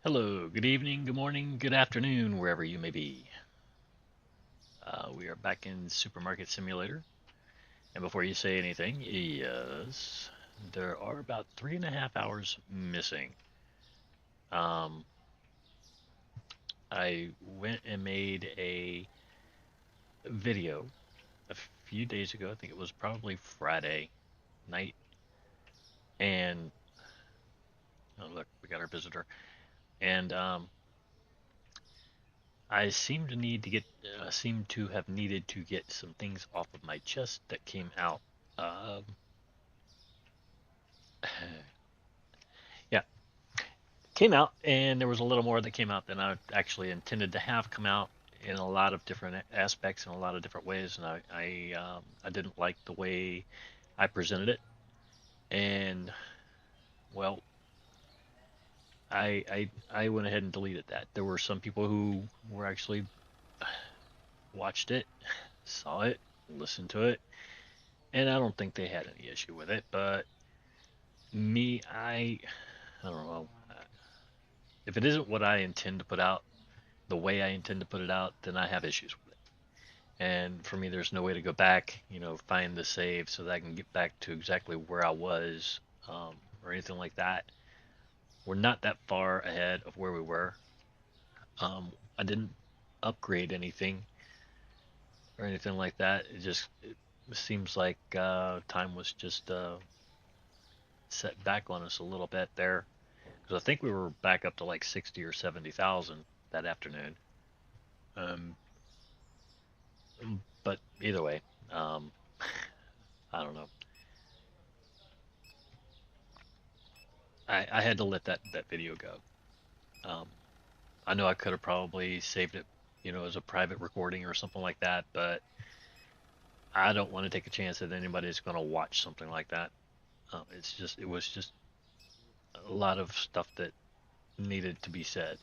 Hello, good evening, good morning, good afternoon, wherever you may be. We are back in Supermarket Simulator. And before you say anything, yes, there are about 3.5 hours missing. Um, I went and made a video a few days ago. I think it was probably Friday night. And oh, look, we got our visitor. And I seem to have needed to get some things off of my chest that came out. Um, yeah, came out, and there was a little more that came out than I actually intended to have come out in a lot of different aspects in a lot of different ways, and I didn't like the way I presented it, and well, I went ahead and deleted that. There were some people who were actually watched it, saw it, listened to it, and I don't think they had any issue with it. But me, I don't know. If it isn't what I intend to put out, the way I intend to put it out, then I have issues with it. And for me, there's no way to go back, find the save so that I can get back to exactly where I was, or anything like that. We're not that far ahead of where we were. I didn't upgrade anything or anything like that. It seems like time was just set back on us a little bit there, because I think we were back up to like 60 or 70,000 that afternoon. Um, but either way, um, I don't know. I had to let that video go. Um, I know I could have probably saved it, as a private recording or something like that, but I don't want to take a chance that anybody's going to watch something like that. It was just a lot of stuff that needed to be said.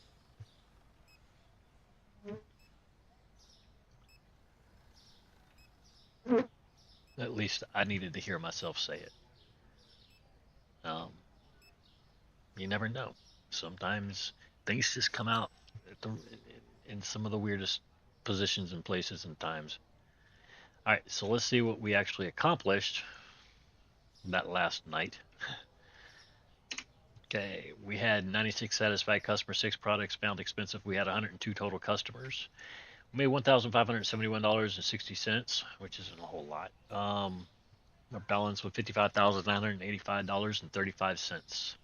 At least I needed to hear myself say it. Um, you never know. Sometimes things just come out in some of the weirdest positions and places and times. All right, so let's see what we actually accomplished that last night. Okay, we had 96 satisfied customers, six products found expensive. We had 102 total customers. We made $1,571.60, which isn't a whole lot. Our balance was $55,985.35.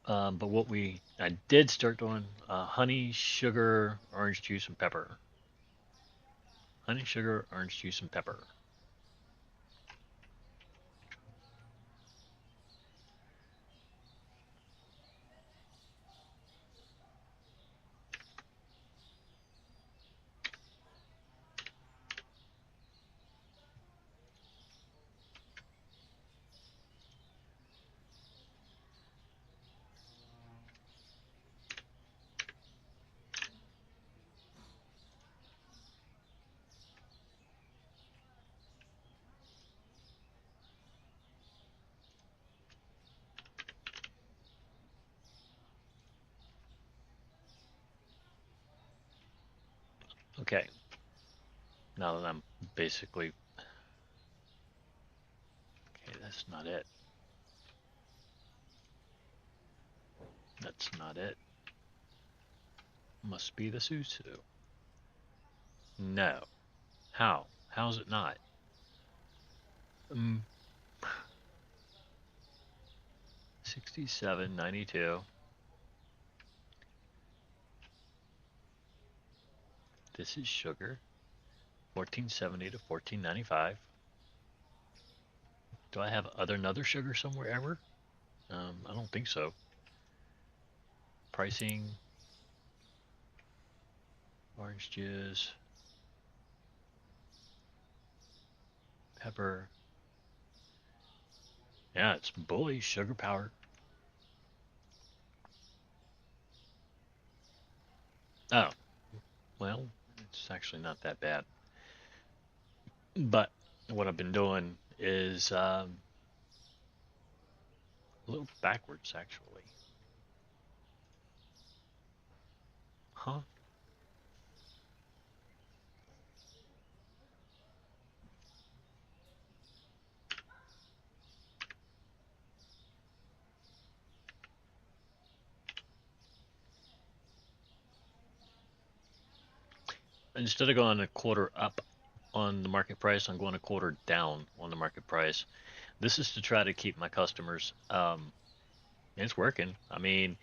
But I did start doing honey, sugar, orange juice, and pepper. Honey, sugar, orange juice, and pepper. Okay, now that I'm basically okay, that's not it. That's not it. Must be the Susu. No. How? How's it not? Um, 67.92. This is sugar. 1470 to 1495. Do I have another sugar somewhere ever? I don't think so. Pricing, orange juice, pepper. Yeah, it's bully sugar power. Oh, well, it's actually not that bad. But what I've been doing is a little backwards, actually. Huh? Instead of going a quarter up on the market price, I'm going a quarter down on the market price. This is to try to keep my customers. It's working. I mean,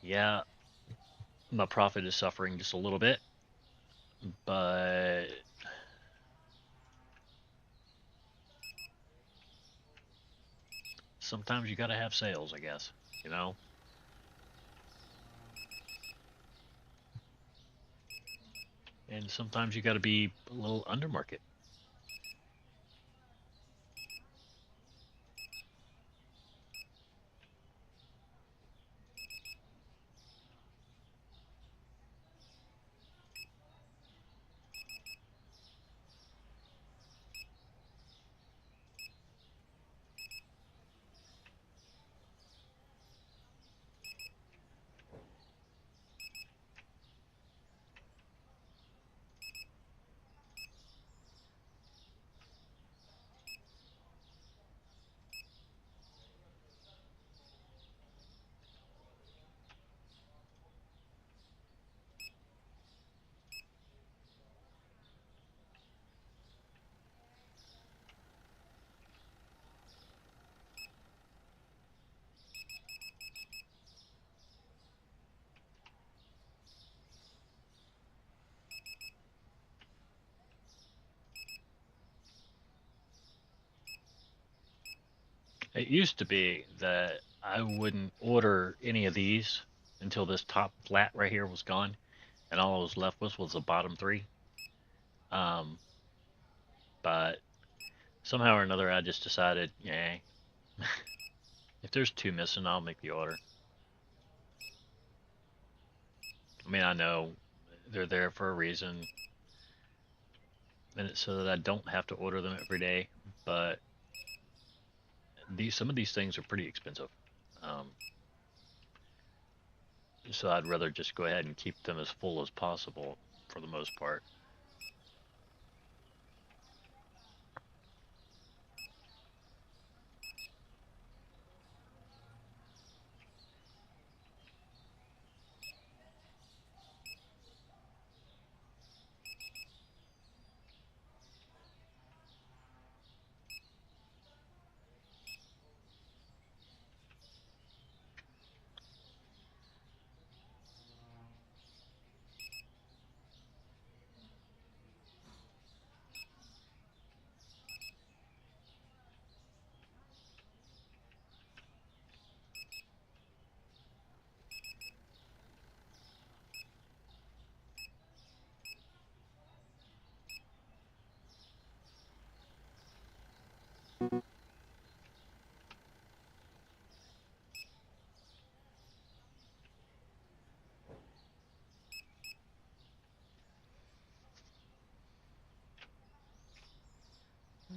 yeah, my profit is suffering just a little bit, but sometimes you got to have sales, I guess, you know? And sometimes you got to be a little under market. It used to be that I wouldn't order any of these until this top flat right here was gone, and all I was left with was the bottom three. Um, but somehow or another, I just decided, yeah, if there's two missing, I'll make the order. I mean, I know they're there for a reason, and it's so that I don't have to order them every day. But these some of these things are pretty expensive, um, so I'd rather just go ahead and keep them as full as possible for the most part.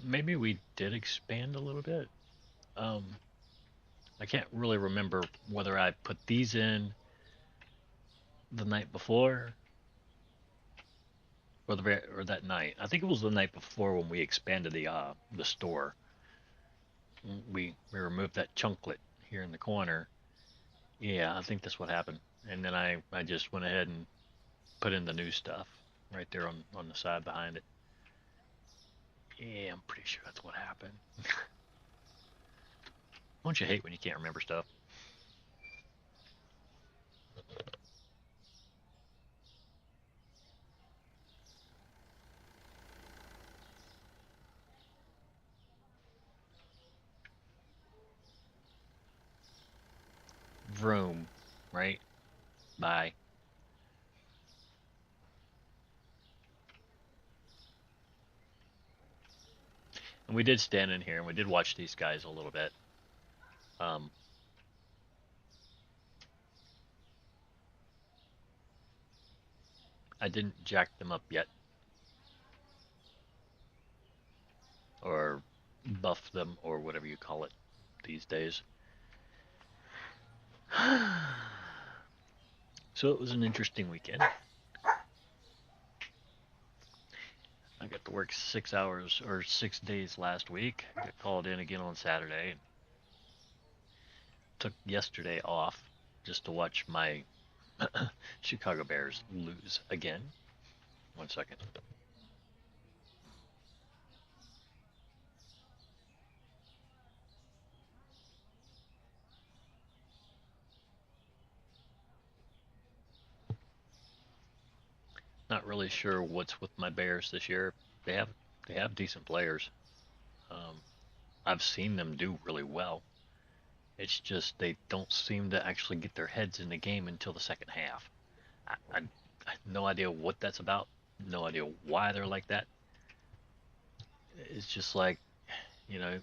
Maybe we did expand a little bit. Um, I can't really remember whether I put these in the night before or that night. I think it was the night before when we expanded the store. We removed that chunklet here in the corner. Yeah, I think that's what happened. And then I just went ahead and put in the new stuff right there on the side behind it. Yeah, I'm pretty sure that's what happened. Don't you hate when you can't remember stuff? Vroom, right? Bye. And we did stand in here and we did watch these guys a little bit. Um, I didn't jack them up yet or buff them or whatever you call it these days. So it was an interesting weekend. to work 6 hours or 6 days last week. Got called in again on Saturday. Took yesterday off just to watch my Chicago Bears lose again. 1 second. Not really sure what's with my Bears this year. They have they have decent players. Um, I've seen them do really well. It's just they don't seem to actually get their heads in the game until the second half. I have no idea what that's about. No idea why they're like that. It's just like, you know,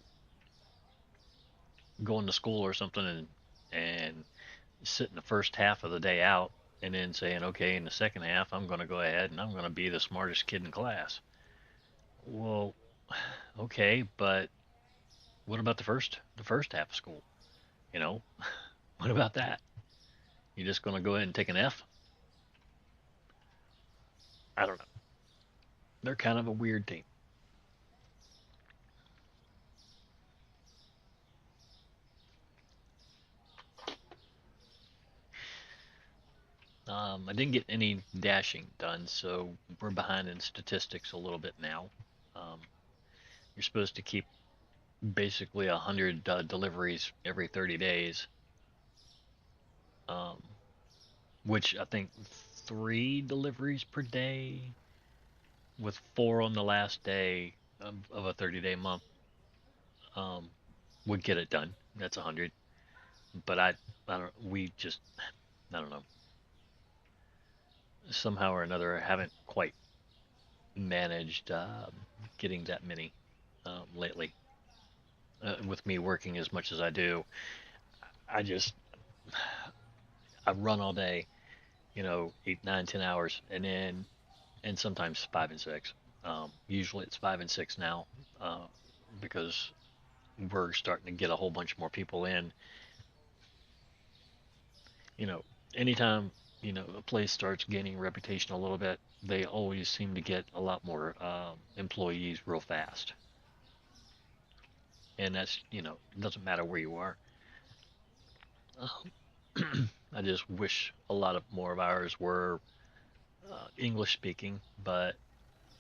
going to school or something and sitting the first half of the day out and then saying, okay, in the second half, I'm going to go ahead and I'm going to be the smartest kid in class. Well, okay, but what about the first half of school? You know, what about that? You just going to go ahead and take an F? I don't know. They're kind of a weird team. I didn't get any dashing done, so we're behind in statistics a little bit now. Um, you're supposed to keep basically 100 deliveries every 30 days, um, which I think 3 deliveries per day with 4 on the last day of a 30-day month um, would get it done. That's 100. But I don't. We just, I don't know. Somehow or another, I haven't quite managed getting that many lately. With me working as much as I do, I just I run all day, 8, 9, 10 hours, and sometimes 5 and 6. Usually it's 5 and 6 now, uh, because we're starting to get a whole bunch more people in. You know, anytime a place starts gaining reputation a little bit, they always seem to get a lot more employees real fast, and that's it doesn't matter where you are. I just wish a lot of more of ours were English speaking, but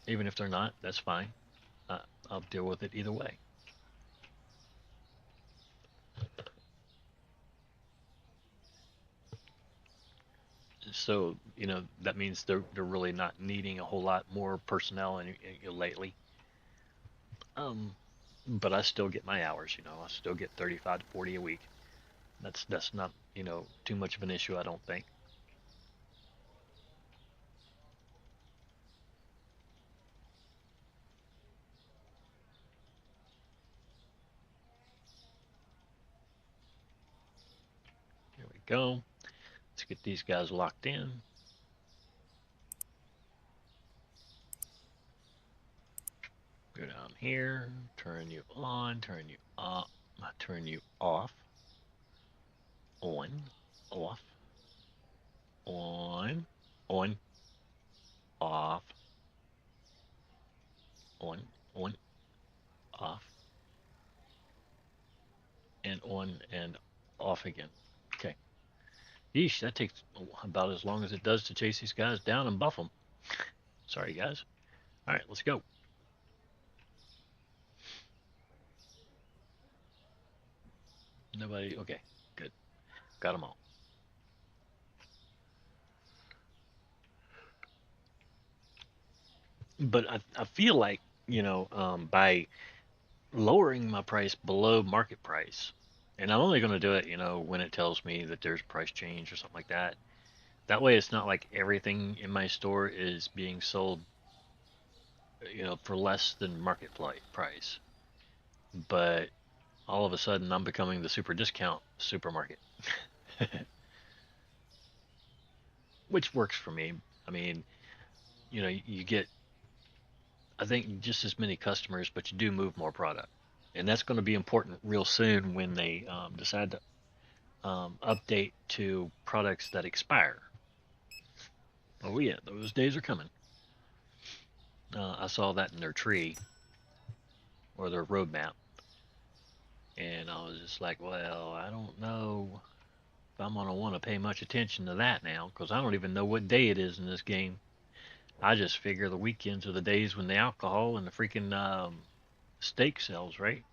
even if they're not, that's fine. Uh, I'll deal with it either way. So that means they're really not needing a whole lot more personnel lately. Um, but I still get my hours. I still get 35 to 40 a week. That's not too much of an issue. I don't think. Here we go. Let's get these guys locked in. Go down here. Turn you on. Turn you off. Turn you off. On. Off. On. On. Off. On. On. Off. And on and off again. Okay. Yeesh, that takes about as long as it does to chase these guys down and buff them. Sorry, guys. All right, let's go. Nobody. Okay, good. Got them all. But I feel like, by lowering my price below market price, and I'm only going to do it, when it tells me that there's price change or something like that. That way, it's not like everything in my store is being sold, for less than market price. But all of a sudden, I'm becoming the super discount supermarket, which works for me. I mean, you get, I think, just as many customers, but you do move more product. And that's going to be important real soon when they decide to update to products that expire. Oh, yeah, those days are coming. I saw that in their tree or their roadmap, and I was just like, well, I don't know if I'm gonna want to pay much attention to that now, because I don't even know what day it is in this game. I just figure the weekends are the days when the alcohol and the freaking steak sells, right?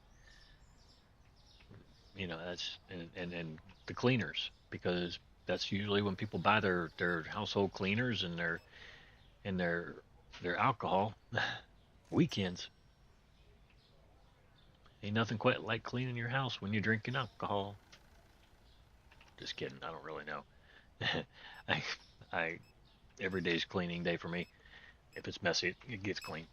That's and the cleaners, because that's usually when people buy their household cleaners and and their their alcohol. Weekends. Ain't nothing quite like cleaning your house when you're drinking alcohol. Just kidding. I don't really know. I I every day's cleaning day for me. If it's messy, it gets clean.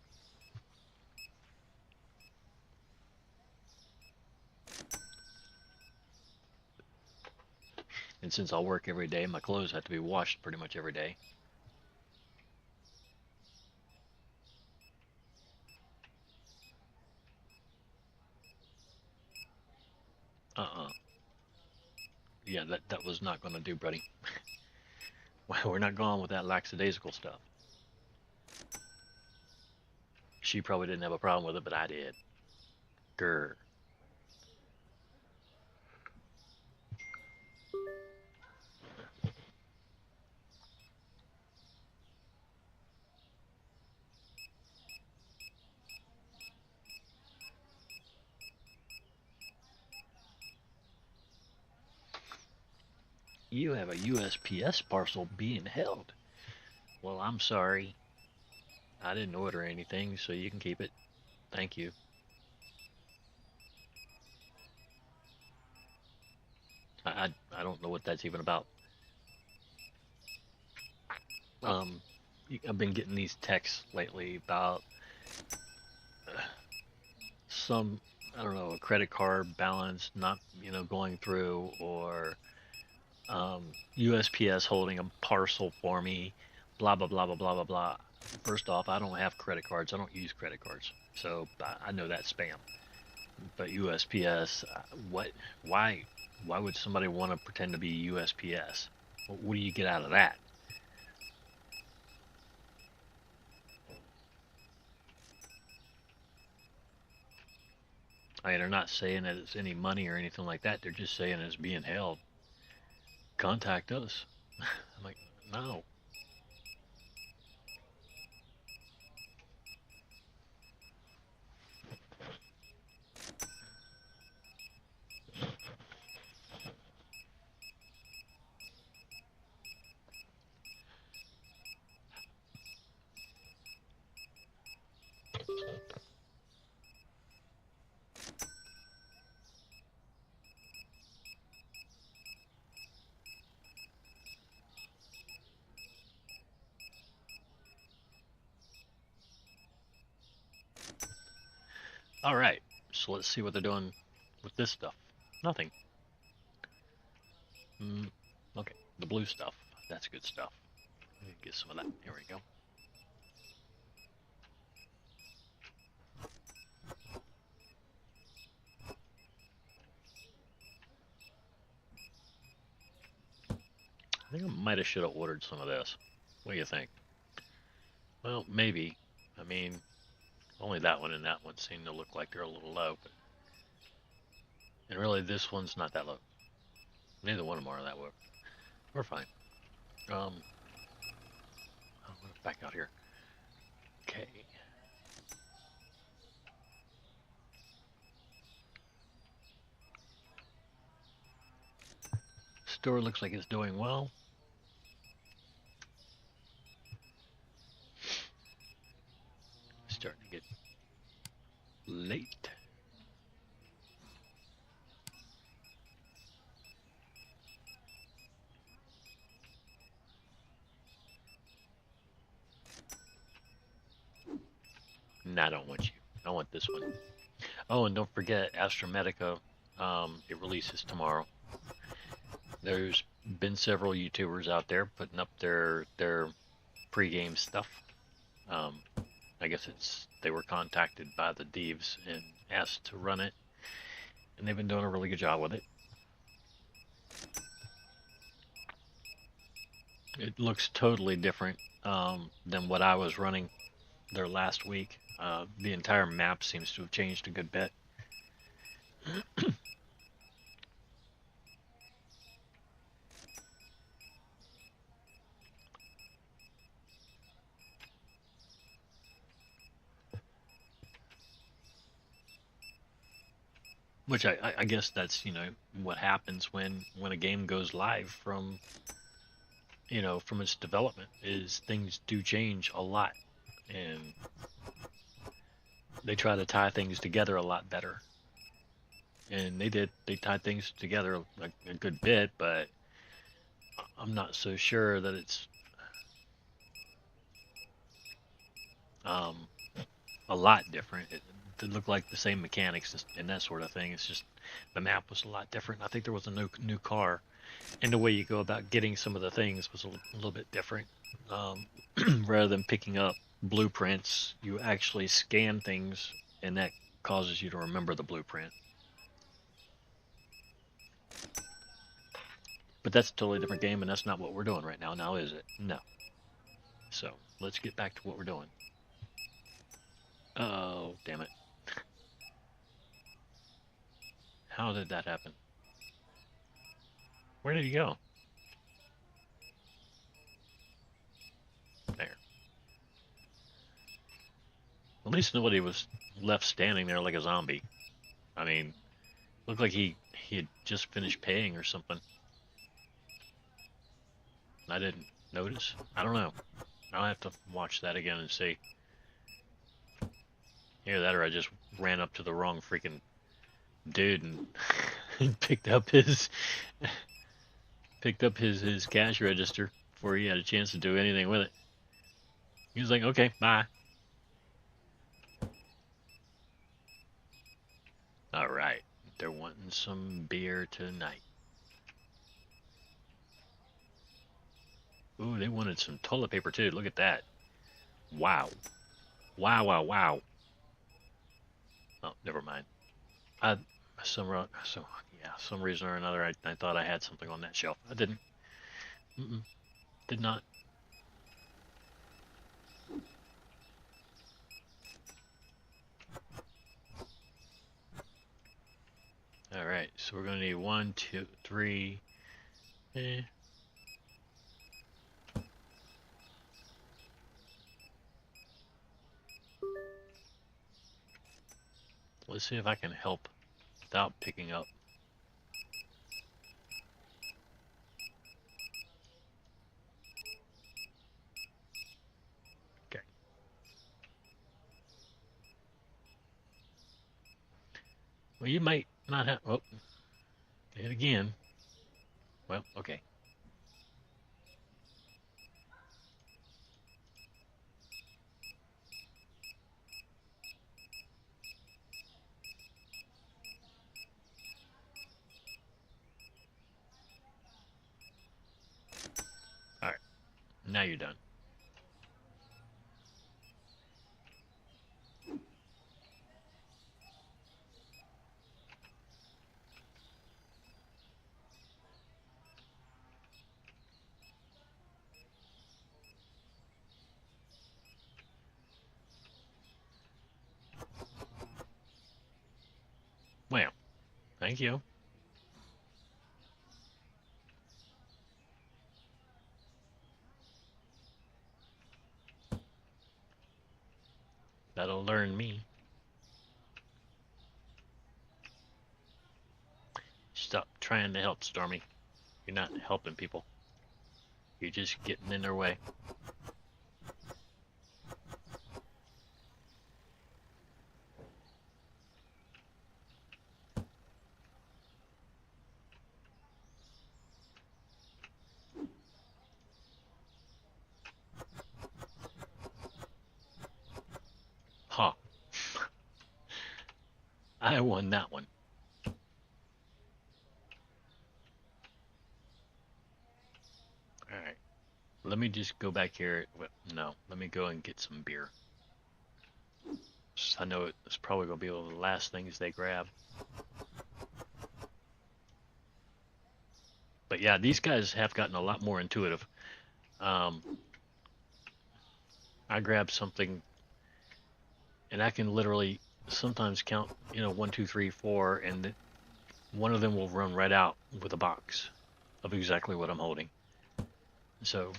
And since I'll work every day, my clothes have to be washed pretty much every day. Uh-uh. Yeah, that was not going to do, buddy. Well, we're not going with that lackadaisical stuff. She probably didn't have a problem with it, but I did. Grr. You have a USPS parcel being held. Well, I'm sorry. I didn't order anything, so you can keep it. Thank you. I don't know what that's even about. Um, I've been getting these texts lately about some, I don't know, a credit card balance not, going through, or USPS holding a parcel for me, blah, blah, blah, blah, blah, blah, blah. First off, I don't have credit cards. I don't use credit cards. So I know that's spam. But USPS, what, why, why would somebody want to pretend to be USPS? What do you get out of that? I mean, they're not saying that it's any money or anything like that. They're just saying it's being held. Contact us. I'm like, no. All right, so let's see what they're doing with this stuff. Nothing. Mm, okay, the blue stuff. That's good stuff. Let me get some of that. Here we go. I think I might have should have ordered some of this. What do you think? Well, maybe. I mean, only that one and that one seem to look like they're a little low, but and really this one's not that low. Neither one of them are that low. We're fine. Um, I'm gonna back out here. Okay. Store looks like it's doing well. Starting to get late. No, I don't want you. I want this one. Oh, and don't forget Astromedica. It releases tomorrow. There's been several YouTubers out there putting up their pregame stuff. Um, I guess they were contacted by the Devs and asked to run it, and they've been doing a really good job with it. It looks totally different than what I was running their last week. The entire map seems to have changed a good bit. Which I guess that's, what happens when a game goes live from, from its development, is things do change a lot, and they try to tie things together a lot better. And they tied things together a good bit, but I'm not so sure that it's um, a lot different. It looked like the same mechanics and that sort of thing. It's just the map was a lot different. I think there was a new car, and the way you go about getting some of the things was a little bit different. Rather than picking up blueprints, you actually scan things, and that causes you to remember the blueprint. But that's a totally different game, and that's not what we're doing right now. Now is it? No. So let's get back to what we're doing. Oh, damn it. How did that happen? Where did he go? There. At least nobody was left standing there like a zombie. I mean, looked like he had just finished paying or something. I didn't notice. I don't know. I'll have to watch that again and see. Either that or I just ran up to the wrong freaking dude and picked up his cash register before he had a chance to do anything with it. He was like, okay, bye. Alright, they're wanting some beer tonight. Ooh, they wanted some toilet paper too. Look at that. Wow. Wow, wow, wow. Oh, never mind. Some reason or another, I thought I had something on that shelf. I didn't. Did not. Alright, so we're going to need 1, 2, 3. Let's see if I can help without picking up. Okay. Well, you might not have. Oh, hit again. Well, okay. Alright. Now you're done. Well, thank you. That'll learn me. Stop trying to help, Stormy. You're not helping people. You're just getting in their way. Huh. I won that one. Alright. Let me just go back here. No, let me go and get some beer. I know it's probably going to be one of the last things they grab. But yeah, these guys have gotten a lot more intuitive. I grabbed something and I can literally sometimes count, 1, 2, 3, 4, and one of them will run right out with a box of exactly what I'm holding. So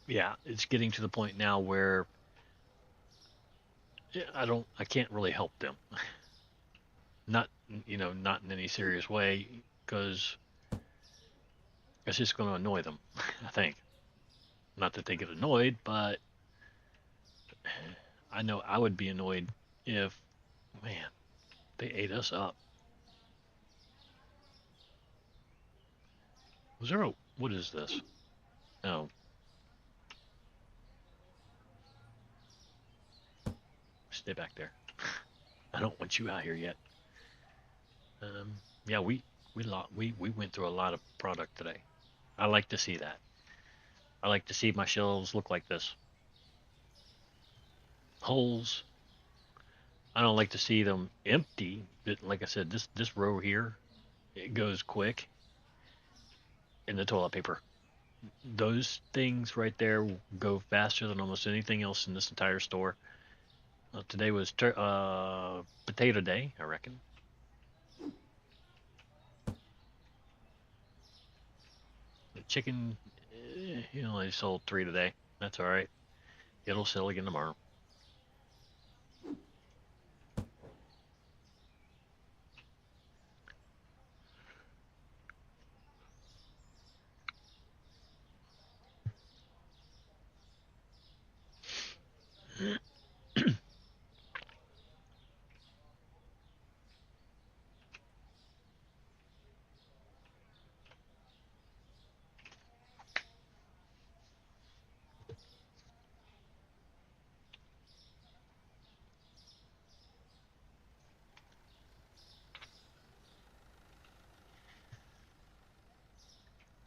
yeah, it's getting to the point now where I can't really help them. Not, not in any serious way, because it's just going to annoy them. I think. Not that they get annoyed, but I know I would be annoyed if, man, they ate us up. Was there a, what is this? Oh, stay back there. I don't want you out here yet. Yeah, we went through a lot of product today. I like to see that. I like to see my shelves look like this. Holes. I don't like to see them empty. Like I said, this row here, it goes quick. In the toilet paper. Those things right there go faster than almost anything else in this entire store. Today was potato day, I reckon. The chicken, they sold 3 today. That's all right. It'll sell again tomorrow.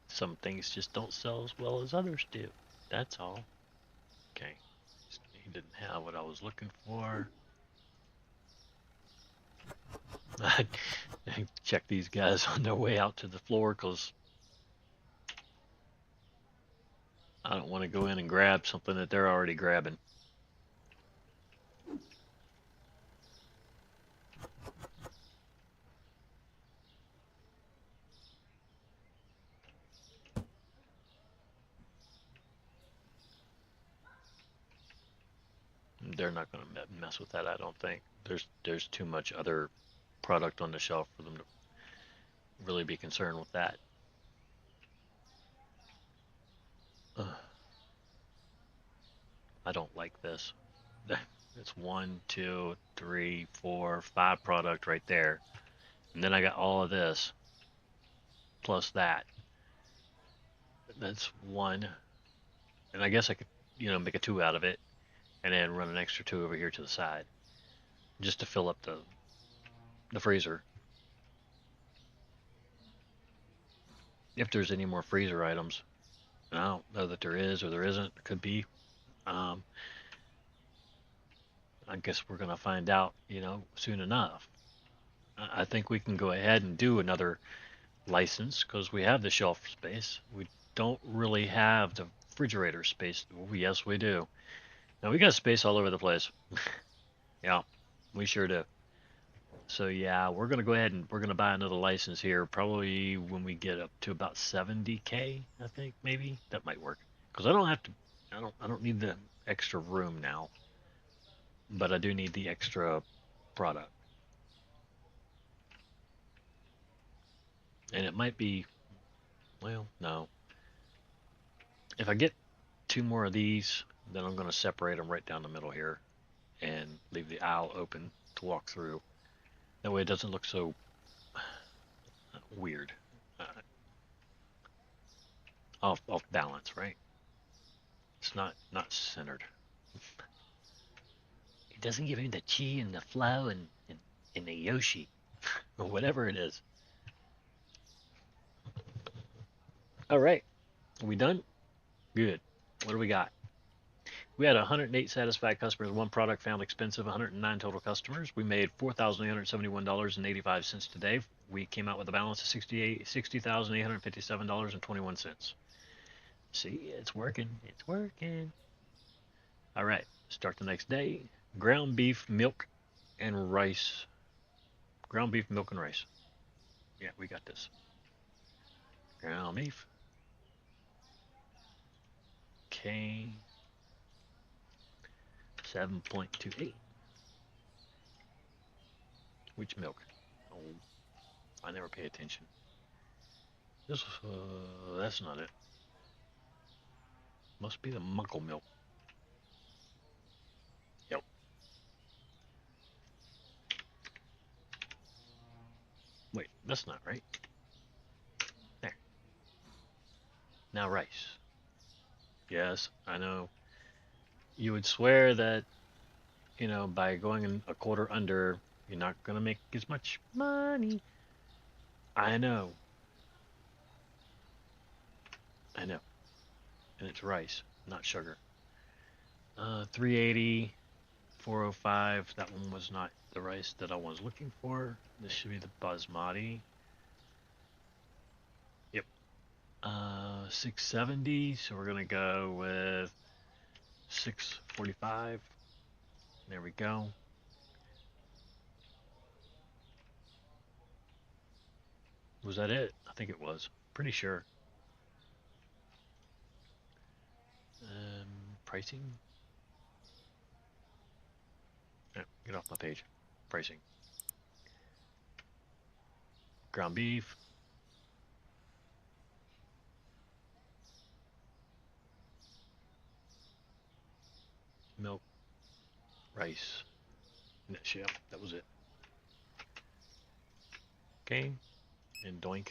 Some things just don't sell as well as others do. That's all. Okay. He didn't have what I was looking for. I check these guys on their way out to the floor because I don't want to go in and grab something that they're already grabbing. They're not going to mess with that, I don't think. There's too much other product on the shelf for them to really be concerned with that. I don't like this. It's 1, 2, 3, 4, 5 product right there, and then I got all of this plus that. That's one, and I guess I could, make a 2 out of it, and then run an extra 2 over here to the side, just to fill up the freezer. If there's any more freezer items, and I don't know that there is or there isn't. It could be. Um, I guess we're gonna find out, soon enough. I think we can go ahead and do another license because we have the shelf space. We don't really have the refrigerator space. Yes, we do. Now we got space all over the place. Yeah, we sure do. So yeah, we're gonna go ahead and we're gonna buy another license here. Probably when we get up to about 70K, I think maybe that might work. Because I don't have to. I don't need the extra room now, but I do need the extra product. And it might be, well, no. If I get 2 more of these, then I'm going to separate them right down the middle here and leave the aisle open to walk through. That way it doesn't look so weird. Uh, off balance, right? It's not centered. It doesn't give me the chi and the flow and the Yoshi or whatever it is. All right, are we done? Good. What do we got? We had 108 satisfied customers, 1 product found expensive, 109 total customers. We made $4,871.85 today. We came out with a balance of $60,857.21. See, it's working. It's working. All right, start the next day. Ground beef, milk, and rice. Ground beef, milk, and rice. Yeah, we got this. Ground beef. Okay. 7.28. Which milk? Oh, I never pay attention. This, that's not it. Must be the muckle milk. Yep. Wait, that's not right. There. Now rice. Yes, I know. You would swear that, by going in a quarter under, you're not gonna make as much money. I know. I know. And it's rice, not sugar. 380, 405. That one was not the rice that I was looking for. This should be the basmati. Yep. 670. So we're gonna go with 645. There we go. Was that it? I think it was. Pretty sure. Pricing. Get off my page. Pricing. Ground beef. Milk. Rice. Yeah, that was it. Okay. And doink.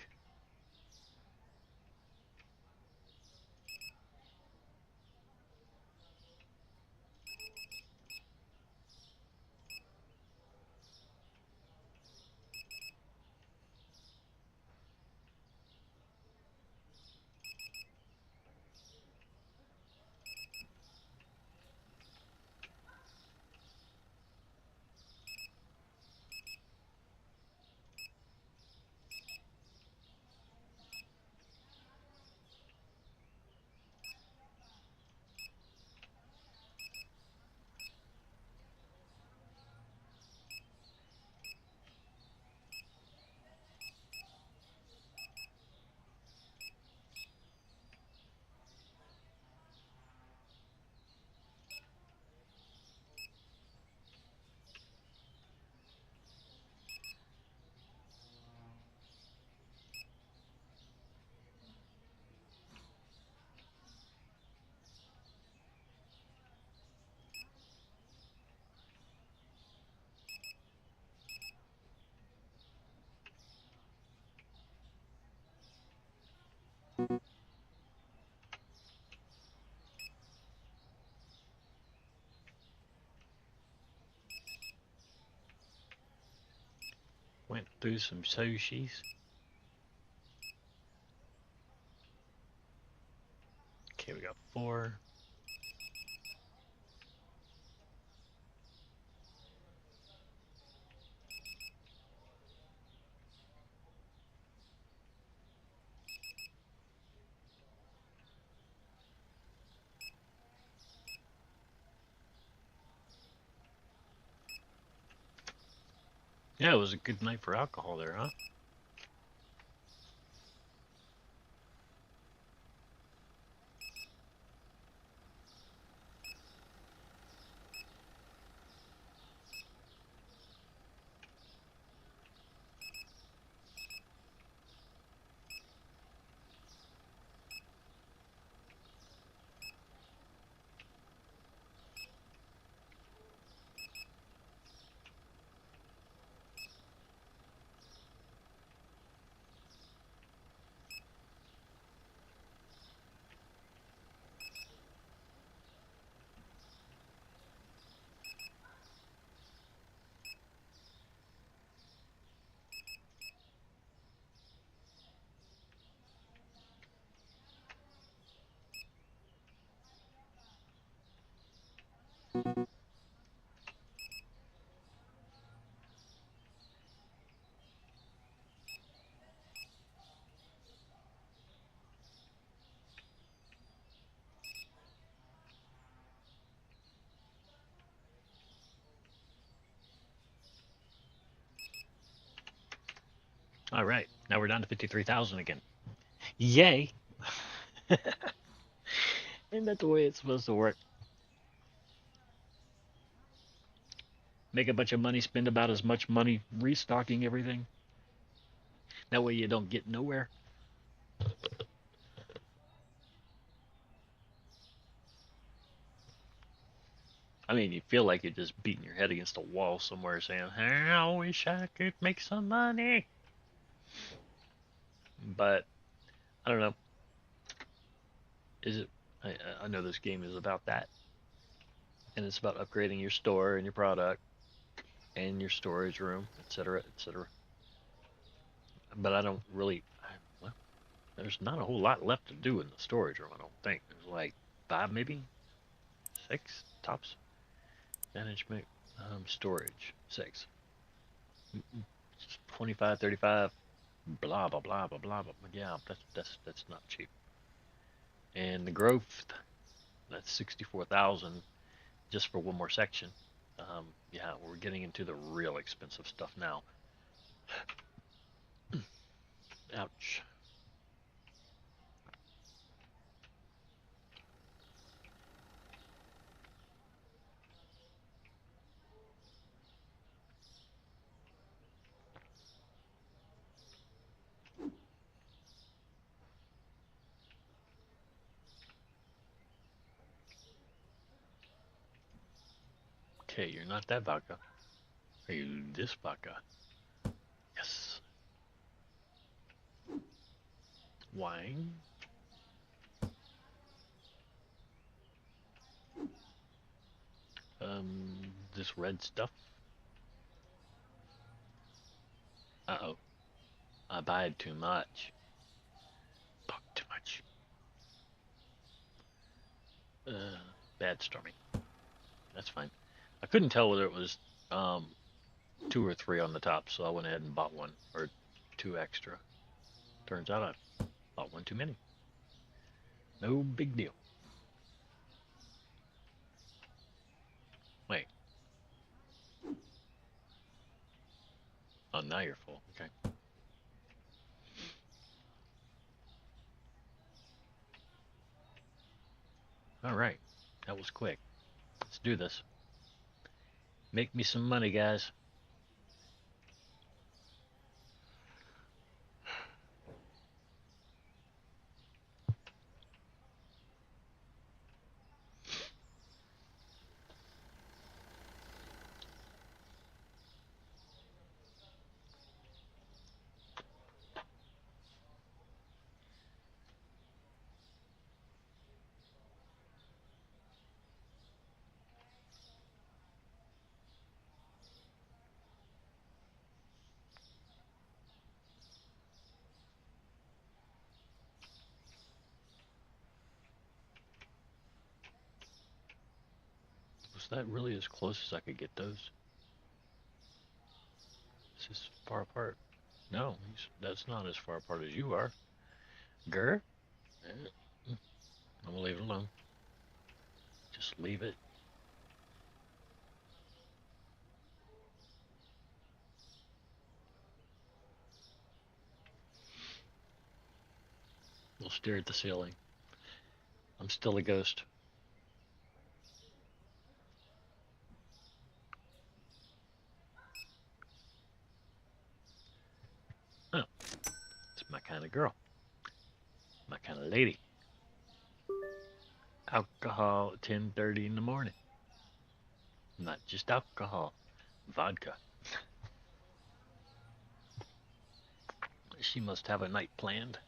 Went through some sushis. Okay, we got 4. Yeah, it was a good night for alcohol there, huh? All right, now we're down to 53,000 again. Yay! Isn't that the way it's supposed to work? Make a bunch of money, spend about as much money restocking everything. That way you don't get nowhere. I mean, you feel like you're just beating your head against a wall somewhere saying, I wish I could make some money. But, I don't know. Is it? I know this game is about that. And it's about upgrading your store and your product and your storage room, etc., etc. But I don't really. Well, there's not a whole lot left to do in the storage room, I don't think. There's like 5, maybe 6 tops. Management, storage, 6. 25, 35, blah blah blah blah blah blah. Yeah, that's not cheap. And the growth, that's 64,000 just for one more section. Yeah, we're getting into the real expensive stuff now. Ouch. Okay, you're not that vodka. Are you this vodka? Yes. Wine. This red stuff. Uh-oh. I buyed too much. Bought too much. Bad storming. That's fine. I couldn't tell whether it was 2 or 3 on the top, so I went ahead and bought one or 2 extra. Turns out I bought one too many. No big deal. Wait. Oh, now you're full. Okay. All right. That was quick. Let's do this. Make me some money, guys. Was that really as close as I could get those? Is this far apart? No, that's not as far apart as you are. Grr? I'm gonna leave it alone. Just leave it. We'll stare at the ceiling. I'm still a ghost. Oh, it's my kind of girl. My kind of lady. Alcohol at 10:30 in the morning. Not just alcohol. Vodka. She must have a night planned.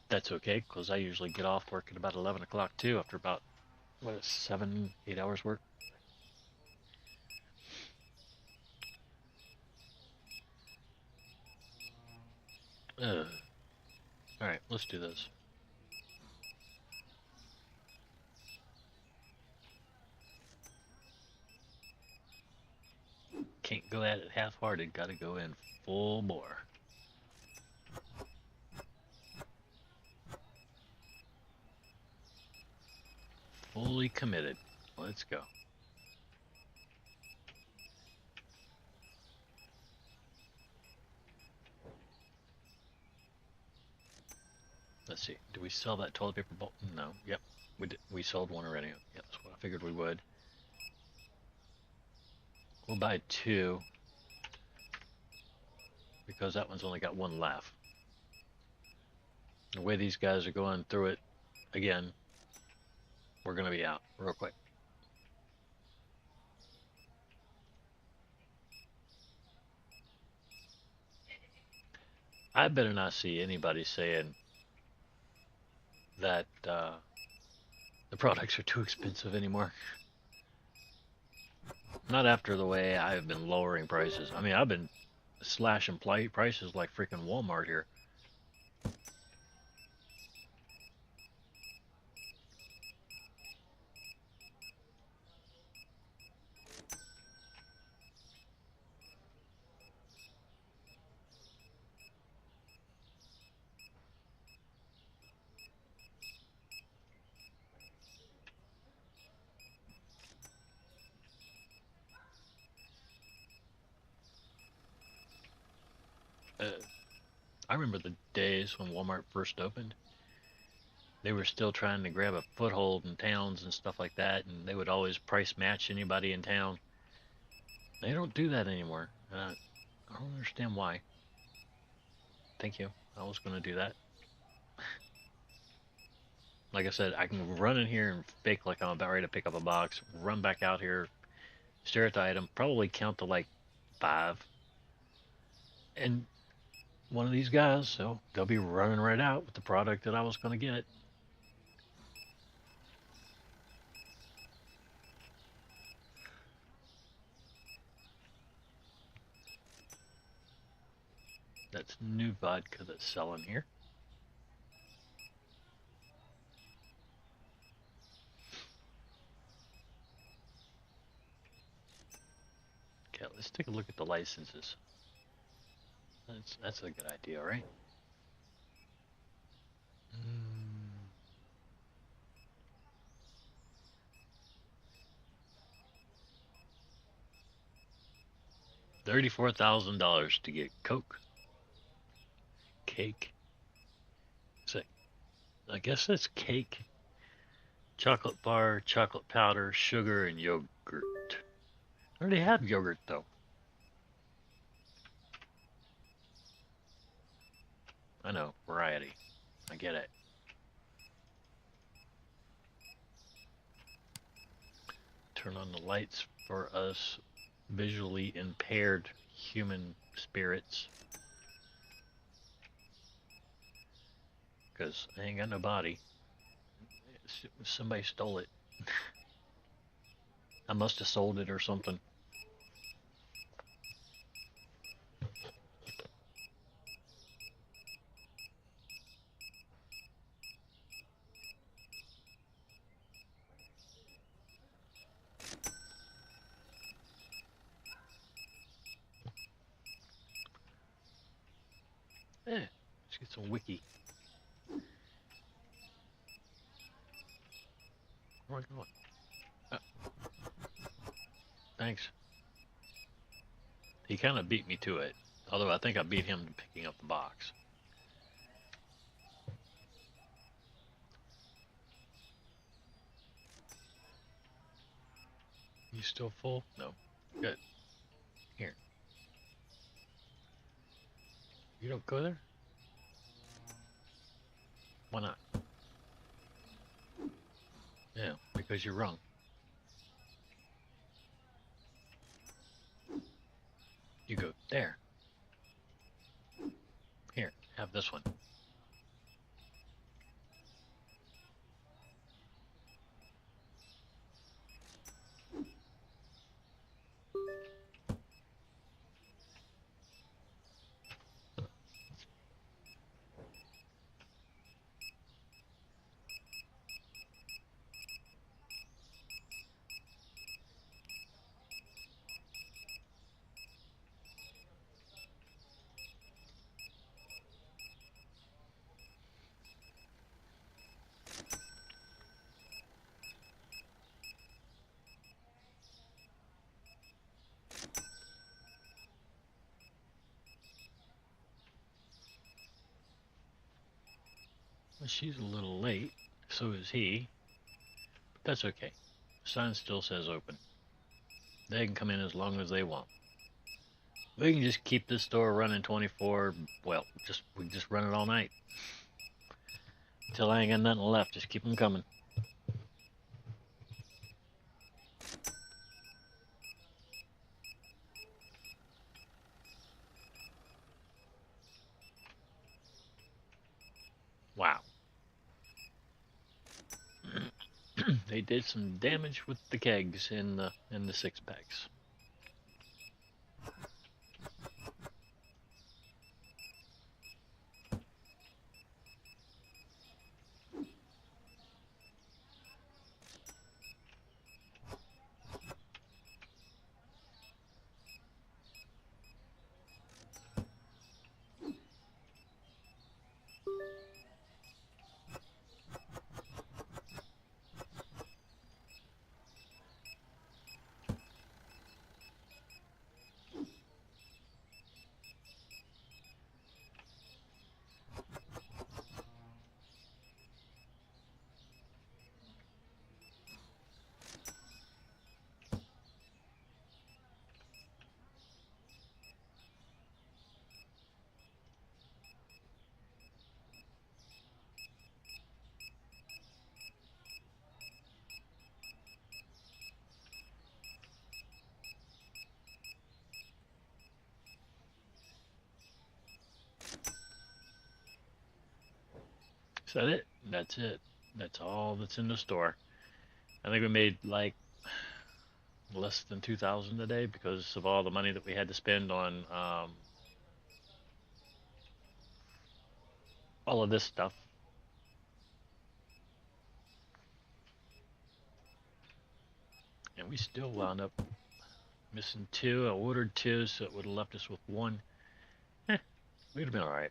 That's okay, because I usually get off work at about 11 o'clock too, after about, 7, 8 hours work. Alright, let's do this. Can't go at it half-hearted, gotta go in full bore. Fully committed. Let's go. Let's see. Do we sell that toilet paper bowl? No. Yep. We did. We sold one already. Yep, that's what I figured we would. We'll buy two because that one's only got one left. The way these guys are going through it, again, we're gonna be out real quick. I better not see anybody saying that the products are too expensive anymore. Not after the way I've been lowering prices. I mean, I've been slashing prices like freaking Walmart here. I remember the days when Walmart first opened. They were still trying to grab a foothold in towns and stuff like that, and they would always price match anybody in town. They don't do that anymore. I don't understand why. Thank you. I was going to do that. Like I said, I can run in here and fake like I'm about ready to pick up a box, run back out here, stare at the item, probably count to like 5. And one of these guys, so they'll be running right out with the product that I was going to get. That's new vodka that's selling here. Okay, let's take a look at the licenses. That's a good idea, right? $34,000 to get Coke, cake. I guess that's cake, chocolate bar, chocolate powder, sugar, and yogurt. I already have yogurt though. I know, variety. I get it. Turn on the lights for us visually impaired human spirits. Because I ain't got no body. Somebody stole it. I must have sold it or something. Let's get some wiki. Where am I going? Thanks. He kind of beat me to it. Although I think I beat him to picking up the box. You still full? No. Good. Here. You don't go there? Why not? Yeah, because you're wrong. You go there. Here, have this one. She's a little late. So is he. But that's okay. The sign still says open. They can come in as long as they want. We can just keep this store running 24. Well, we can just run it all night till I ain't got nothing left. Just keep them coming. Wow. They did some damage with the kegs in the six packs. Is that it? That's it. That's all that's in the store. I think we made like less than 2,000 a day because of all the money that we had to spend on all of this stuff. And we still wound up missing two. I ordered two, so it would have left us with one. We'd have been all right.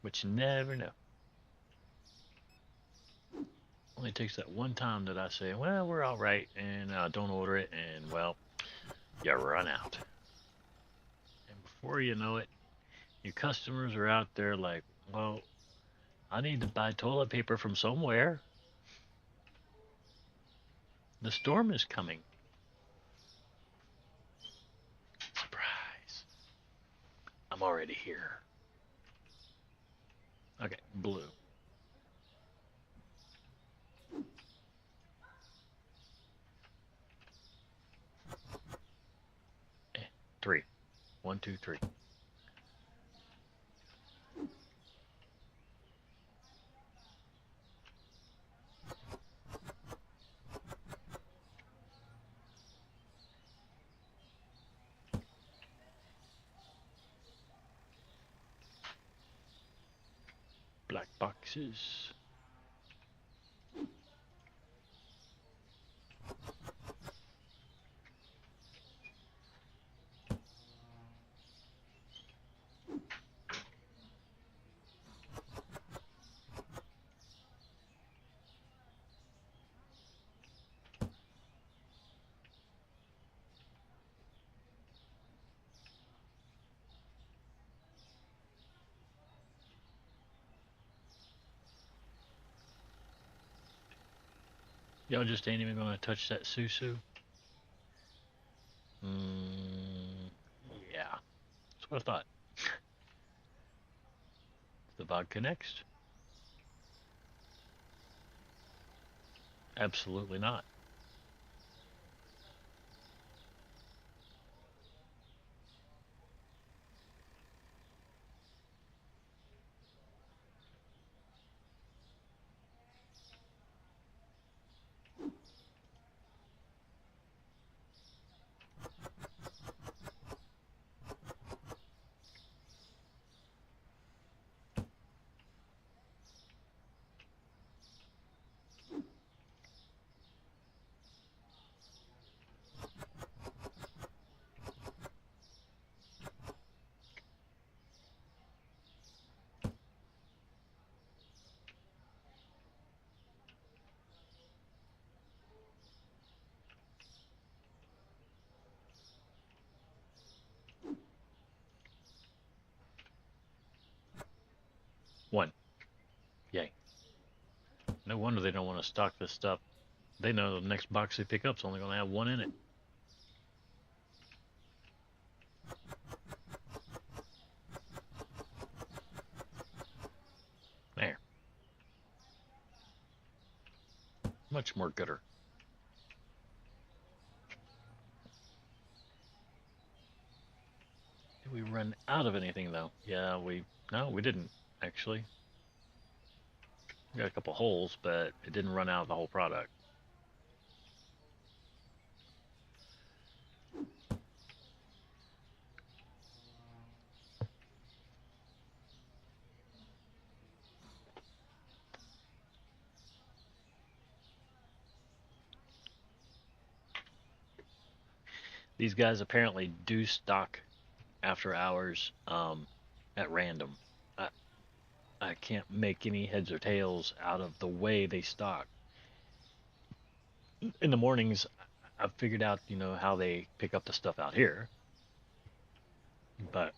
But you never know. Only takes that one time that I say, well, we're all right, and don't order it, and well, you run out. And before you know it, your customers are out there like, well, I need to buy toilet paper from somewhere. The storm is coming. Surprise. I'm already here. Okay, blue. Three. 1, 2, 3. Black boxes. Y'all just ain't even gonna touch that Susu? Yeah. That's what I thought. The vodka next? Absolutely not. One. Yay. No wonder they don't want to stock this stuff. They know the next box they pick up is only going to have one in it. There. Much more gooder. Did we run out of anything though? Yeah, no, we didn't actually. We got a couple holes, but it didn't run out of the whole product. These guys apparently do stock after hours at random. I, I can't make any heads or tails out of the way they stock. In the mornings, I've figured out, how they pick up the stuff out here, but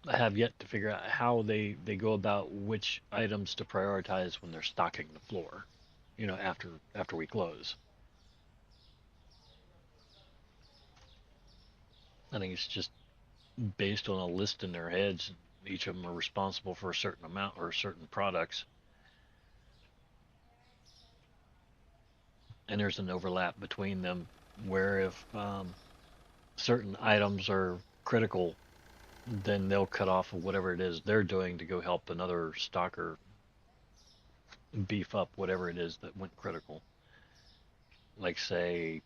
I have yet to figure out how they go about which items to prioritize when they're stocking the floor, after we close. I think it's just based on a list in their heads. Each of them are responsible for a certain amount or certain products, and there's an overlap between them where if certain items are critical, then they'll cut off of whatever it is they're doing to go help another stocker beef up whatever it is that went critical. Like, say,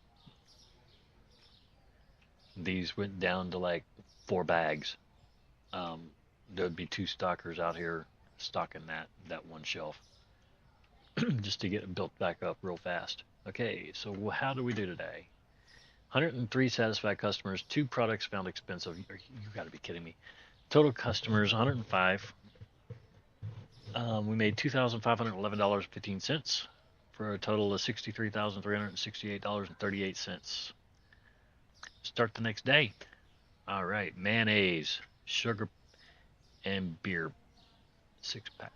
these went down to like 4 bags. There'd be 2 stockers out here stocking that one shelf just to get it built back up real fast. Okay, so how do we do today? 103 satisfied customers, 2 products found expensive. You got to be kidding me. Total customers 105. We made $2,511.15 for a total of $63,368.38. Start the next day. All right, mayonnaise, sugar, and beer, 6-pack.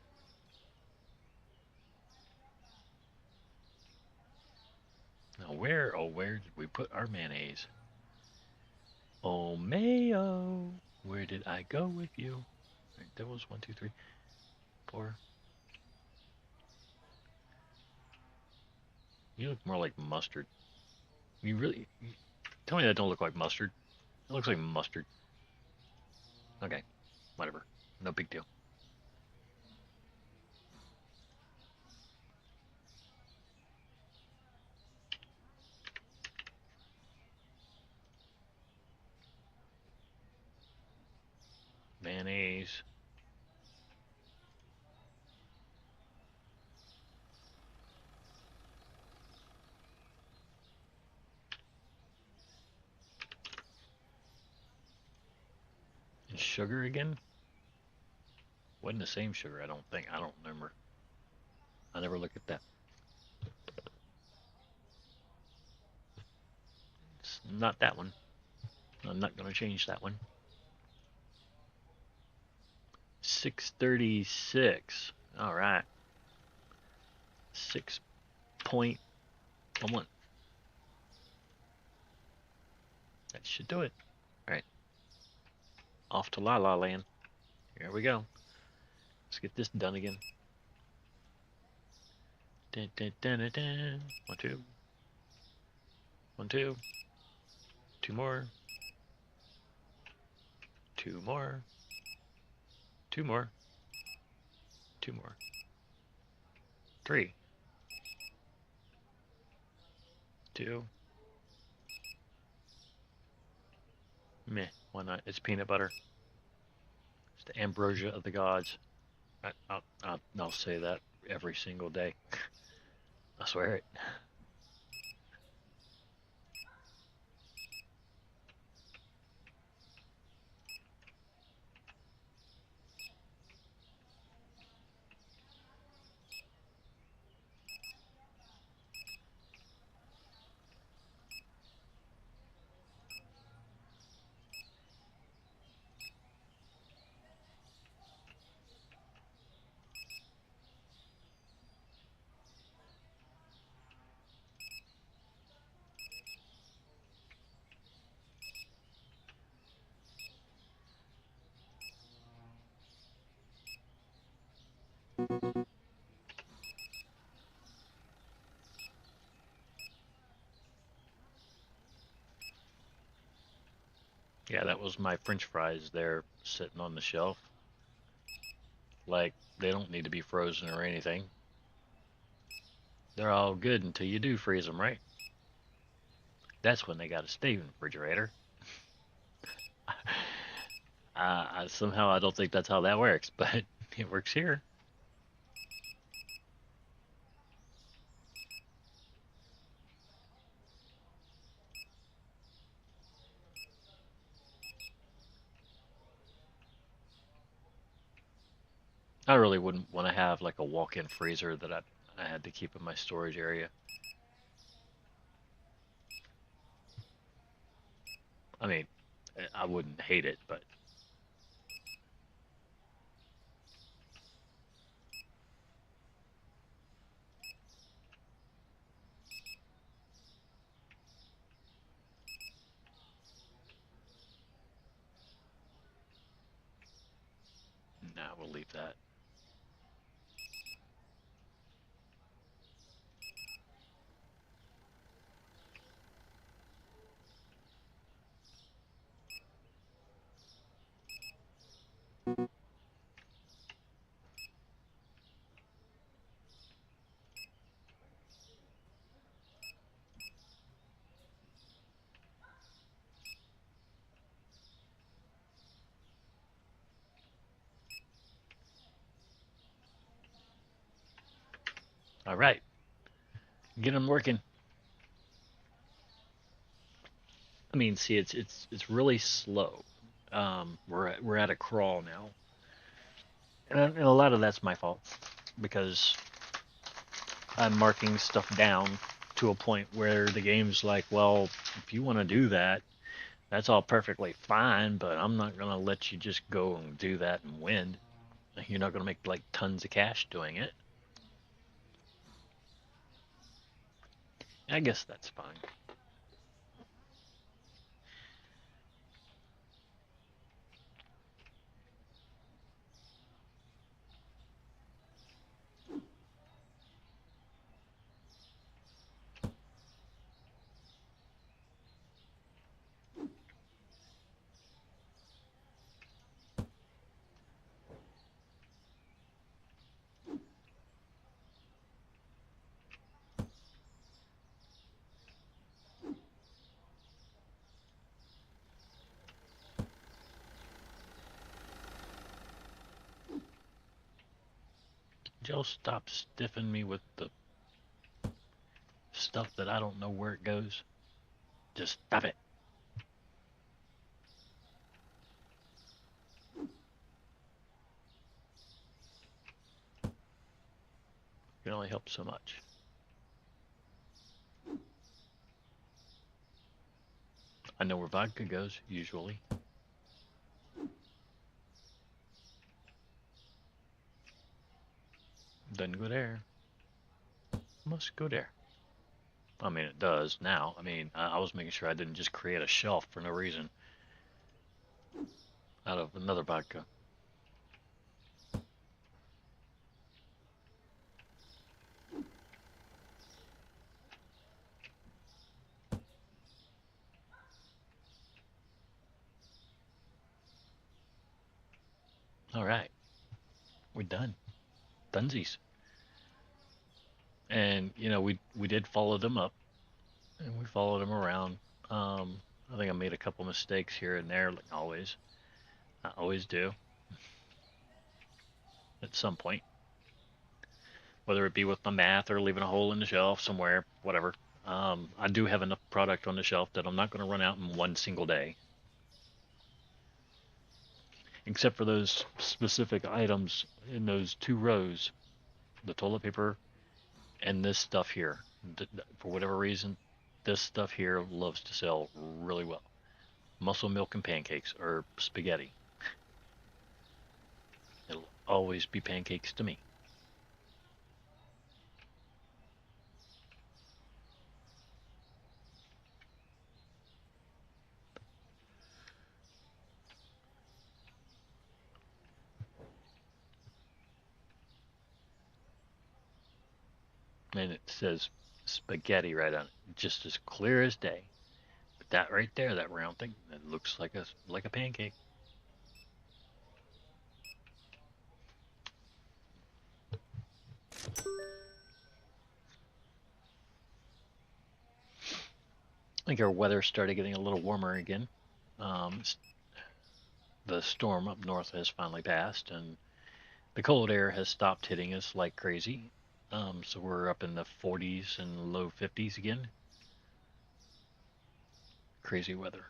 Now where did we put our mayonnaise? Oh, mayo, where did I go with you? Right, that was 1, 2, 3, 4. You look more like mustard. Tell me that don't look like mustard. It looks like mustard. Okay, whatever. No big deal. Mayonnaise. And sugar again? Wasn't the same sugar, I don't think. I don't remember. I never look at that. It's not that one. I'm not going to change that one. 636. All right. 6.11. That should do it. All right. Off to La La Land. Here we go. Let's get this done again. Dun, dun, dun, dun, dun. 1, 2. 1, 2. 2 more. 2 more. 2 more. 2 more. 3. 2. Meh. Why not? It's peanut butter. It's the ambrosia of the gods. I'll say that every single day. I swear it. Yeah, that was my French fries there sitting on the shelf. Like, they don't need to be frozen or anything. They're all good until you do freeze them, right? That's when they got to stay in the refrigerator. Somehow I don't think that's how that works, but it works here. I really wouldn't want to have like a walk-in freezer that I had to keep in my storage area. I mean, I wouldn't hate it, but nah, we'll leave that. All right, get them working. I mean, see, it's really slow. We're at a crawl now, and a lot of that's my fault because I'm marking stuff down to a point where the game's like, well, if you want to do that, that's all perfectly fine, but I'm not gonna let you just go and do that and win. You're not gonna make like tons of cash doing it. I guess that's fine. Joe, stop stiffing me with the stuff that I don't know where it goes. Just stop it. You can only help so much. I know where vodka goes, usually. Doesn't go there. Must go there. I mean, it does now. I mean, I was making sure I didn't just create a shelf for no reason out of another vodka. All right, we're done. Dunsies. And we did follow them up, and we followed them around. I think I made a couple mistakes here and there, like always. I always do at some point, whether it be with my math or leaving a hole in the shelf somewhere, whatever. I do have enough product on the shelf that I'm not going to run out in one single day, except for those specific items in those two rows, the toilet paper and this stuff here. For whatever reason, this stuff here loves to sell really well. Muscle milk and pancakes or spaghetti. It'll always be pancakes to me. And it says spaghetti right on it, just as clear as day. That right there, that round thing, it looks like a pancake. I think our weather started getting a little warmer again. The storm up north has finally passed, and the cold air has stopped hitting us like crazy. So we're up in the 40s and low 50s again. Crazy weather.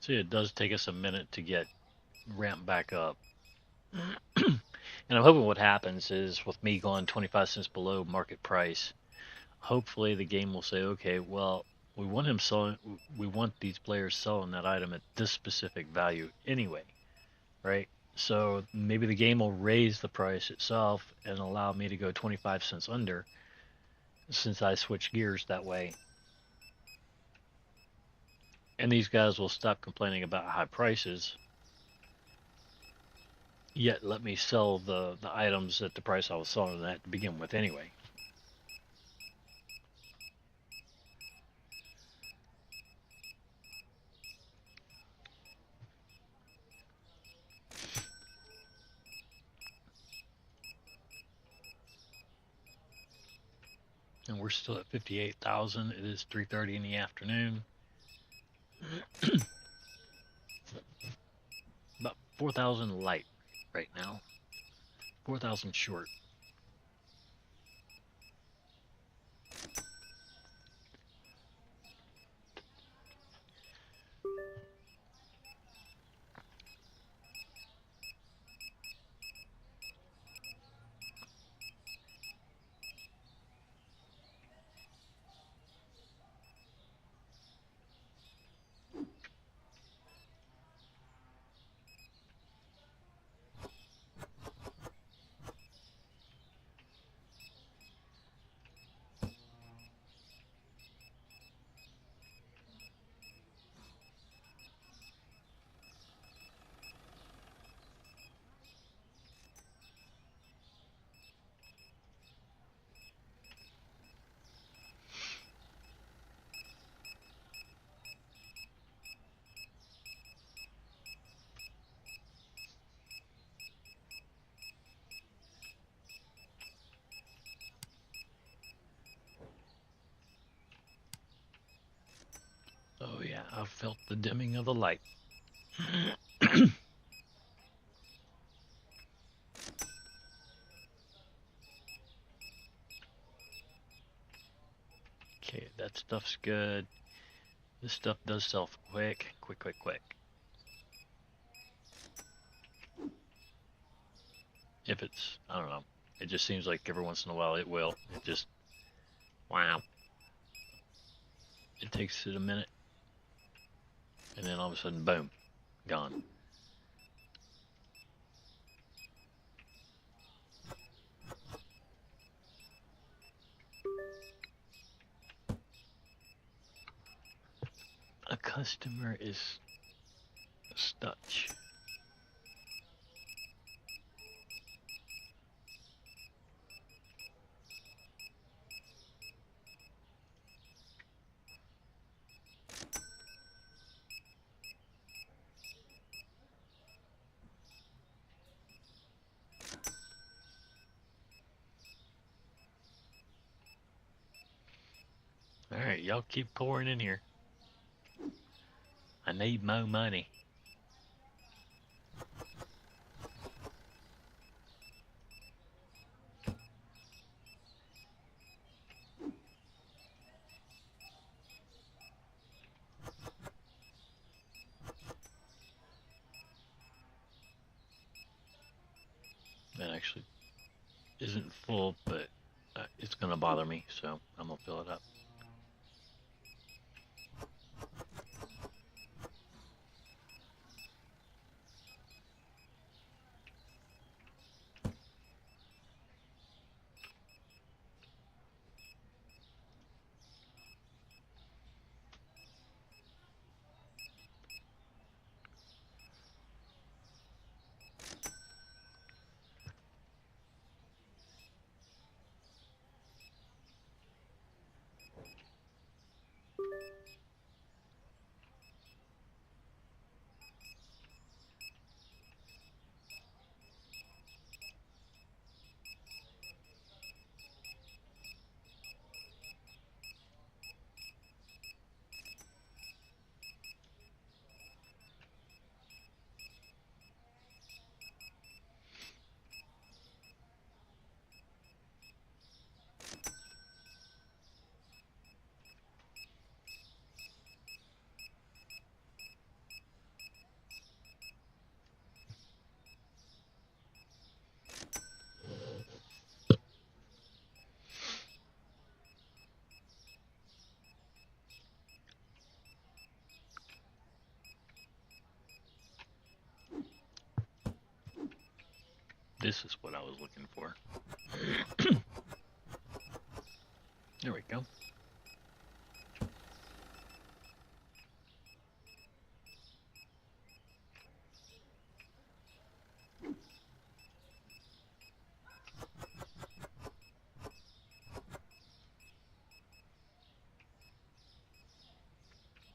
See, it does take us a minute to get ramped back up. And I'm hoping what happens is with me going 25 cents below market price, hopefully the game will say, okay, well, we want him selling, we want these players selling that item at this specific value anyway, right? So maybe the game will raise the price itself and allow me to go 25 cents under since I switch gears that way. And these guys will stop complaining about high prices, yet let me sell the items at the price I was selling them at to begin with anyway. And we're still at 58,000. It is 3:30 in the afternoon. About 4,000 light right now. 4,000 short. Oh yeah, I've felt the dimming of the light. Okay, that stuff's good. This stuff does sell quick. If it's, I don't know. It just seems like every once in a while it will. It just, wow. It takes it a minute. And then all of a sudden, boom, gone. customer is Stutch. Alright, y'all keep pouring in here. I need more money. That actually isn't full, but it's gonna bother me, so I'm gonna fill it up. This is what I was looking for. There we go.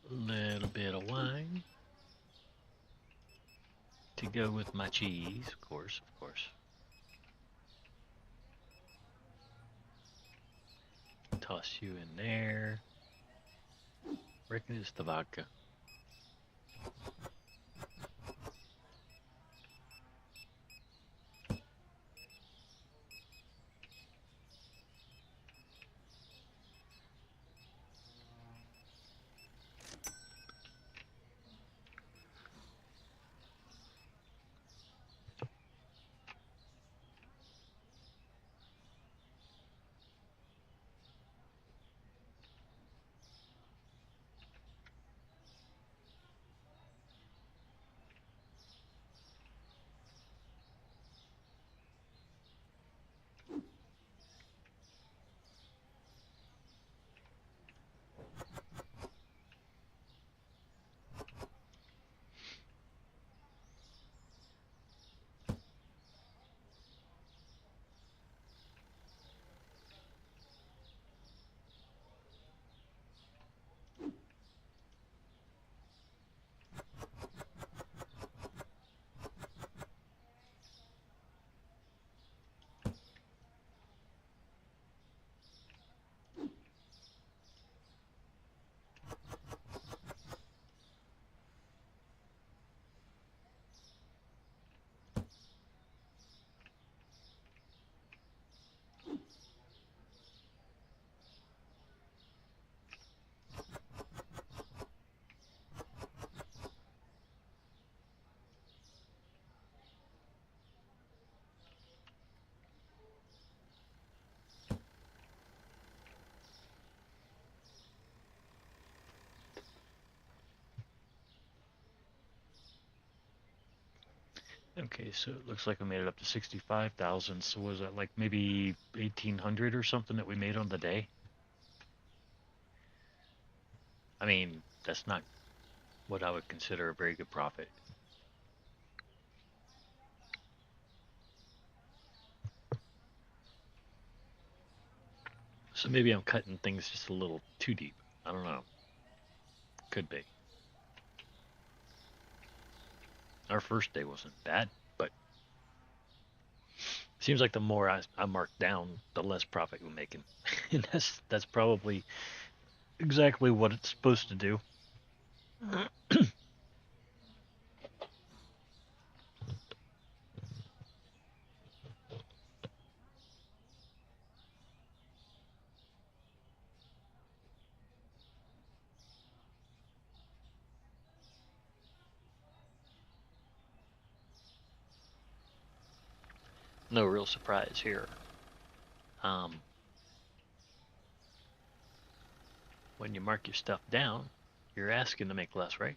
A little bit of wine to go with my cheese, of course, of course. Toss you in there. Reckon it's the vodka. Okay, so it looks like we made it up to 65,000. So was that like maybe 1,800 or something that we made on the day? I mean, that's not what I would consider a very good profit. So maybe I'm cutting things just a little too deep. I don't know. Could be. Our first day wasn't bad, but it seems like the more I mark down, the less profit we're making. And that's probably exactly what it's supposed to do. No real surprise here. Um, when you mark your stuff down, you're asking to make less, right?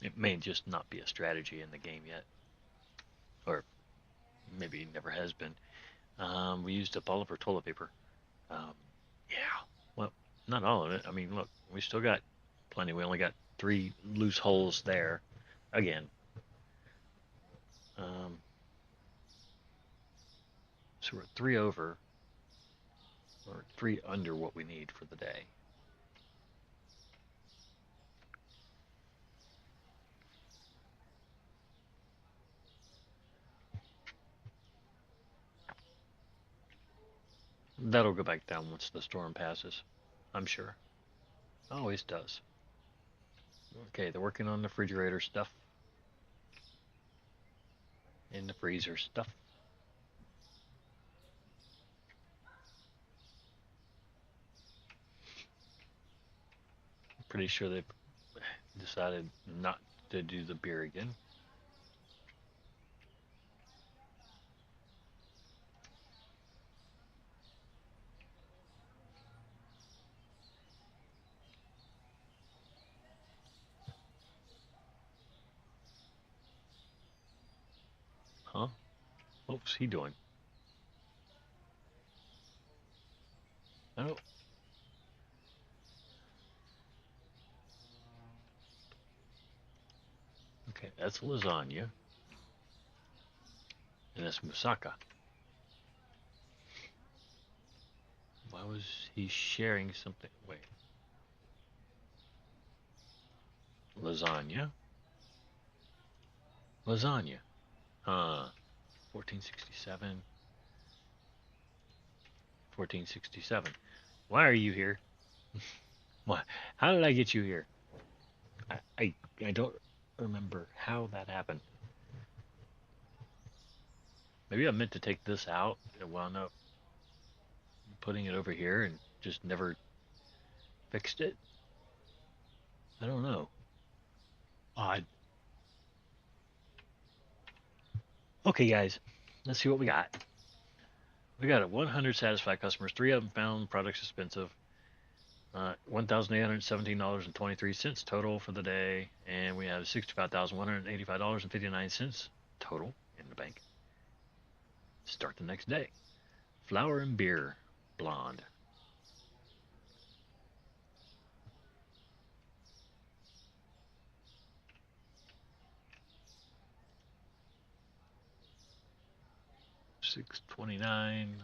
It may just not be a strategy in the game yet, or maybe it never has been. We used up all of our toilet paper. Um, yeah, well, not all of it. I mean, look, we still got plenty. We only got 3 loose holes there. Again, um, so we're 3 over, or 3 under what we need for the day. That'll go back down once the storm passes, I'm sure. Always does. Okay, they're working on the refrigerator stuff and the freezer stuff. Pretty sure they decided not to do the beer again. Huh? What's he doing? Oh, okay, that's lasagna, and that's moussaka. Why was he sharing something? Wait, lasagna, lasagna. 1467, 1467. Why are you here? Why? How did I get you here? I don't remember how that happened. Maybe I meant to take this out and wound up putting it over here and just never fixed it. I don't know. Odd. Okay, guys, let's see what we got. We got a 100 satisfied customers, 3 of them found products expensive, $1,817.23 total for the day, and we have $65,185.59 total in the bank. Start the next day. Flour and beer, blonde. $6.29.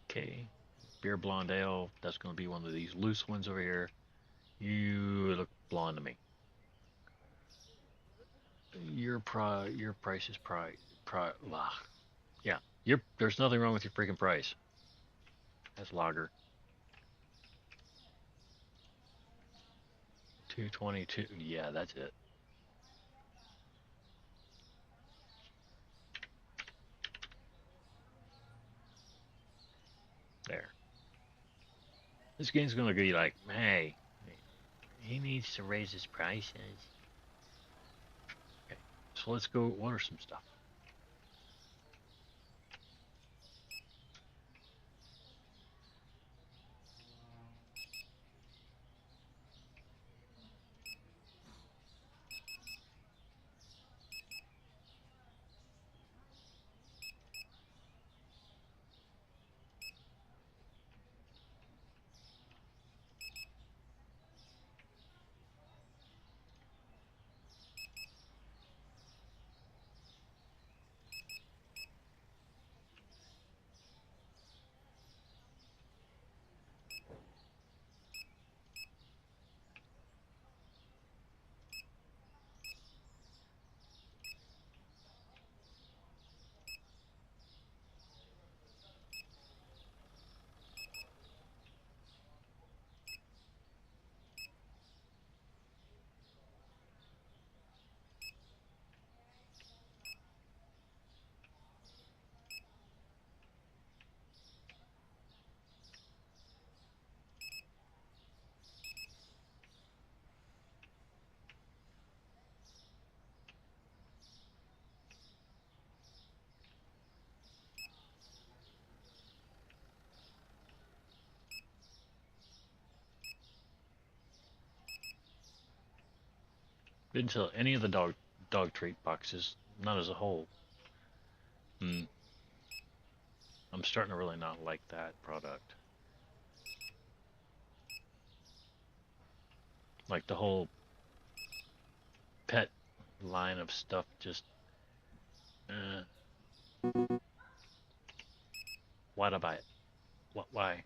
Okay, beer blonde ale. That's going to be one of these loose ones over here. You look blonde to me. Your price is yeah. There's nothing wrong with your freaking price. That's lager. 222. Yeah, that's it. There. This game's gonna be like, hey, he needs to raise his prices. Okay, so let's go order some stuff. Didn't sell any of the dog treat boxes, not as a whole. Hmm. I'm starting to really not like that product. Like the whole pet line of stuff just uh, why'd I buy it? Why?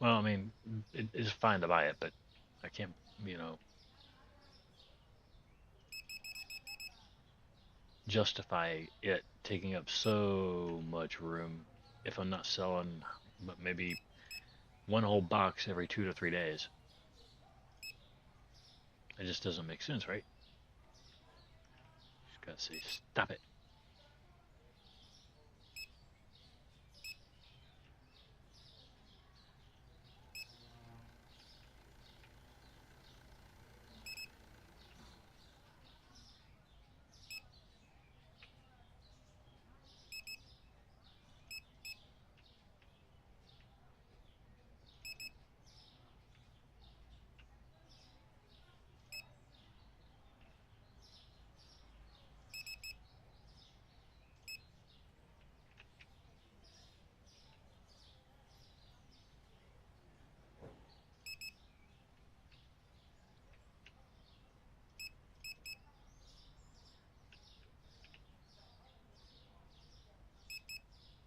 Well, I mean, it's fine to buy it, but I can't, you know, justify it taking up so much room if I'm not selling but maybe one whole box every 2 to 3 days. It just doesn't make sense, right? Just gotta say, stop it.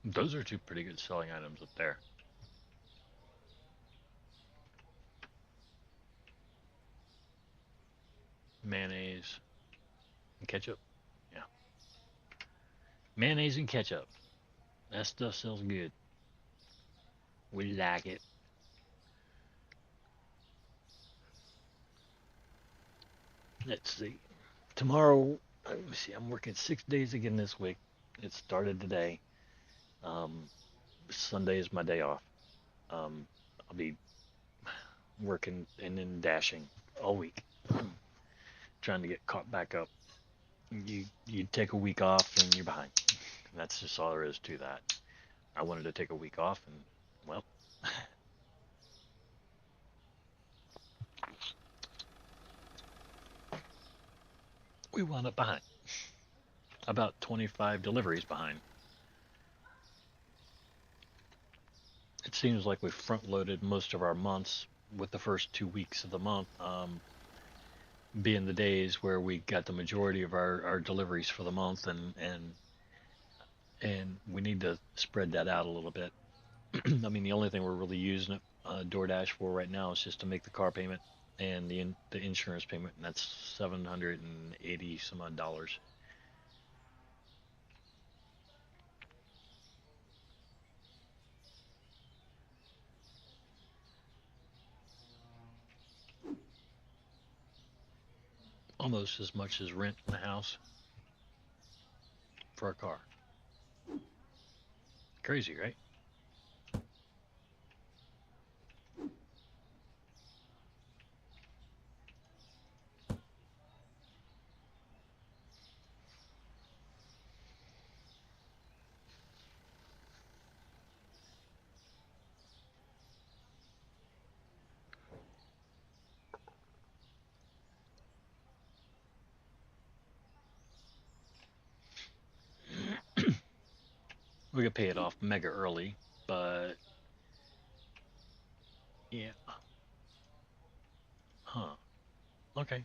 Those are two pretty good selling items up there. Mayonnaise and ketchup. Yeah. Mayonnaise and ketchup. That stuff sells good. We like it. Let's see. Tomorrow, let me see. I'm working 6 days again this week. It started today. Um, Sunday is my day off. I'll be working and then dashing all week, trying to get caught back up. You take a week off and you're behind. That's just all there is to that. I wanted to take a week off, and well, we wound up behind. About 25 deliveries behind. It seems like we front loaded most of our months with the first 2 weeks of the month being the days where we got the majority of our deliveries for the month, and we need to spread that out a little bit. I mean, the only thing we're really using it DoorDash for right now is just to make the car payment and the insurance payment, and that's 780 some odd dollars. Almost as much as rent in the house for a car. Crazy, right? We could pay it off mega early, but yeah, huh? Okay,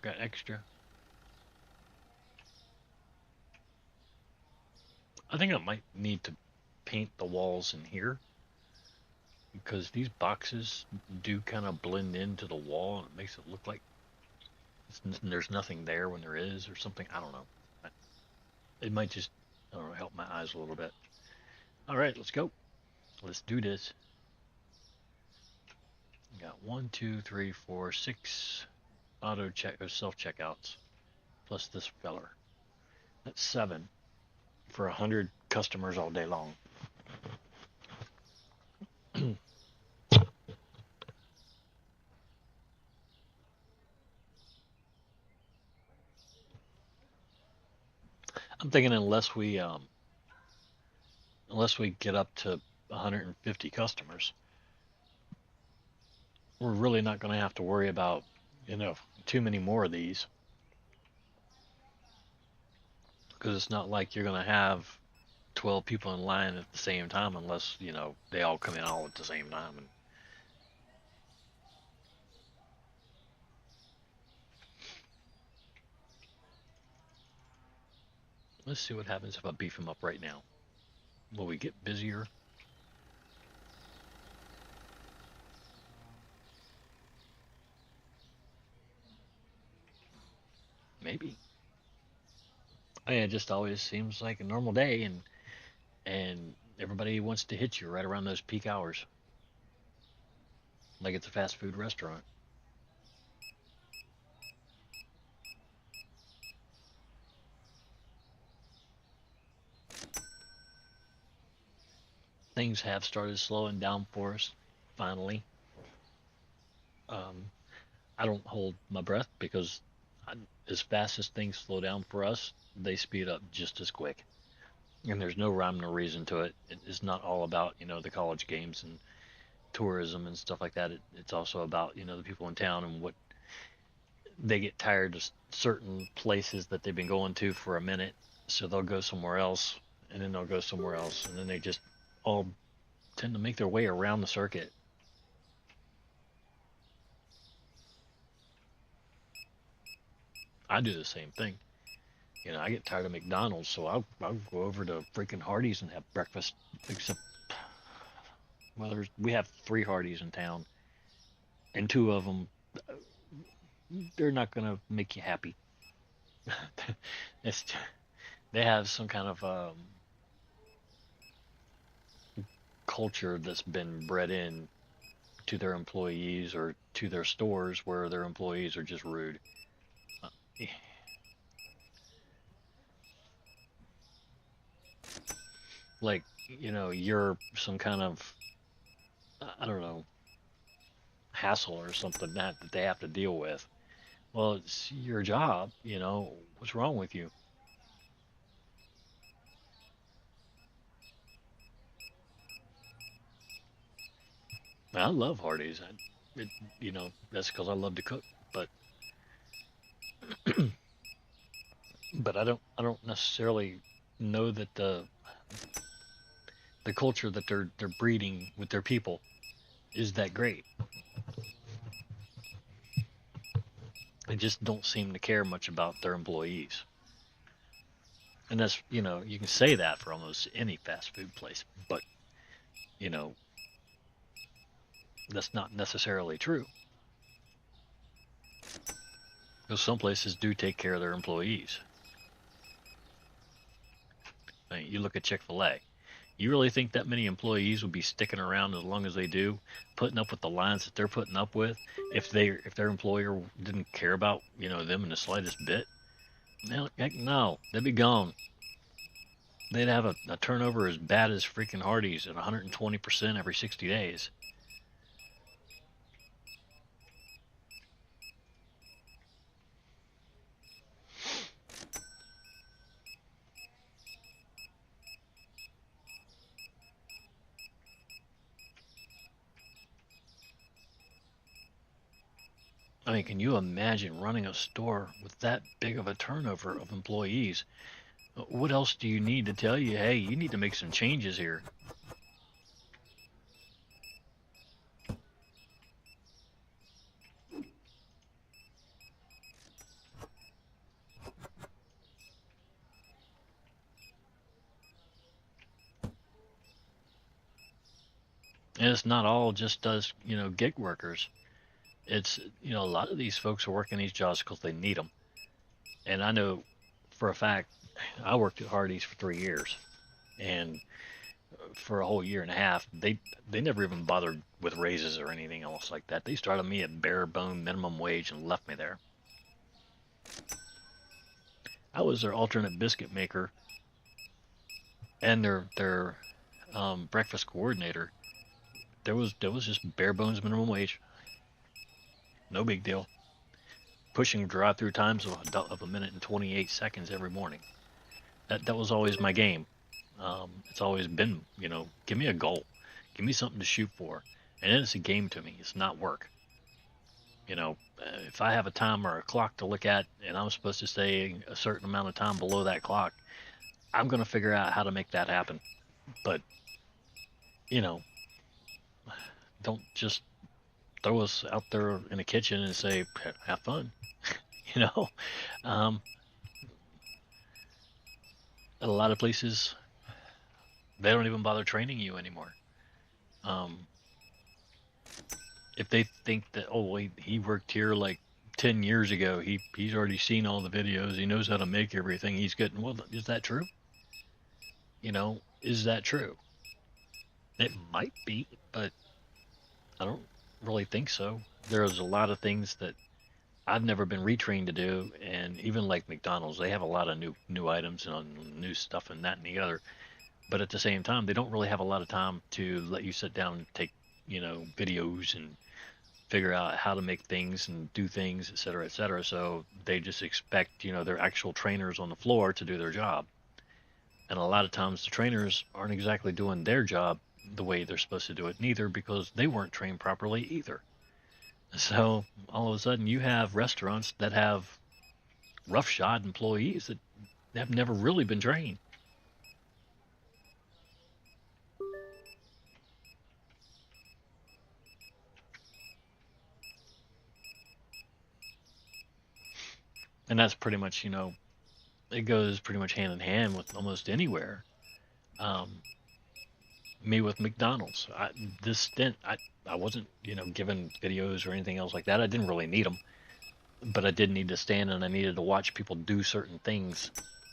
got extra. I think I might need to paint the walls in here because these boxes do kind of blend into the wall and it makes it look like there's nothing there when there is or something. I don't know. It might just, I don't know, help my eyes a little bit. All right, let's go. Let's do this. We got one, two, three, four, six auto check or self checkouts plus this feller. That's seven for 100 customers all day long. I'm thinking unless we get up to 150 customers, we're really not going to have to worry about. you know, too many more of these, because it's not like you're gonna have 12 people in line at the same time unless, you know, they all come in all at the same time. And let's see what happens if I beef him up right now. Will we get busier? Maybe. I mean, it just always seems like a normal day, and everybody wants to hit you right around those peak hours, like it's a fast food restaurant. Things have started slowing down for us, finally. Um, I don't hold my breath because as fast as things slow down for us, they speed up just as quick. And there's no rhyme nor reason to it. It's not all about, you know, the college games and tourism and stuff like that. It's also about, you know, the people in town and what they get tired of certain places that they've been going to for a minute, so they'll go somewhere else, and then they'll go somewhere else, and then they just all tend to make their way around the circuit. I do the same thing. You know, I get tired of McDonald's, so I'll go over to freaking Hardee's and have breakfast. Except, well, we have 3 Hardee's in town, and 2 of them, they're not gonna make you happy. it's, they have some kind of culture that's been bred in to their employees or to their stores where their employees are just rude. Uh, like, you know, you're some kind of, I don't know, hassle or something that they have to deal with. Well, it's your job, you know. What's wrong with you? I love Hardee's. You know, that's because I love to cook. But I don't necessarily know that the culture that they're breeding with their people is that great. They just don't seem to care much about their employees. And that's, you know, you can say that for almost any fast food place, but, you know, that's not necessarily true. Because some places do take care of their employees. I mean, you look at Chick-fil-A. You really think that many employees would be sticking around as long as they do, putting up with the lines that they're putting up with, if their employer didn't care about, you know, them in the slightest bit? No, heck no, they'd be gone. They'd have a turnover as bad as freaking Hardee's at 120% every 60 days. I mean, can you imagine running a store with that big of a turnover of employees? What else do you need to tell you? Hey, you need to make some changes here. And it's not all just us, you know, gig workers. It's, you know, a lot of these folks are working these jobs because they need them. And I know for a fact, I worked at Hardee's for 3 years, and for a whole year and a half, they never even bothered with raises or anything else like that. They started me at bare bone minimum wage and left me there. I was their alternate biscuit maker and their breakfast coordinator. There was just bare bones minimum wage, no big deal. Pushing drive-through times of a minute and 28 seconds every morning. That was always my game. It's always been, you know, give me a goal, give me something to shoot for, and then it's a game to me. It's not work. You know, if I have a time or a clock to look at and I'm supposed to stay a certain amount of time below that clock, I'm going to figure out how to make that happen. But, you know, don't just throw us out there in the kitchen and say, have fun. You know, um, a lot of places, they don't even bother training you anymore. Um, if they think that, oh, he worked here like 10 years ago, he's already seen all the videos, he knows how to make everything, he's good. Well, is that true? You know, is that true? It might be, but I don't really think so. There's a lot of things that I've never been retrained to do, and even like McDonald's, they have a lot of new items and new stuff and that and the other. But at the same time, they don't really have a lot of time to let you sit down and take, videos and figure out how to make things and do things, et cetera, et cetera. So they just expect, their actual trainers on the floor to do their job. And a lot of times the trainers aren't exactly doing their job the way they're supposed to do it, neither, because they weren't trained properly either. So all of a sudden you have restaurants that have roughshod employees that have never really been trained. And that's pretty much, it goes pretty much hand in hand with almost anywhere. Um, Me with McDonald's, this stint, I wasn't, given videos or anything else like that. I didn't really need them, but I did need to stand and I needed to watch people do certain things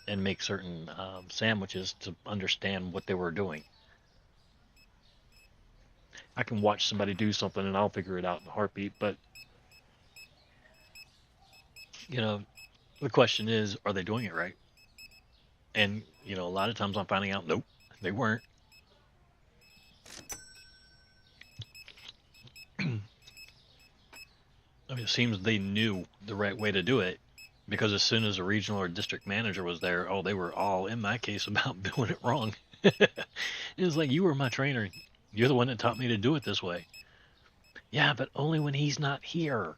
and make certain sandwiches to understand what they were doing. I can watch somebody do something and I'll figure it out in a heartbeat, but you know, the question is, are they doing it right? And a lot of times I'm finding out, nope, they weren't. I mean, it seems they knew the right way to do it because as soon as a regional or district manager was there, oh, they were all in my case about doing it wrong. It was like, you were my trainer. You're the one that taught me to do it this way. Yeah, but only when he's not here.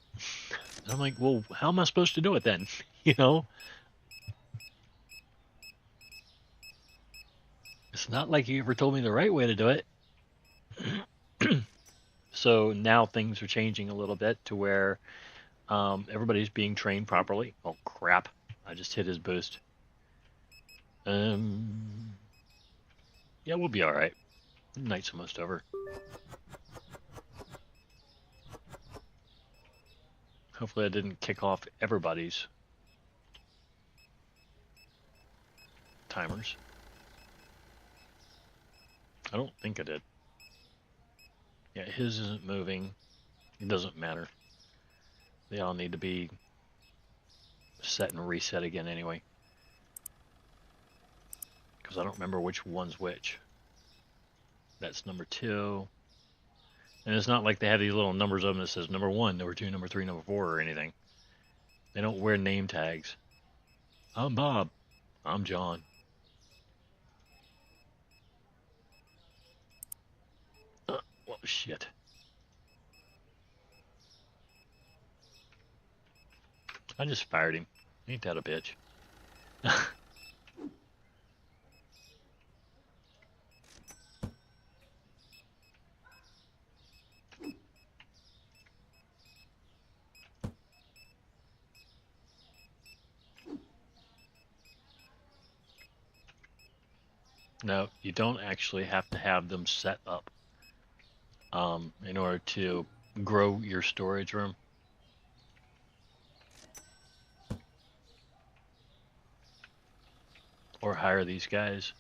And I'm like, well, how am I supposed to do it then? You know, it's not like you ever told me the right way to do it. So now things are changing a little bit to where everybody's being trained properly. Oh crap! I just hit his boost. Yeah, we'll be all right. Night's almost over. Hopefully, I didn't kick off everybody's timers. I don't think I did. Yeah, his isn't moving. It doesn't matter. They all need to be set and reset again anyway. Because I don't remember which one's which. That's number 2. And it's not like they have these little numbers of them that says number 1, number 2, number 3, number 4 or anything. They don't wear name tags. I'm Bob. I'm John. Well, shit. I just fired him. Ain't that a bitch? No, you don't actually have to have them set up in order to grow your storage room. Or hire these guys.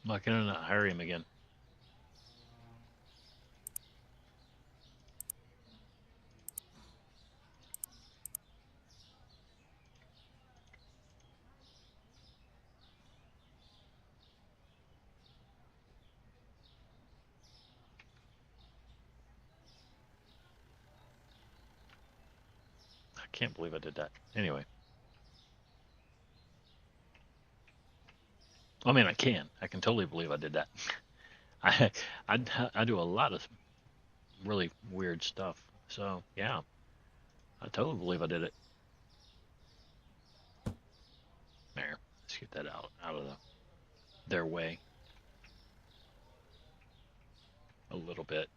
Why can I not hire him again? I can't believe I did that. Anyway. I mean, I can totally believe I did that. I I do a lot of really weird stuff. So yeah, I totally believe I did it. There, let's get that out of their way a little bit.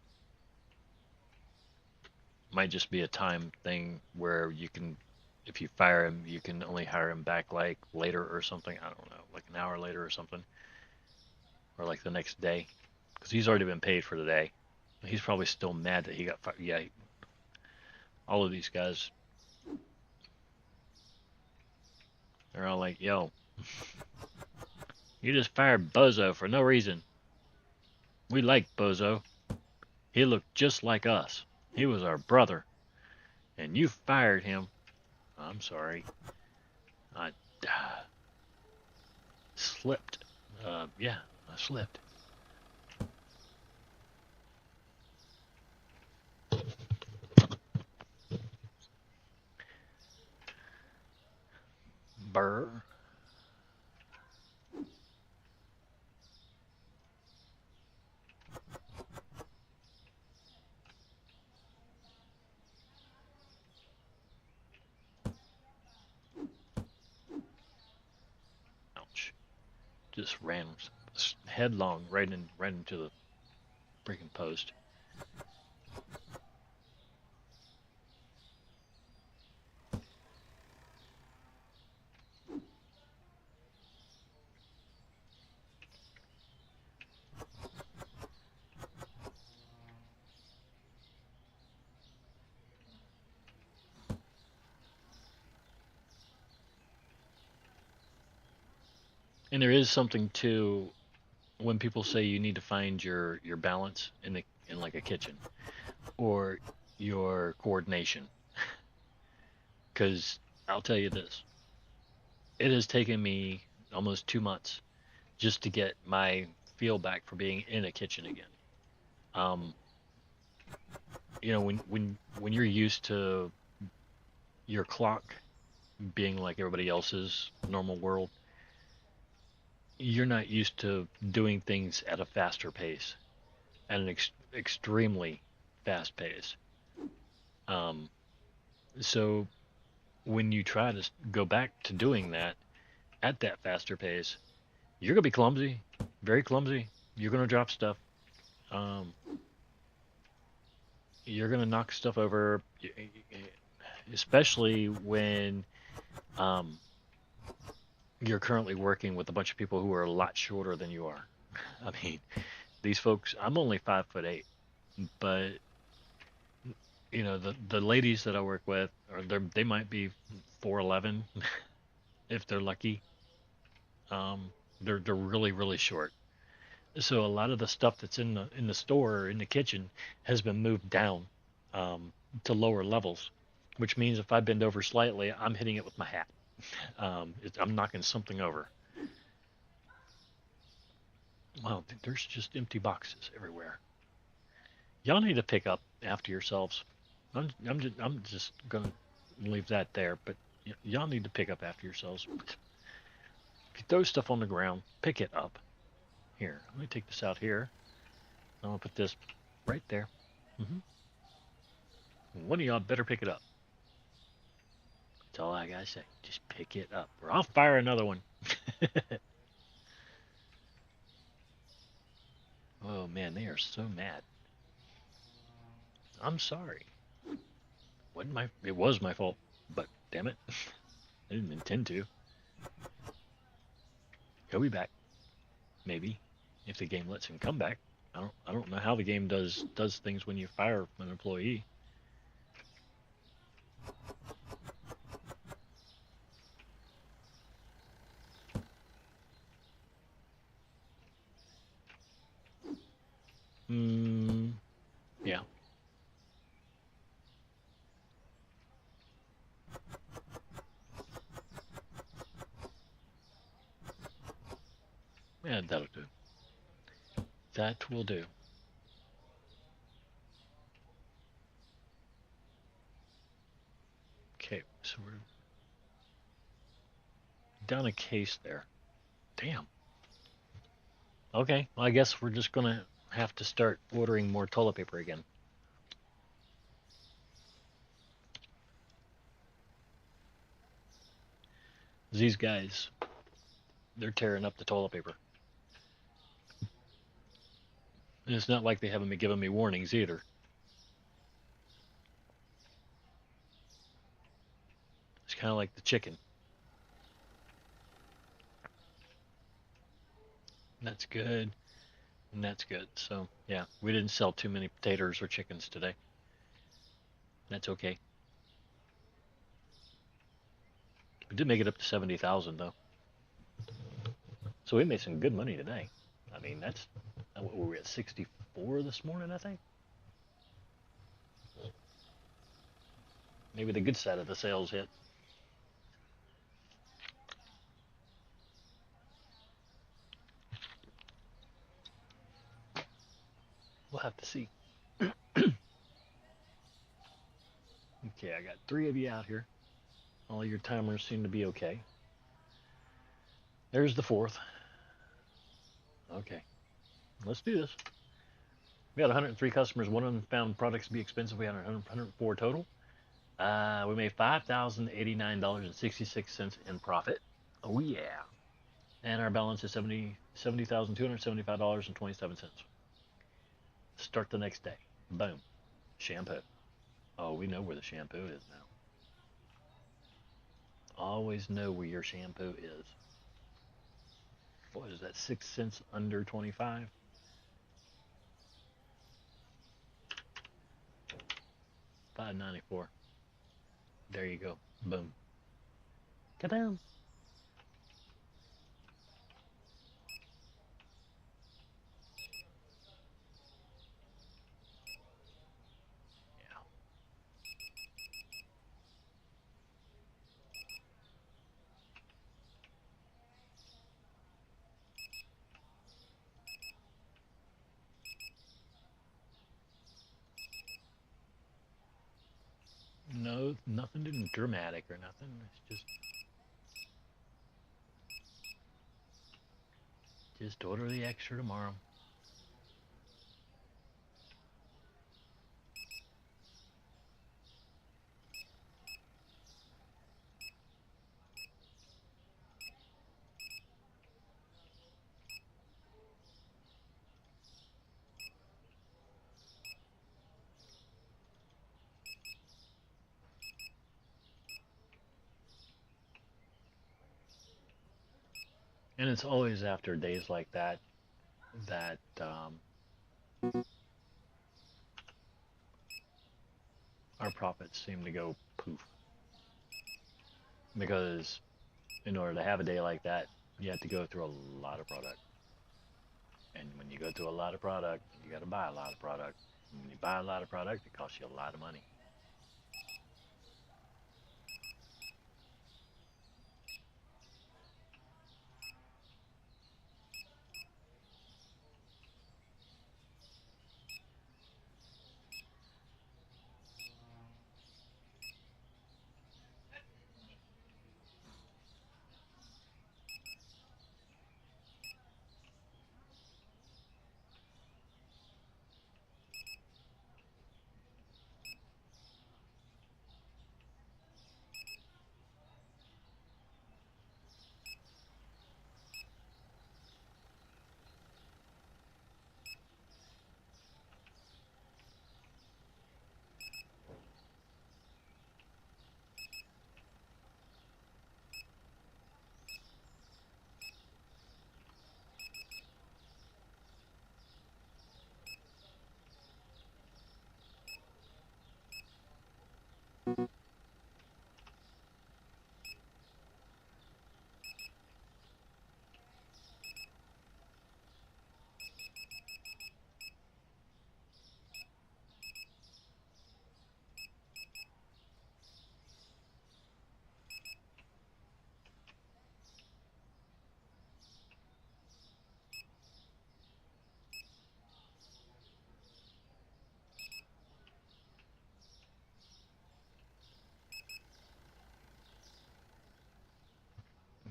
Might just be a time thing where you can, if you fire him, you can only hire him back like later or something. I don't know, like an hour later or something, or like the next day, because he's already been paid for the day. He's probably still mad that he got fired. Yeah, all of these guys, they're all like, "Yo, you just fired Bozo for no reason. We like Bozo. He looked just like us. He was our brother, and you fired him. I'm sorry. I slipped. Yeah, I slipped. Burr. Ouch. Just ran headlong right into the freaking post. And there is something to when people say you need to find your balance in like a kitchen or your coordination. Because I'll tell you this, it has taken me almost 2 months just to get my feel back for being in a kitchen again. Um, when you're used to your clock being like everybody else's normal world, you're not used to doing things at a faster pace, at an extremely fast pace. Um, so when you try to go back to doing that at that faster pace, you're gonna be clumsy, very clumsy. You're gonna drop stuff. Um, you're gonna knock stuff over, especially when um, you're currently working with a bunch of people who are a lot shorter than you are. I mean, these folks. I'm only 5'8", but the ladies that I work with, or they might be 4'11", if they're lucky. Um, they're really really short. So a lot of the stuff that's in the store or in the kitchen has been moved down to lower levels, which means if I bend over slightly, I'm hitting it with my hat. I'm knocking something over. Well, there's just empty boxes everywhere. Y'all need to pick up after yourselves. I'm just gonna leave that there, but y'all need to pick up after yourselves. If you throw stuff on the ground, pick it up. Here, let me take this out here. I'm gonna put this right there. hmm One of y'all better pick it up. That's all I gotta say. Just pick it up, or I'll fire another one. Oh man, they are so mad. I'm sorry. It was my fault, but damn it, I didn't intend to. He'll be back, maybe, if the game lets him come back. I don't know how the game does things when you fire an employee. Hmm. Yeah. Yeah, that'll do. That will do. Okay, so we're down a case there. Damn. Okay, well, I guess we're just gonna have to start ordering more toilet paper again. These guys, they're tearing up the toilet paper. And it's not like they haven't been giving me warnings either. It's kind of like the chicken. That's good, and that's good. So, yeah, we didn't sell too many potatoes or chickens today. That's okay. We did make it up to 70,000 though. So we made some good money today. I mean, that's what were we at 64 this morning, I think. Maybe the good side of the sales hit. We'll have to see. Okay, I got 3 of you out here. All your timers seem to be okay. There's the 4th. Okay, let's do this. We had 103 customers. One of them found products to be expensive. We had 104 total. We made $5,089.66 in profit. Oh yeah. And our balance is $70,275.27. Start the next day. Boom. Shampoo. Oh, we know where the shampoo is now. Always know where your shampoo is. What is that? 6 cents under 25. 5.94. There you go. Boom. Ka-dam. Yeah. No, nothing dramatic or nothing. It's just order the extra tomorrow. And it's always after days like that that our profits seem to go poof. Because in order to have a day like that, you have to go through a lot of product. And when you go through a lot of product, you got to buy a lot of product. And when you buy a lot of product, it costs you a lot of money.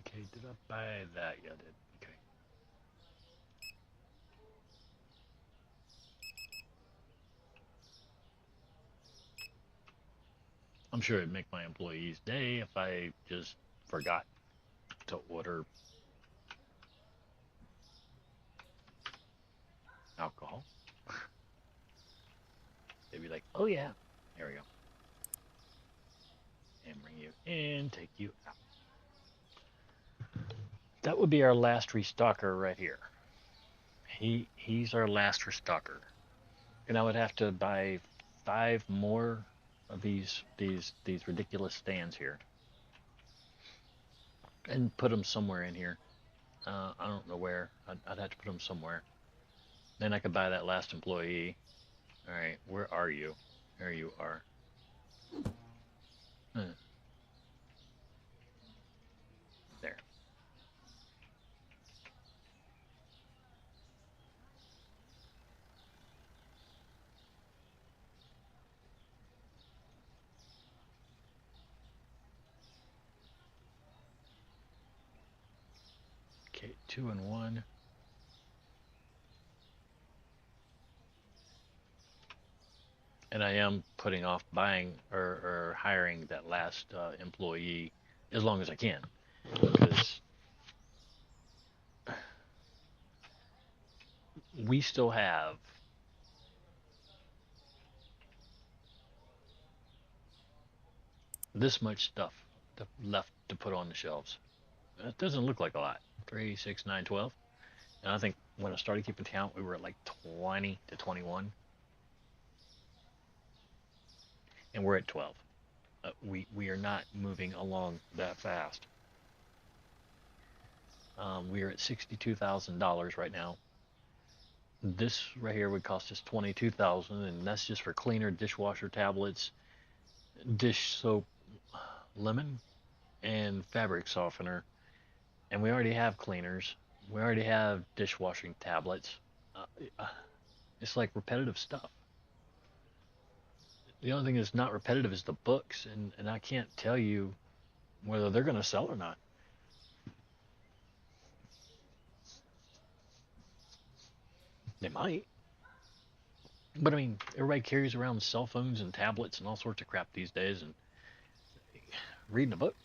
Okay, did I buy that? Yeah, I did. Okay. I'm sure it'd make my employees' day if I just forgot to order alcohol. They'd be like, "Oh yeah, here we go," and bring you in, take you out. That would be our last restocker right here. He's our last restocker, and I would have to buy 5 more of these ridiculous stands here and put them somewhere in here. I don't know where. I'd have to put them somewhere. Then I could buy that last employee. All right, where are you? There you are. Uh, there. Okay, 2 and 1. And I am putting off buying or hiring that last employee as long as I can, because we still have this much stuff left to put on the shelves. It doesn't look like a lot. 3, 6, 9, 12. And I think when I started keeping count, we were at like 20 to 21, and we're at 12. We are not moving along that fast. We are at $62,000 right now. This right here would cost us 22,000, and that's just for cleaner, dishwasher tablets, dish soap, lemon, and fabric softener. And we already have cleaners. We already have dishwashing tablets. Uh, uh, it's like repetitive stuff. The only thing that's not repetitive is the books, and I can't tell you whether they're going to sell or not. They might. But I mean, everybody carries around cell phones and tablets and all sorts of crap these days, and reading a book,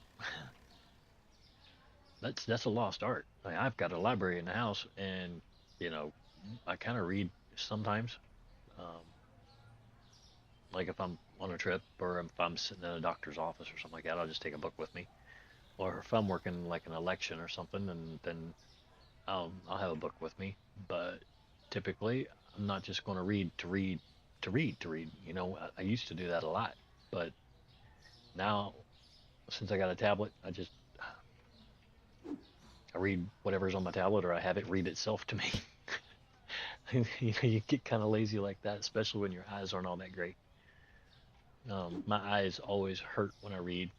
that's a lost art. I mean, I've got a library in the house, and you know, I kind of read sometimes. Um, like if I'm on a trip or if I'm sitting in a doctor's office or something like that, I'll just take a book with me. Or if I'm working like an election or something, and then I'll have a book with me. But typically, I'm not just going to read to read to read to read. I used to do that a lot, but now since I got a tablet, I read whatever's on my tablet, or I have it read itself to me. You get kind of lazy like that, especially when your eyes aren't all that great. My eyes always hurt when I read,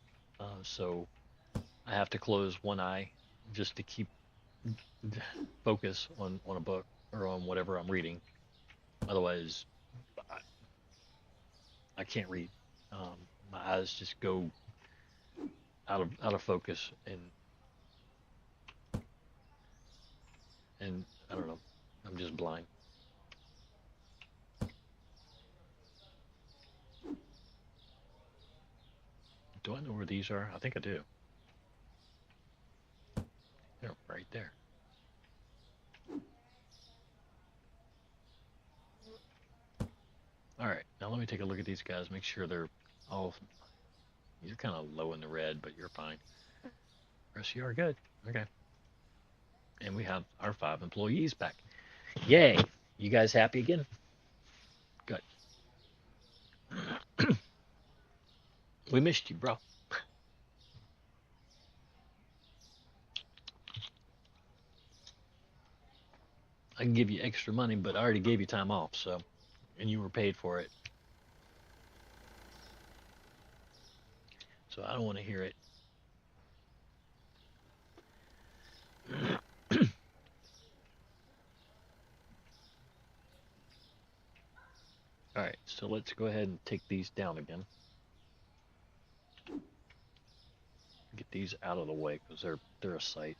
so I have to close one eye just to keep focus on a book or on whatever I'm reading. Otherwise, I, I can't read. Um, my eyes just go out of focus, and I don't know. I'm just blind. Do I know where these are? I think I do. They're right there. All right, now let me take a look at these guys. Make sure they're all. You're kind of low in the red, but you're fine. Rest of you are good. Okay. And we have our 5 employees back. Yay! You guys happy again? Good. We missed you, bro. I can give you extra money, but I already gave you time off, so, and you were paid for it. So I don't want to hear it. All right, so let's go ahead and take these down again. Get these out of the way because they're a sight.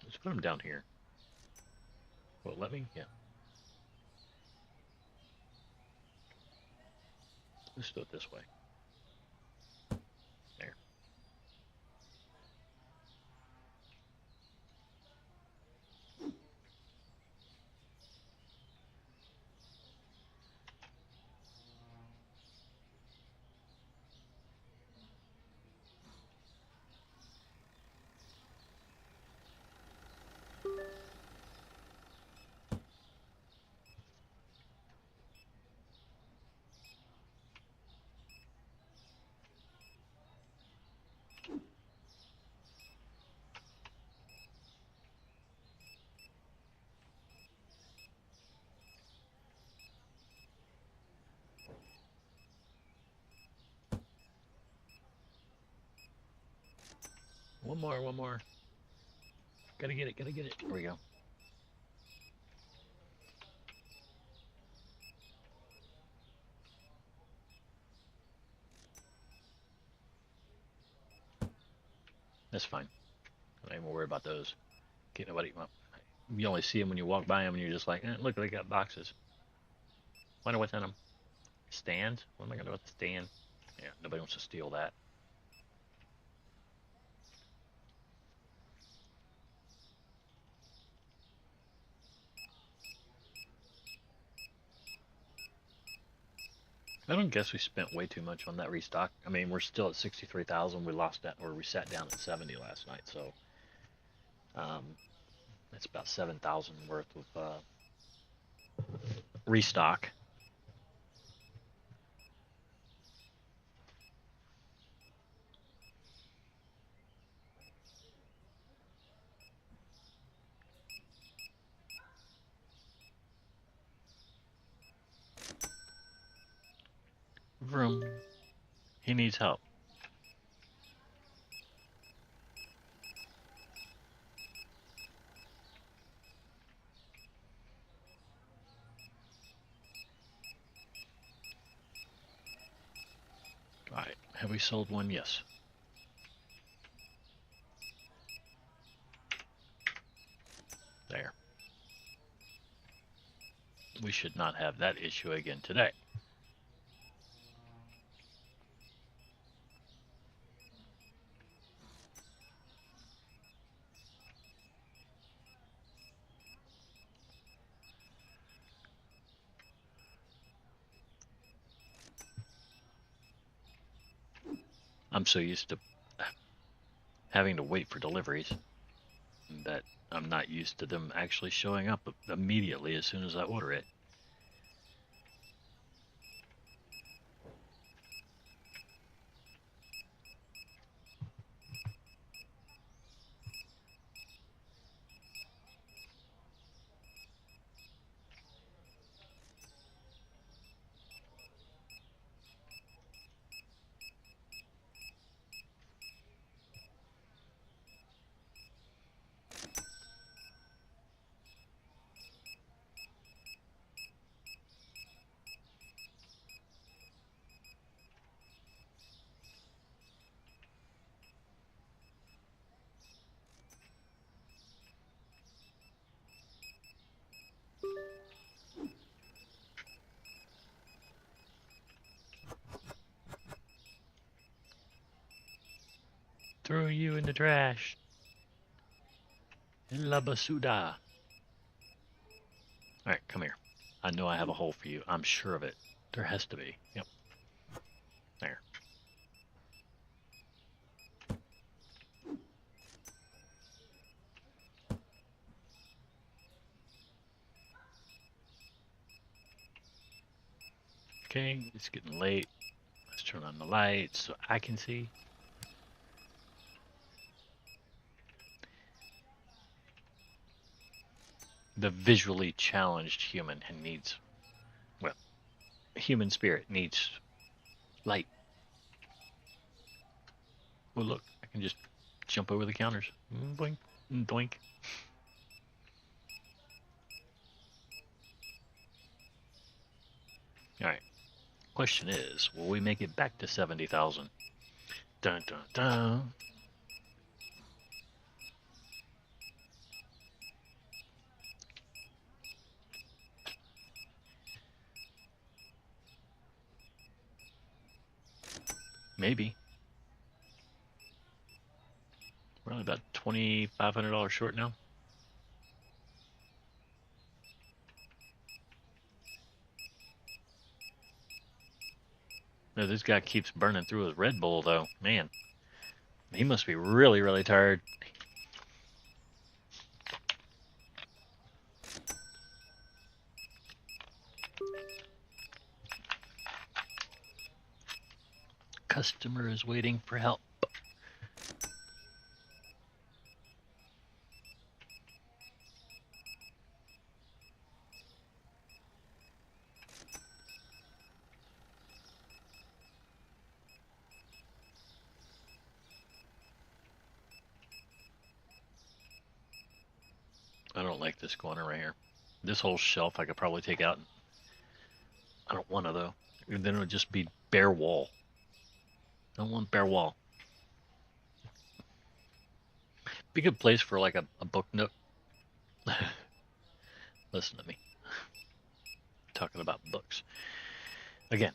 Let's put them down here. Well, let me, yeah. Let's do it this way. There. One more. Gotta get it. Here we go. That's fine. I ain't worried about those. Can't nobody. Well, you only see them when you walk by them, and you're just like, look, they got boxes. Wonder what's in them. Stand? What am I gonna do with the stand? Yeah, nobody wants to steal that. I don't guess we spent way too much on that restock. I mean, we're still at 63,000. We lost that, or we sat down at 70 last night, so that's about 7,000 worth of restock. Vroom. He needs help. Alright, have we sold one? Yes. There. We should not have that issue again today. I'm so used to having to wait for deliveries that I'm not used to them actually showing up immediately as soon as I order it. Throw you in the trash. In la basura. Alright, come here. I know I have a hole for you. I'm sure of it. There has to be. Yep. There. Okay, it's getting late. Let's turn on the lights so I can see. The visually challenged human needs, well, human spirit needs light. Well, look, I can just jump over the counters. Boink, doink. Alright. Question is, will we make it back to 70,000? Dun dun dun. Maybe. We're only about $2,500 short now. No, this guy keeps burning through his Red Bull, though. Man, he must be really, really tired. Customer is waiting for help. I don't like this corner right here. This whole shelf I could probably take out. I don't want to, though. Then it would just be bare wall. I don't want bare wall. Be a good place for like a book nook. Listen to me. Talking about books. Again.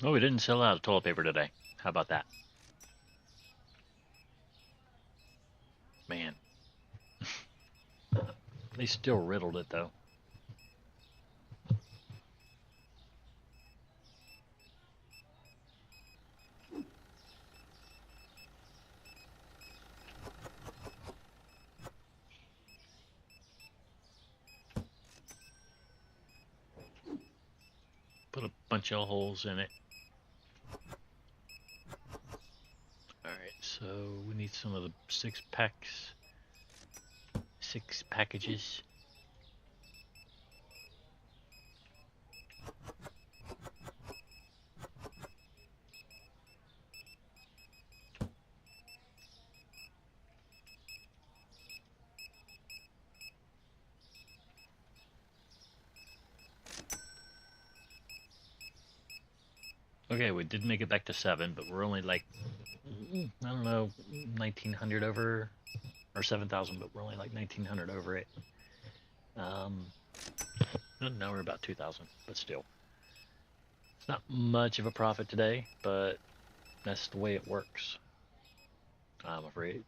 Oh, we didn't sell out of toilet paper today. How about that? Man. They still riddled it, though. Put a bunch of holes in it. Alright, so we need some of the 6-packs. 6 packages. Okay, we did make it back to 7, but we're only like, I don't know, 1,900 over, or 7,000, but we're only like 1,900 over it. Now we're about 2,000, but still. It's not much of a profit today, but that's the way it works, I'm afraid.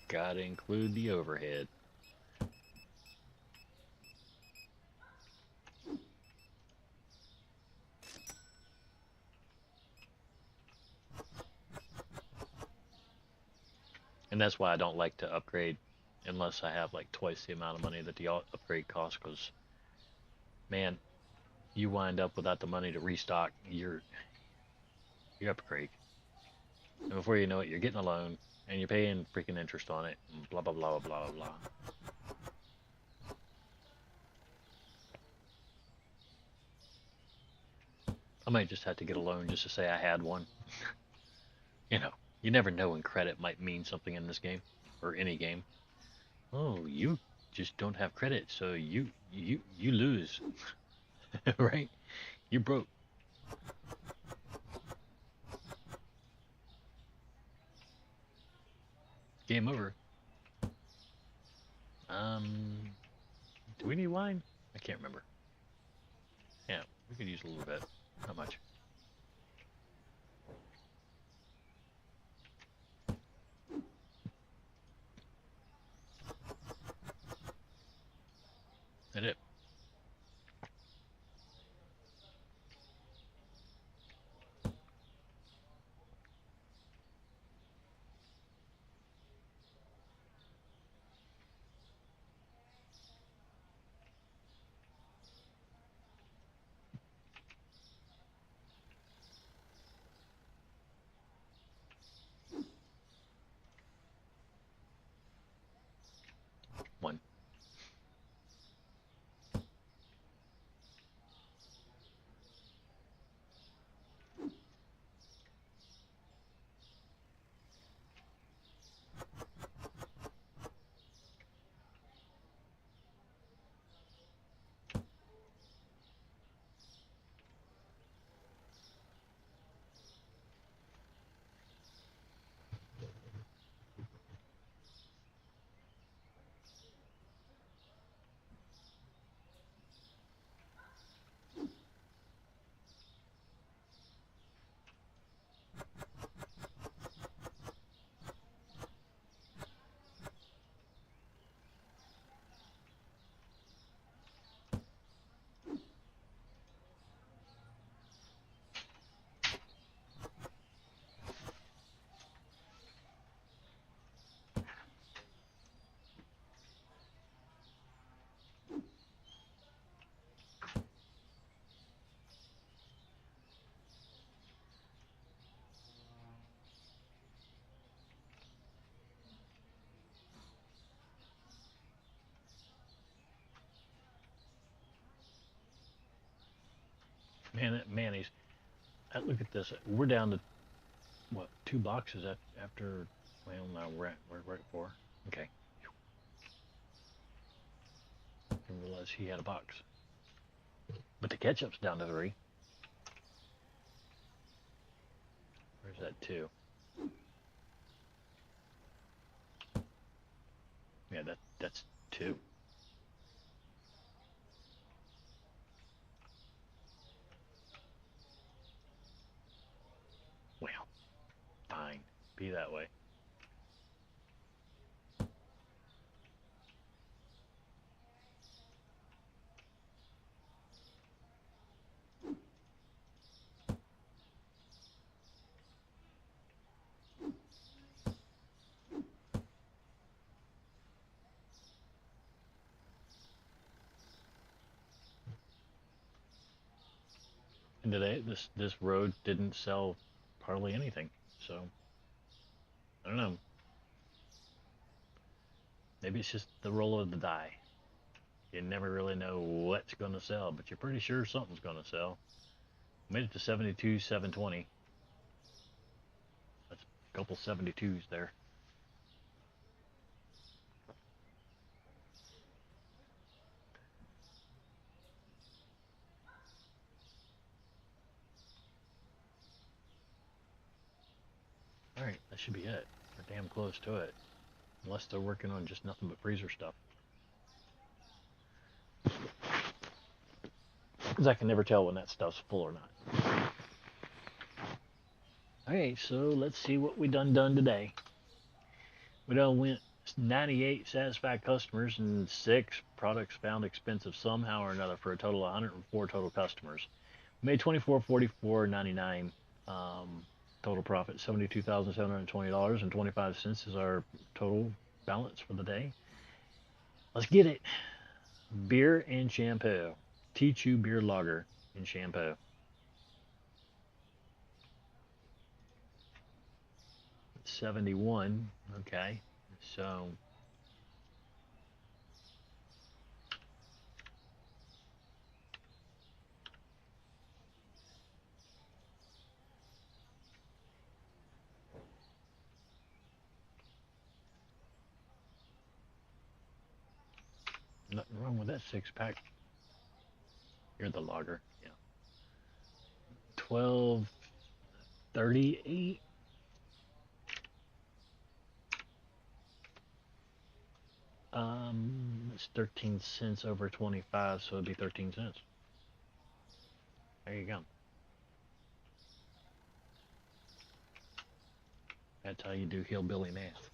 Gotta include the overhead. And that's why I don't like to upgrade unless I have like twice the amount of money that the upgrade costs, because, man, you wind up without the money to restock your upgrade. And before you know it, you're getting a loan, and you're paying freaking interest on it, and blah, blah, blah, blah, blah, blah. I might just have to get a loan just to say I had one. You know, you never know when credit might mean something in this game, or any game. Oh, you just don't have credit, so you lose, right? You're broke. Game over. Do we need wine? I can't remember. Yeah, we could use a little bit. Not much. That it. Man, that mayonnaise. Look at this. We're down to what, 2 boxes after. Well, no, we're right at 4. Okay. Didn't realize he had a box. But the ketchup's down to 3. Where's that 2? Yeah, that's 2. Well, fine. Be that way. And today, this road didn't sell hardly anything. So I don't know. Maybe it's just the roll of the die. You never really know what's going to sell, but you're pretty sure something's going to sell. Made it to 72, 720. That's a couple 72s there. All right, that should be it. We're damn close to it. Unless they're working on just nothing but freezer stuff. Because I can never tell when that stuff's full or not. Okay, so let's see what we done today. We done went 98 satisfied customers and 6 products found expensive somehow or another for a total of 104 total customers. We made $24.44.99 total profit. $72,720.25 is our total balance for the day. Let's get it. Beer and shampoo. T2 beer lager and shampoo. 71. Okay, so nothing wrong with that 6-pack. You're the lager. Yeah. 12.38. It's 13 cents over 25, so it'd be 13 cents. There you go. That's how you do hillbilly math.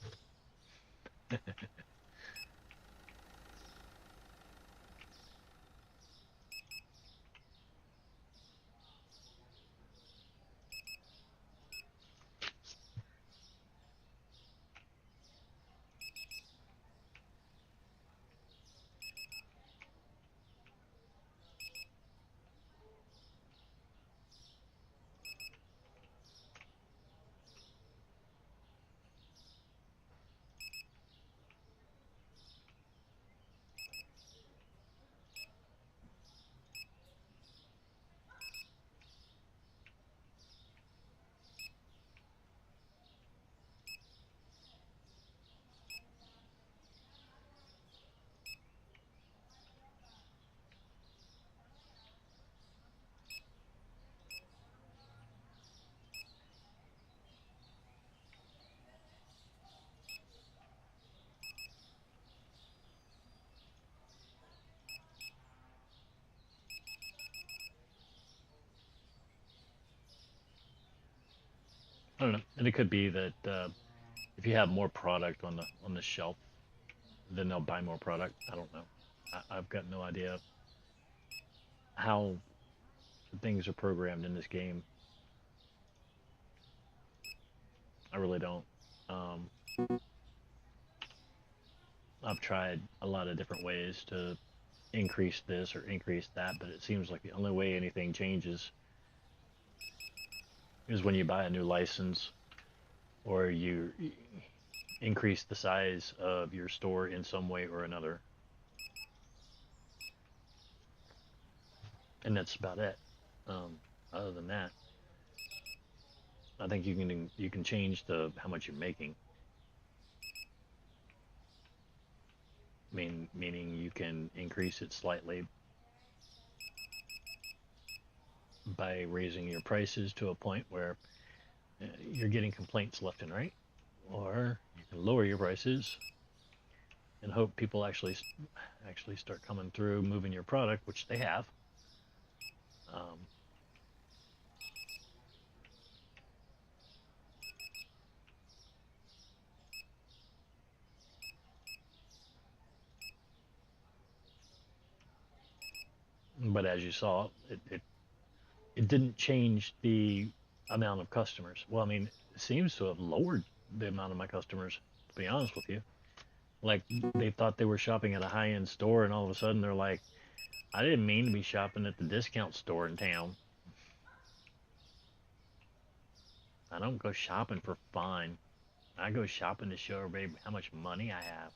I don't know, and it could be that if you have more product on the shelf, then they'll buy more product. I don't know. I've got no idea how things are programmed in this game. I really don't. Um, I've tried a lot of different ways to increase this or increase that, but it seems like the only way anything changes is when you buy a new license or you increase the size of your store in some way or another. And that's about it. Other than that, I think you can change the how much you're making. Meaning you can increase it slightly by raising your prices to a point where you're getting complaints left and right, or you can lower your prices and hope people actually start coming through, moving your product, which they have. Um, but as you saw, it didn't change the amount of customers. Well, I mean, it seems to have lowered the amount of my customers, to be honest with you. Like, they thought they were shopping at a high end store, and all of a sudden they're like, I didn't mean to be shopping at the discount store in town. I don't go shopping for fun. I go shopping to show everybody how much money I have.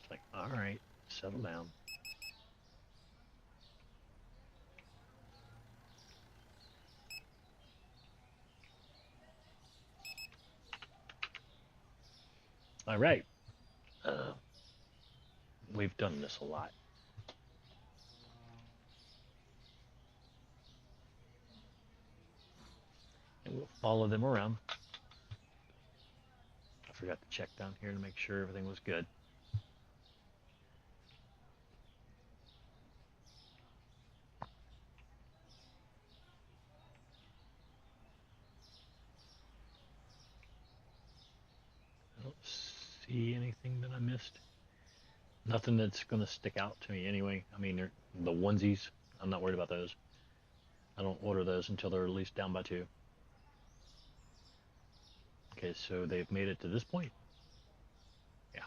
It's like, all right, settle down. All right. Uh, we've done this a lot. And we'll follow them around. I forgot to check down here to make sure everything was good. I don't see anything that I missed. Nothing that's going to stick out to me anyway. I mean, the onesies, I'm not worried about those. I don't order those until they're at least down by 2. Okay, so they've made it to this point. Yeah.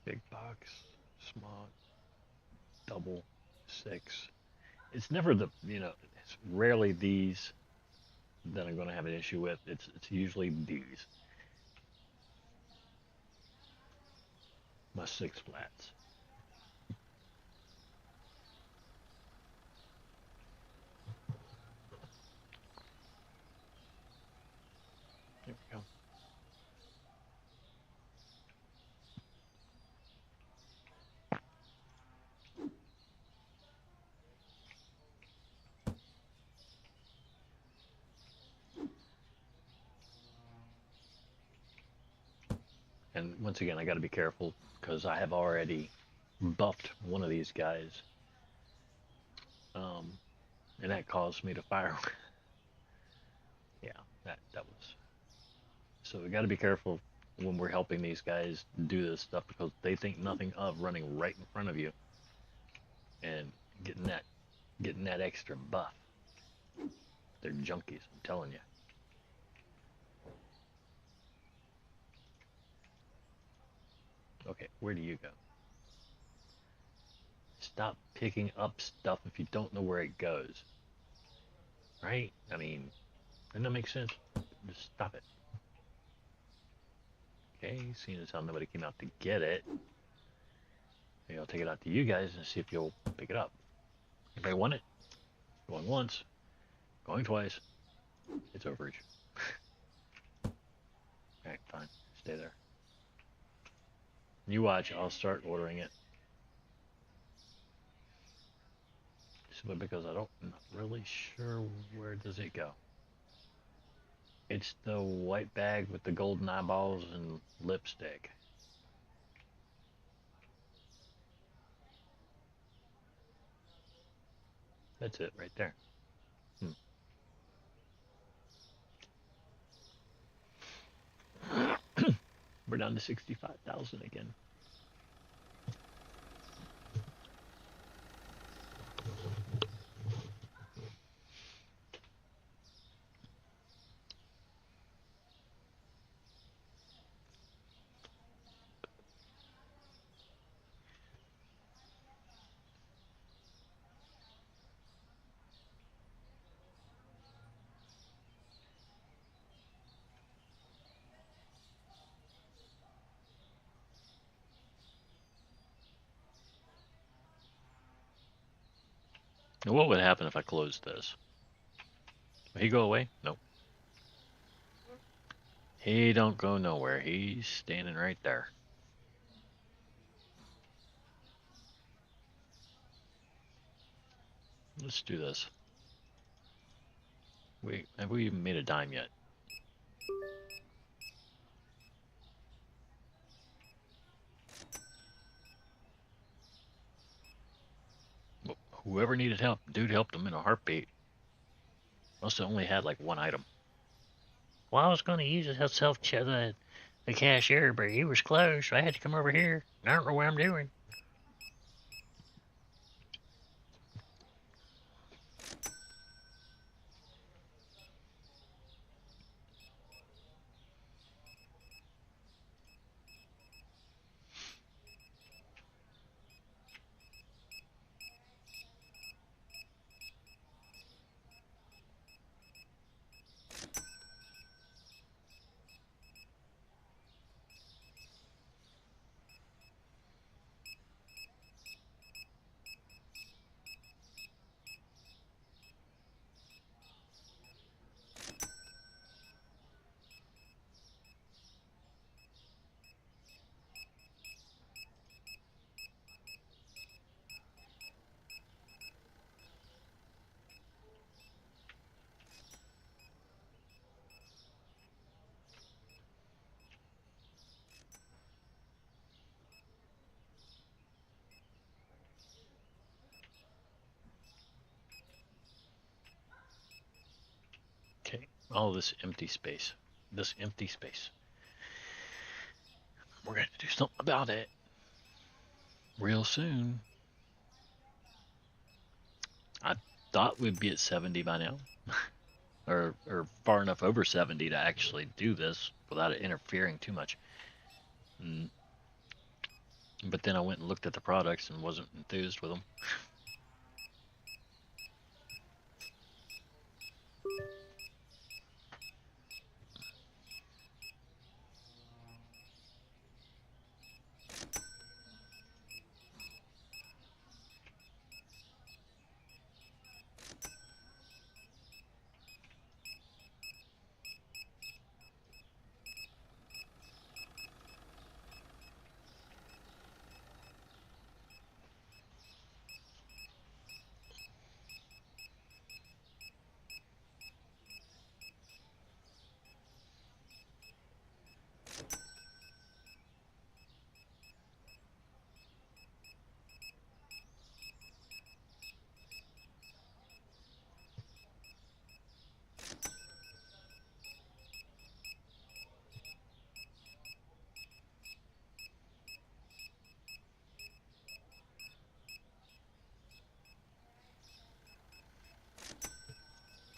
Big box, small, double, 6. It's never it's rarely these that I'm going to have an issue with. It's usually these, my 6 flats. There we go. And once again, I got to be careful because I have already buffed one of these guys, um, and that caused me to fire. Yeah, that was. So we got to be careful when we're helping these guys do this stuff because they think nothing of running right in front of you and getting that extra buff. They're junkies, I'm telling you. Okay, where do you go? Stop picking up stuff if you don't know where it goes. Right? I mean, doesn't that make sense? Just stop it. Okay, seeing as how nobody came out to get it, maybe I'll take it out to you guys and see if you'll pick it up. Anybody want it? Going once, going twice. It's overage. Alright, fine. Stay there. You watch, I'll start ordering it. Simply because I'm not really sure where does it go. It's the white bag with the golden eyeballs and lipstick. That's it right there. We're down to 65,000 again. What would happen if I closed this? Will he go away? Nope. He don't go nowhere. He's standing right there. Let's do this. Have we even made a dime yet? Whoever needed help, dude helped him in a heartbeat. Must have only had like one item. Well, I was going to use it as the cashier, but he was closed, so I had to come over here. I don't know what I'm doing. Okay, all this empty space. This empty space. We're going to do something about it real soon. I thought we'd be at 70 by now. or far enough over 70 to actually do this without it interfering too much. But then I went and looked at the products and wasn't enthused with them.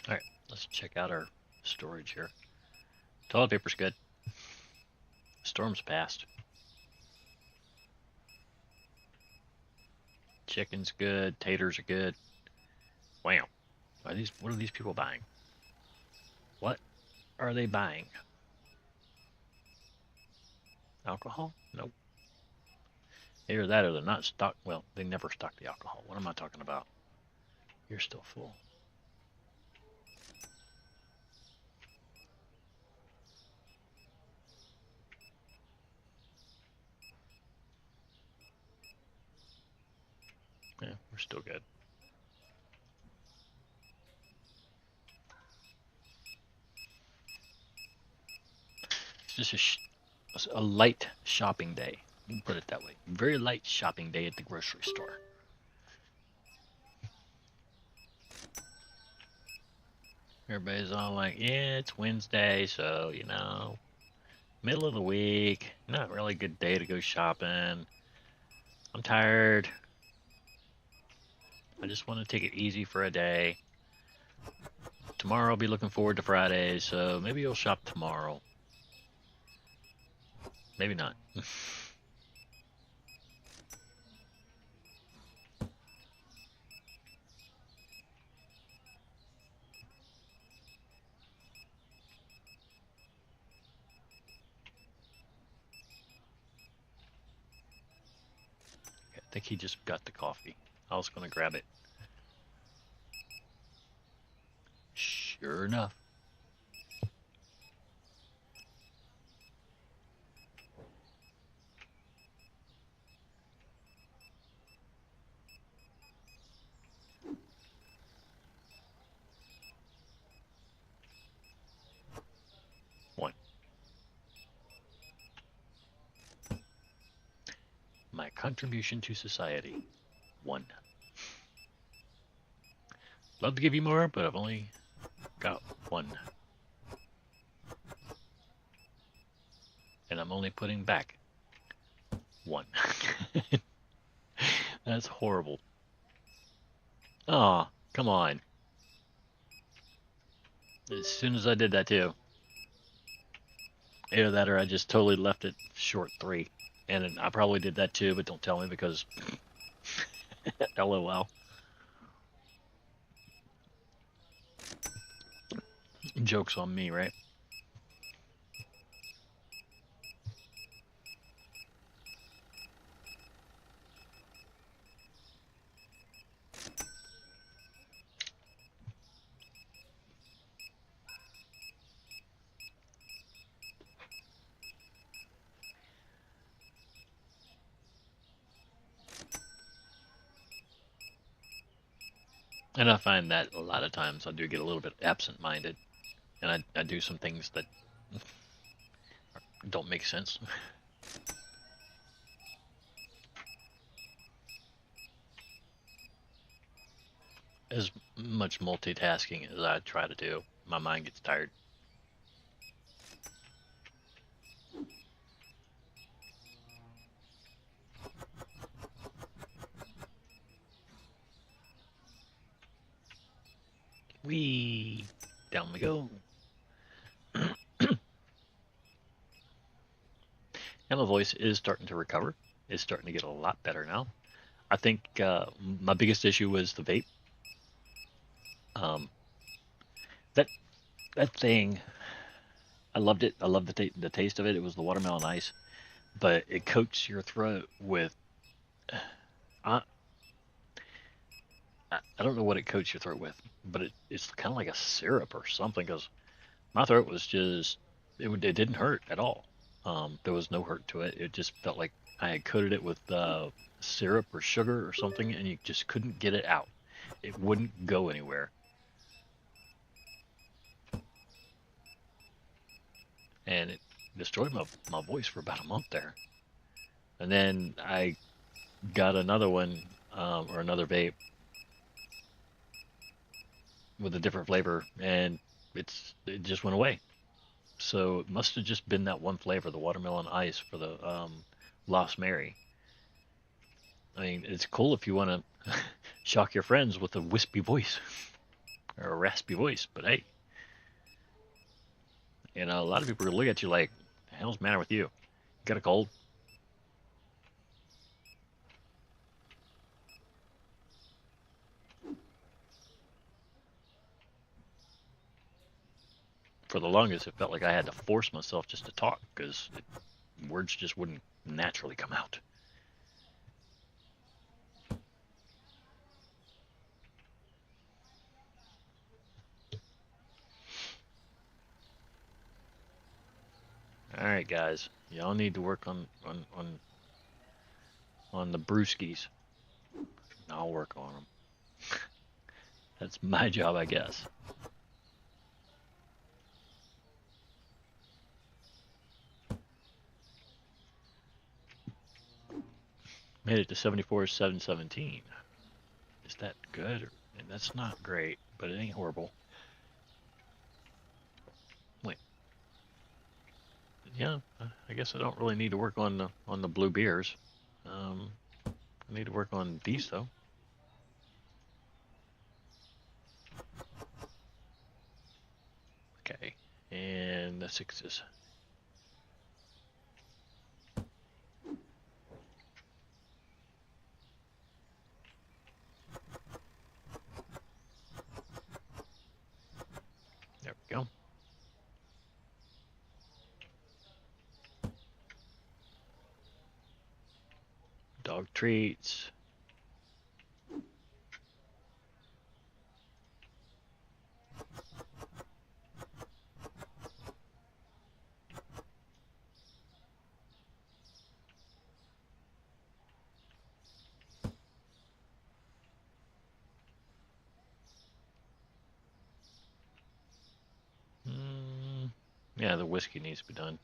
Alright, let's check out our storage here. Toilet paper's good. Storm's passed. Chicken's good. Taters are good. Wow. What are these people buying? What are they buying? Alcohol? Nope. Either that or they're not stocked. Well, they never stock the alcohol. What am I talking about? You're still full. Yeah, we're still good. just a light shopping day. Put it that way. Very light shopping day at the grocery store. Everybody's all like, yeah, it's Wednesday, so, you know, middle of the week, not really a good day to go shopping. I'm tired. I just want to take it easy for a day. Tomorrow I'll be looking forward to Friday, so maybe you'll shop tomorrow. Maybe not. I think he just got the coffee. I was going to grab it. Sure enough. One. My contribution to society. 1. Love to give you more, but I've only got 1. And I'm only putting back 1. That's horrible. Aw, come on. As soon as I did that too. Either that or I just totally left it short 3. And I probably did that too, but don't tell me because LOL. Joke's on me, right? And I find that a lot of times I do get a little bit absent-minded, and I do some things that don't make sense. As much multitasking as I try to do, my mind gets tired. Whee! Down we go. And my voice is starting to recover. It's starting to get a lot better now. I think my biggest issue was the vape. That that thing, I loved it. I loved the taste of it. It was the watermelon ice, but it coats your throat with. I I don't know what it coats your throat with, but it's kind of like a syrup or something. Because my throat was just it didn't hurt at all. There was no hurt to it. It just felt like I had coated it with syrup or sugar or something, and you just couldn't get it out. It wouldn't go anywhere. And it destroyed my voice for about a month there. And then I got another one or another vape with a different flavor, and it just went away. So it must have just been that one flavor, the watermelon ice for the Lost Mary. I mean, it's cool if you want to shock your friends with a wispy voice or a raspy voice, but hey, you know, a lot of people are gonna look at you like, "The hell's the matter with you? You got a cold?" For the longest, it felt like I had to force myself just to talk because words just wouldn't naturally come out. All right, guys, y'all need to work on the brewskis. I'll work on them. That's my job, I guess. Made it to 74,717. Is that good? And that's not great, but it ain't horrible. Wait. Yeah, I guess I don't really need to work on the blue beers. I need to work on these though. Okay, and the sixes. There we go. Dog treats. Yeah, the whiskey needs to be done.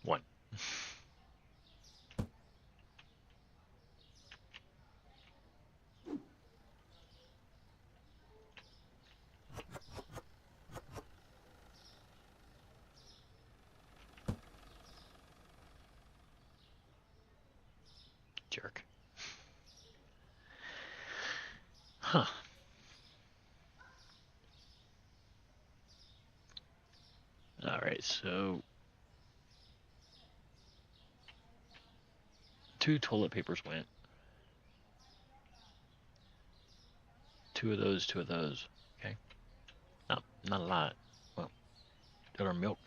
One. Jerk. Huh. Alright, so 2 toilet papers went. 2 of those, 2 of those. Okay. Not a lot. Well, did our milk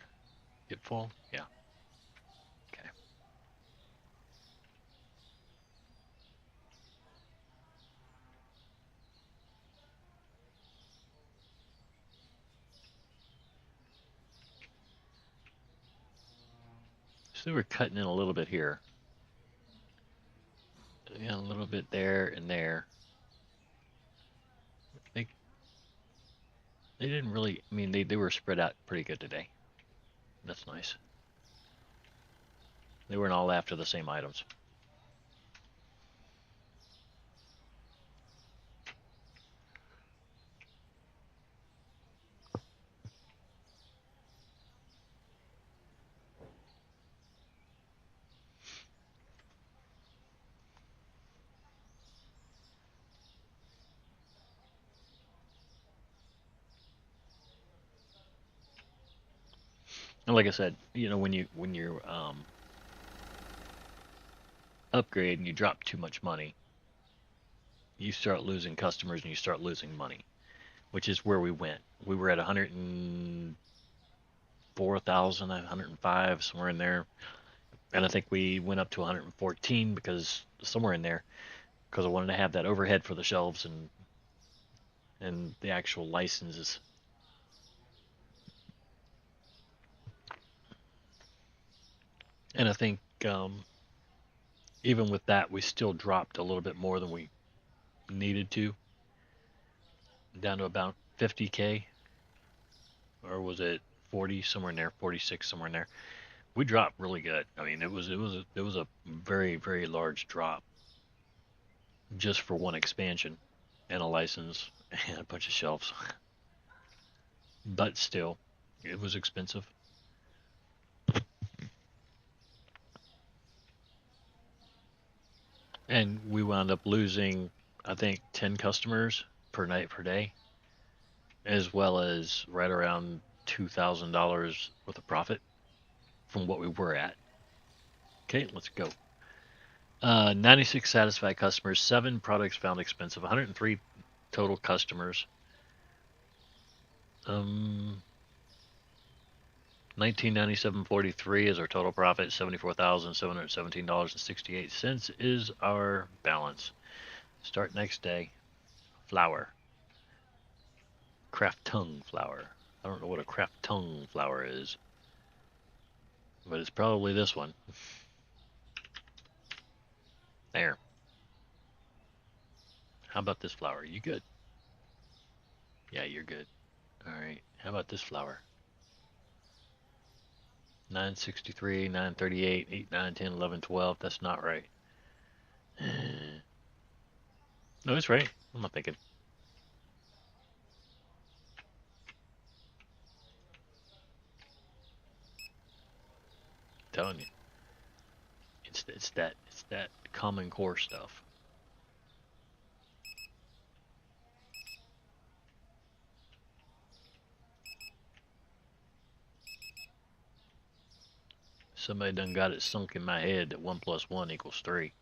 get full? Yeah. Okay. So we're cutting in a little bit here. Yeah, a little bit there and there. They didn't really, I mean, they were spread out pretty good today. That's nice. They weren't all after the same items. And like I said, when you upgrade and you drop too much money, you start losing customers and you start losing money, which is where we went. We were at 104,000, 105, somewhere in there. And I think we went up to 114 because somewhere in there, because I wanted to have that overhead for the shelves and the actual licenses. And I think even with that, we still dropped a little bit more than we needed to, down to about 50K, or was it 40, somewhere in there, 46, somewhere in there. We dropped really good. I mean, it was a very, very large drop just for one expansion and a license and a bunch of shelves. But still, it was expensive. And we wound up losing, I think, 10 customers per night per day, as well as right around $2,000 worth of profit from what we were at. Okay, let's go. 96 satisfied customers, 7 products found expensive, 103 total customers. 1997.43 is our total profit. $74,717.68 is our balance. Start next day. Flour. Kraft tongue flour. I don't know what a Kraft tongue flour is, but it's probably this one. There. How about this flour? You good? Yeah, you're good. All right. How about this flour? 963, 938, 8, 9, 10, 11, 12. That's not right. No, it's right. I'm not thinking. I'm telling you. It's that Common Core stuff. Somebody done got it sunk in my head that 1 plus 1 equals 3.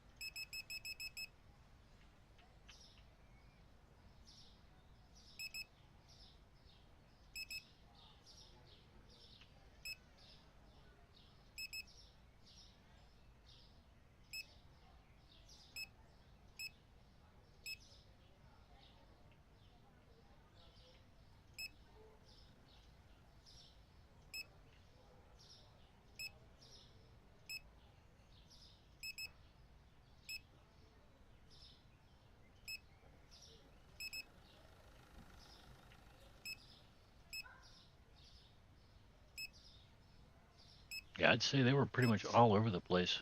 Yeah, I'd say they were pretty much all over the place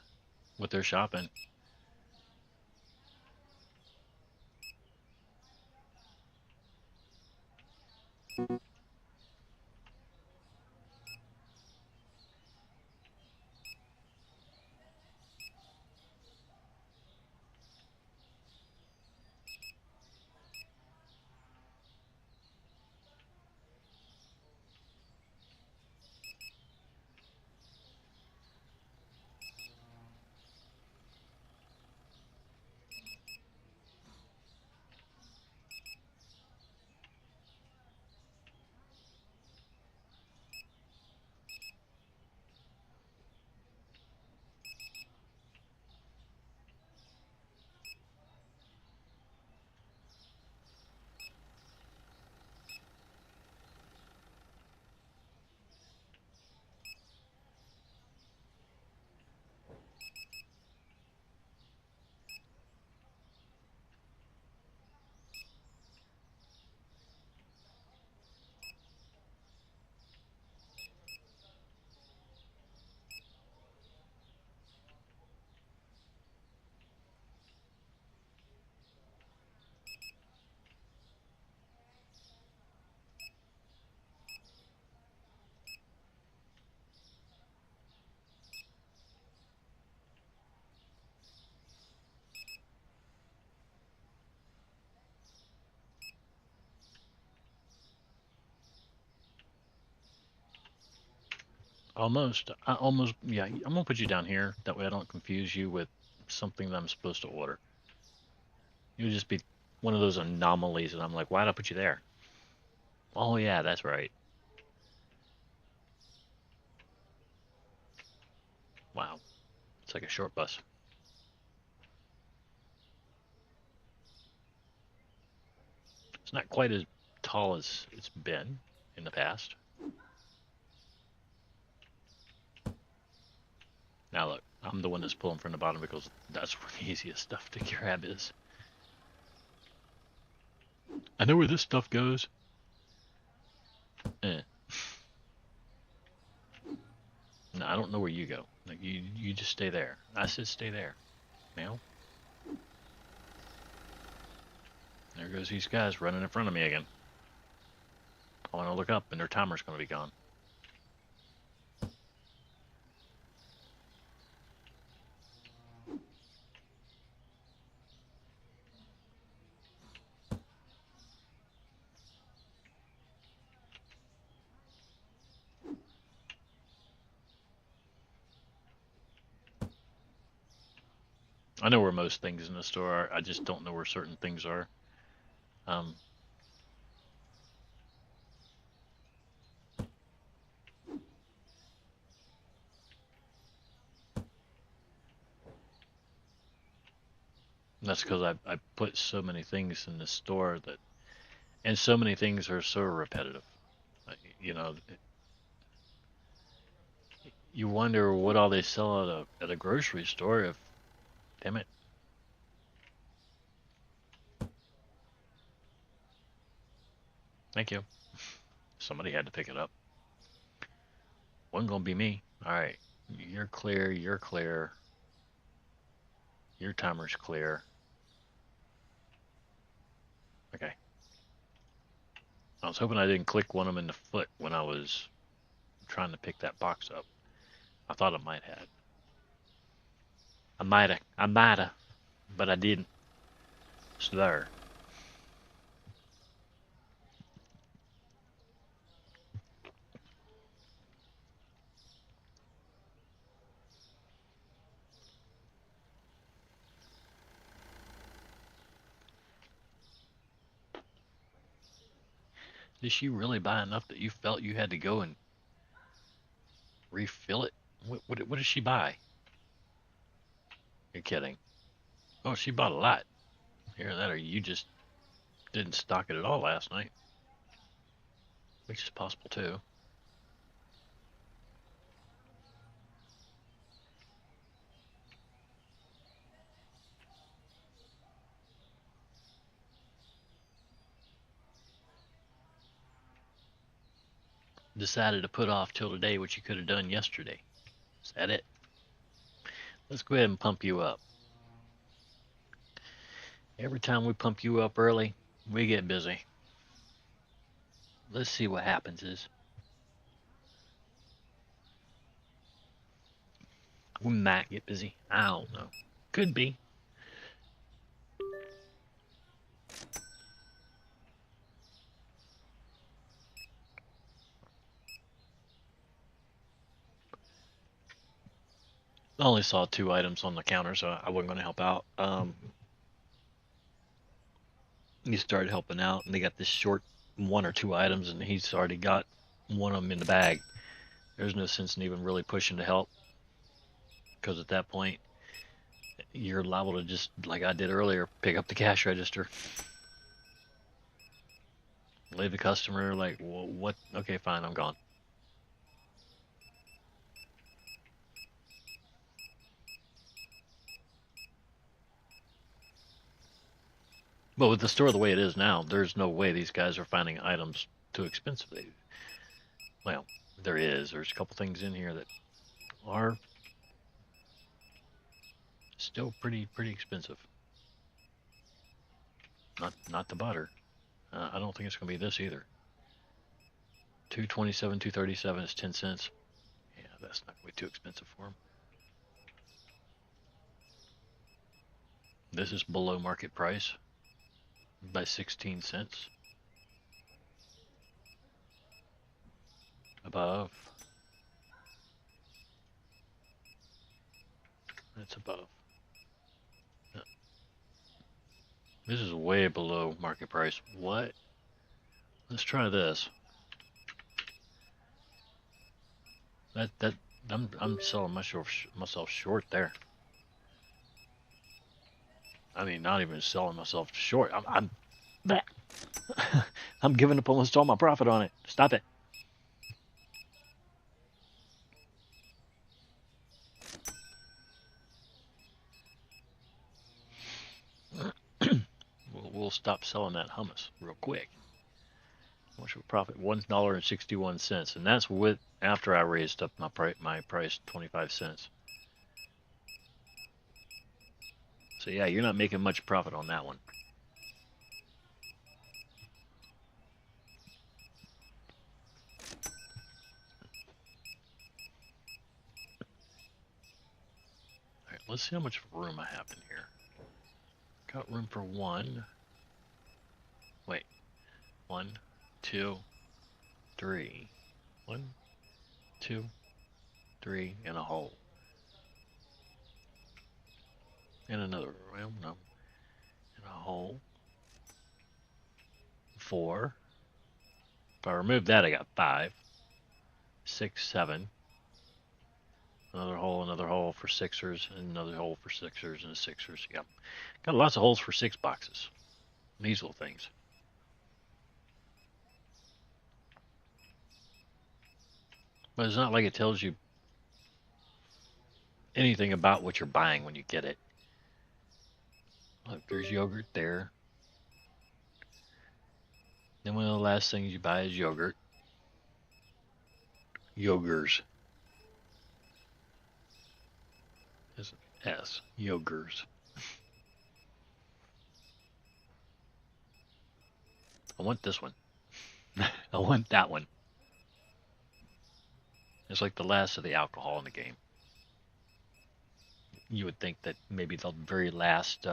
with their shopping. Almost. Yeah, I'm gonna put you down here. That way I don't confuse you with something that I'm supposed to order. You'll just be one of those anomalies, and I'm like, why'd I put you there? Oh, yeah, that's right. Wow. It's like a short bus. It's not quite as tall as it's been in the past. Now, look, I'm the one that's pulling from the bottom because that's where the easiest stuff to grab is. I know where this stuff goes. Eh. No, I don't know where you go. Like you just stay there. I said stay there. Now, there goes these guys running in front of me again. I want to look up, and their timer's going to be gone. I know where most things in the store are. I just don't know where certain things are. Um, that's because I put so many things in the store that, and so many things are so repetitive. You know, you wonder what all they sell at a grocery store. If, damn it, thank you. Somebody had to pick it up. Wasn't gonna be me. Alright. You're clear, you're clear. Your timer's clear. Okay. I was hoping I didn't click one of them in the foot when I was trying to pick that box up. I thought I might have. I might have, but I didn't. So there. Did she really buy enough that you felt you had to go and refill it? What did she buy? You're kidding. Oh, she bought a lot. Hear that, or you just didn't stock it at all last night, which is possible too. Decided to put off till today what you could have done yesterday. Is that it? Let's go ahead and pump you up. Every time we pump you up early, we get busy. Let's see what happens is. We might get busy. I don't know. Could be. I only saw 2 items on the counter, so I wasn't going to help out. He started helping out, and they got this short 1 or 2 items, and he's already got one of them in the bag. There's no sense in even really pushing to help, because at that point, you're liable to just, like I did earlier, pick up the cash register. Leave the customer like, well, what? Okay, fine, I'm gone. But with the store the way it is now, there's no way these guys are finding items too expensive. Well, there is. There's a couple things in here that are still pretty expensive. Not the butter. I don't think it's gonna be this either. 227, 237 is 10 cents. Yeah, that's not gonna be too expensive for them. This is below market price by 16 cents. Above. That's above. This is way below market price. What? Let's try this. That I'm selling myself short there. I mean, not even selling myself short. I'm giving up almost all my profit on it. Stop it. We'll stop selling that hummus real quick. How much of a profit? $1.61, and that's with after I raised up my price 25 cents. So yeah, you're not making much profit on that one. All right, let's see how much room I have in here. Got room for one. Wait, 1, 2, 3. 1, 2, 3, and a hole. And another, well, no. And a hole. 4. If I remove that, I got 5. 6, 7. Another hole for sixers, and another hole for sixers, and a sixers. Yeah. Got lots of holes for 6 boxes. These little things. But it's not like it tells you anything about what you're buying when you get it. Look, there's yogurt there. Then one of the last things you buy is yogurt. Yogurts. Yes, yogurts. I want this one. I want that one. It's like the last of the alcohol in the game. You would think that maybe the very last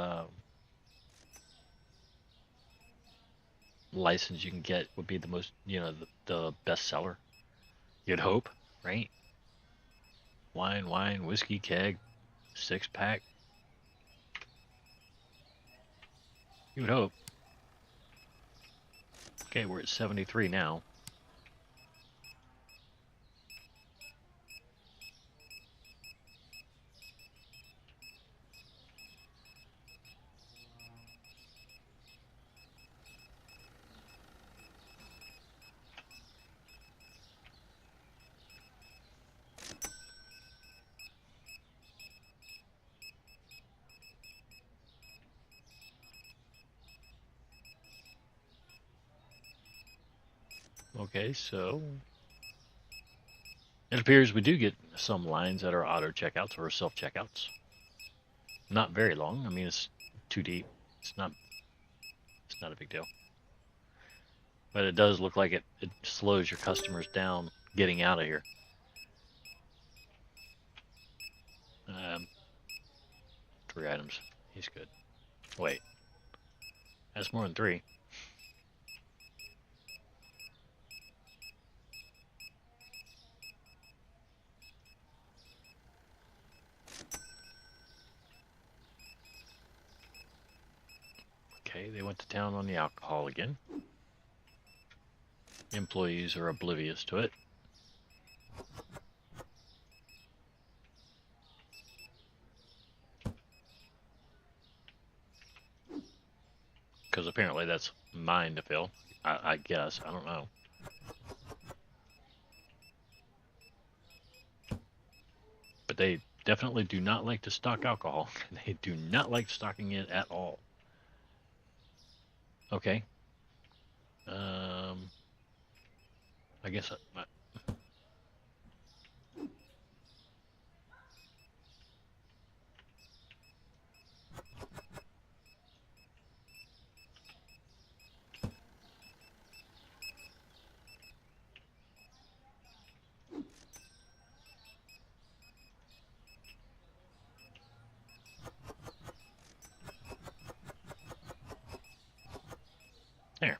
license you can get would be the most, the best seller. You'd hope, right? Wine, whiskey, keg, 6-pack. You would hope. Okay, we're at 73 now. Okay, so it appears we do get some lines that are auto checkouts or self checkouts. Not very long. I mean, it's too deep. It's not. It's not a big deal. But it does look like it slows your customers down getting out of here. Um, 3 items. He's good. Wait, that's more than 3. Okay, they went to town on the alcohol again. Employees are oblivious to it. Because apparently that's mine to fill. I guess. I don't know. But they definitely do not like to stock alcohol. They do not like stocking it at all. Okay. I guess there.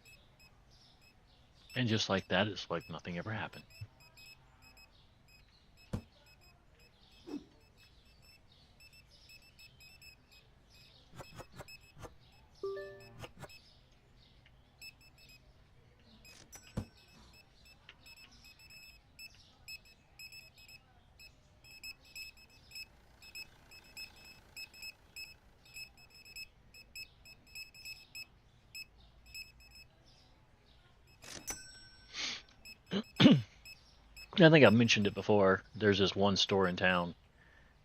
And just like that, it's like nothing ever happened. I think I've mentioned it before. There's this one store in town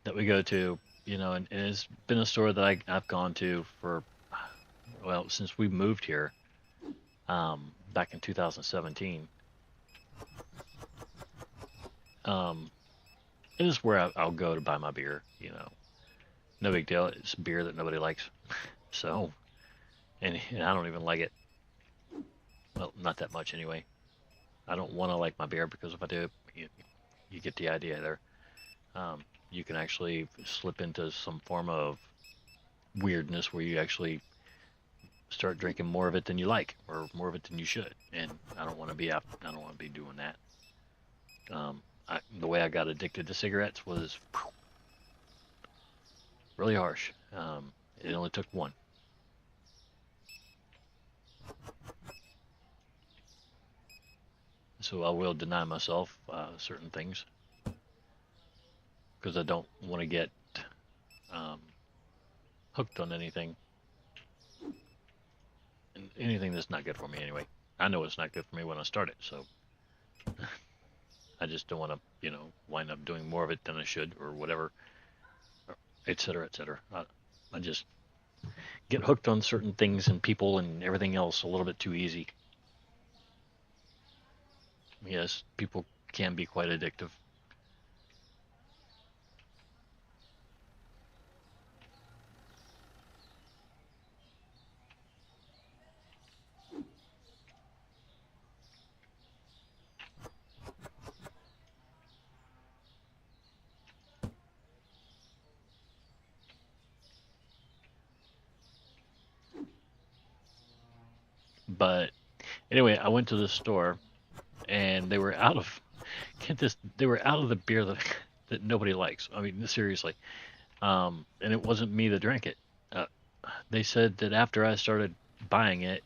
that we go to, and it's been a store that I've gone to for, well, since we moved here, back in 2017. It is where I'll go to buy my beer. No big deal. It's beer that nobody likes. So, and I don't even like it. Well, not that much anyway. I don't want to like my beer because if I do, you get the idea there. You can actually slip into some form of weirdness where you actually start drinking more of it than you like, or more of it than you should. And I don't want to be doing that. The way I got addicted to cigarettes was really harsh. It only took one. So I will deny myself certain things because I don't want to get um, hooked on anything. And anything that's not good for me anyway. I know it's not good for me when I start it, so I just don't want to, wind up doing more of it than I should or whatever, et cetera, et cetera. I just get hooked on certain things and people and everything else a little bit too easy. Yes, people can be quite addictive. But anyway, I went to the store and they were out of get this they were out of the beer that that nobody likes. I mean, seriously. And it wasn't me that drank it. Uh, they said that after I started buying it,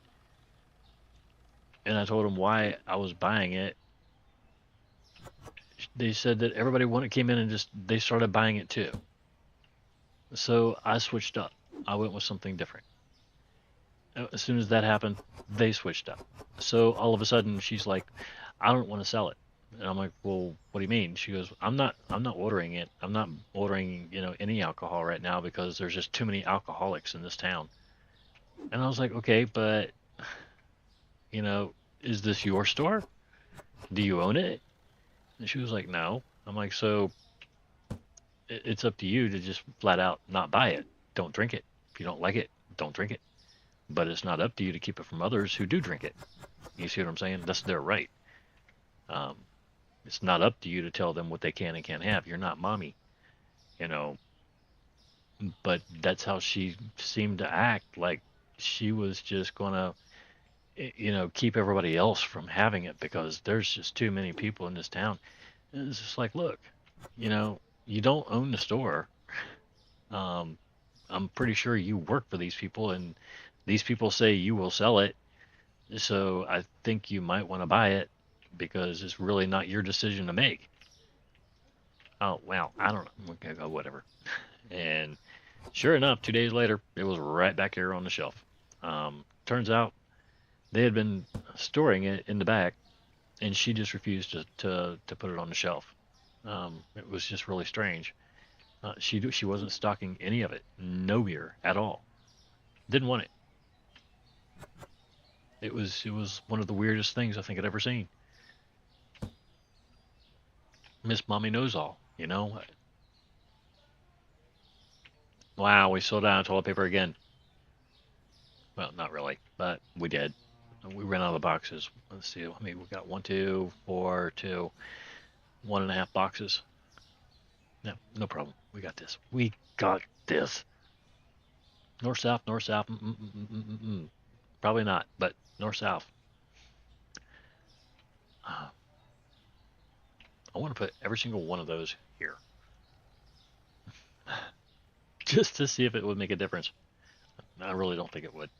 and I told them why I was buying it, they said that everybody when it came in and just they started buying it too. So I switched up. I went with something different. As soon as that happened, they switched up. So all of a sudden, she's like, "I don't want to sell it." And I'm like, "Well, what do you mean?" She goes, I'm not ordering it. I'm not ordering, any alcohol right now because there's just too many alcoholics in this town." And I was like, "Okay, but you know, is this your store? Do you own it?" And she was like, "No." I'm like, "So it's up to you to just flat out not buy it. Don't drink it. If you don't like it, don't drink it. But it's not up to you to keep it from others who do drink it." You see what I'm saying? That's their right. Um, it's not up to you to tell them what they can and can't have. You're not mommy, you know. But that's how she seemed to act. Like she was just gonna, keep everybody else from having it because there's just too many people in this town. And it's just like, look, you don't own the store. Um, I'm pretty sure you work for these people, and these people say you will sell it. So I think you might want to buy it because it's really not your decision to make. Oh, well, I don't know. Okay, whatever. And sure enough, 2 days later, it was right back there on the shelf. Turns out they had been storing it in the back, and she just refused to put it on the shelf. It was just really strange. She wasn't stocking any of it, no beer at all. Didn't want it. It was one of the weirdest things I think I'd ever seen. Miss Mommy knows all, you know. Wow, we sold out of toilet paper again. Well, not really, but we did. We ran out of the boxes. Let's see. I mean, we got one, two, four, two, 1.5 boxes. No, no problem. We got this. We got this. North south, north south. Probably not, but north south. Uh, I want to put every single one of those here, just to see if it would make a difference. I really don't think it would.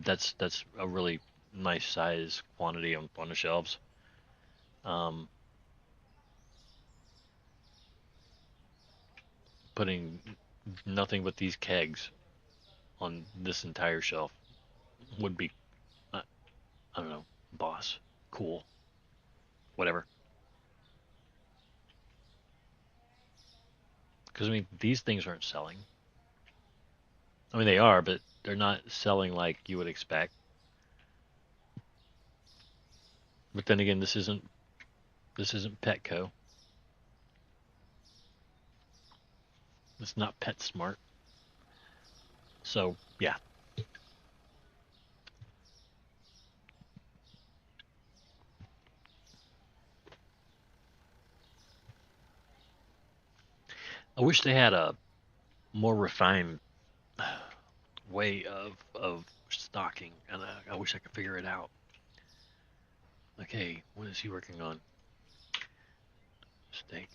That's a really nice size quantity on the shelves. Um, Putting nothing but these kegs on this entire shelf would be, I, I don't know, boss, cool, whatever. Because I mean, these things aren't selling. I mean, they are, but they're not selling like you would expect. But then again, this isn't Petco. It's not PetSmart. So yeah, I wish they had a more refined way of stocking, and I wish I could figure it out. Like, hey, what is he working on? Steak.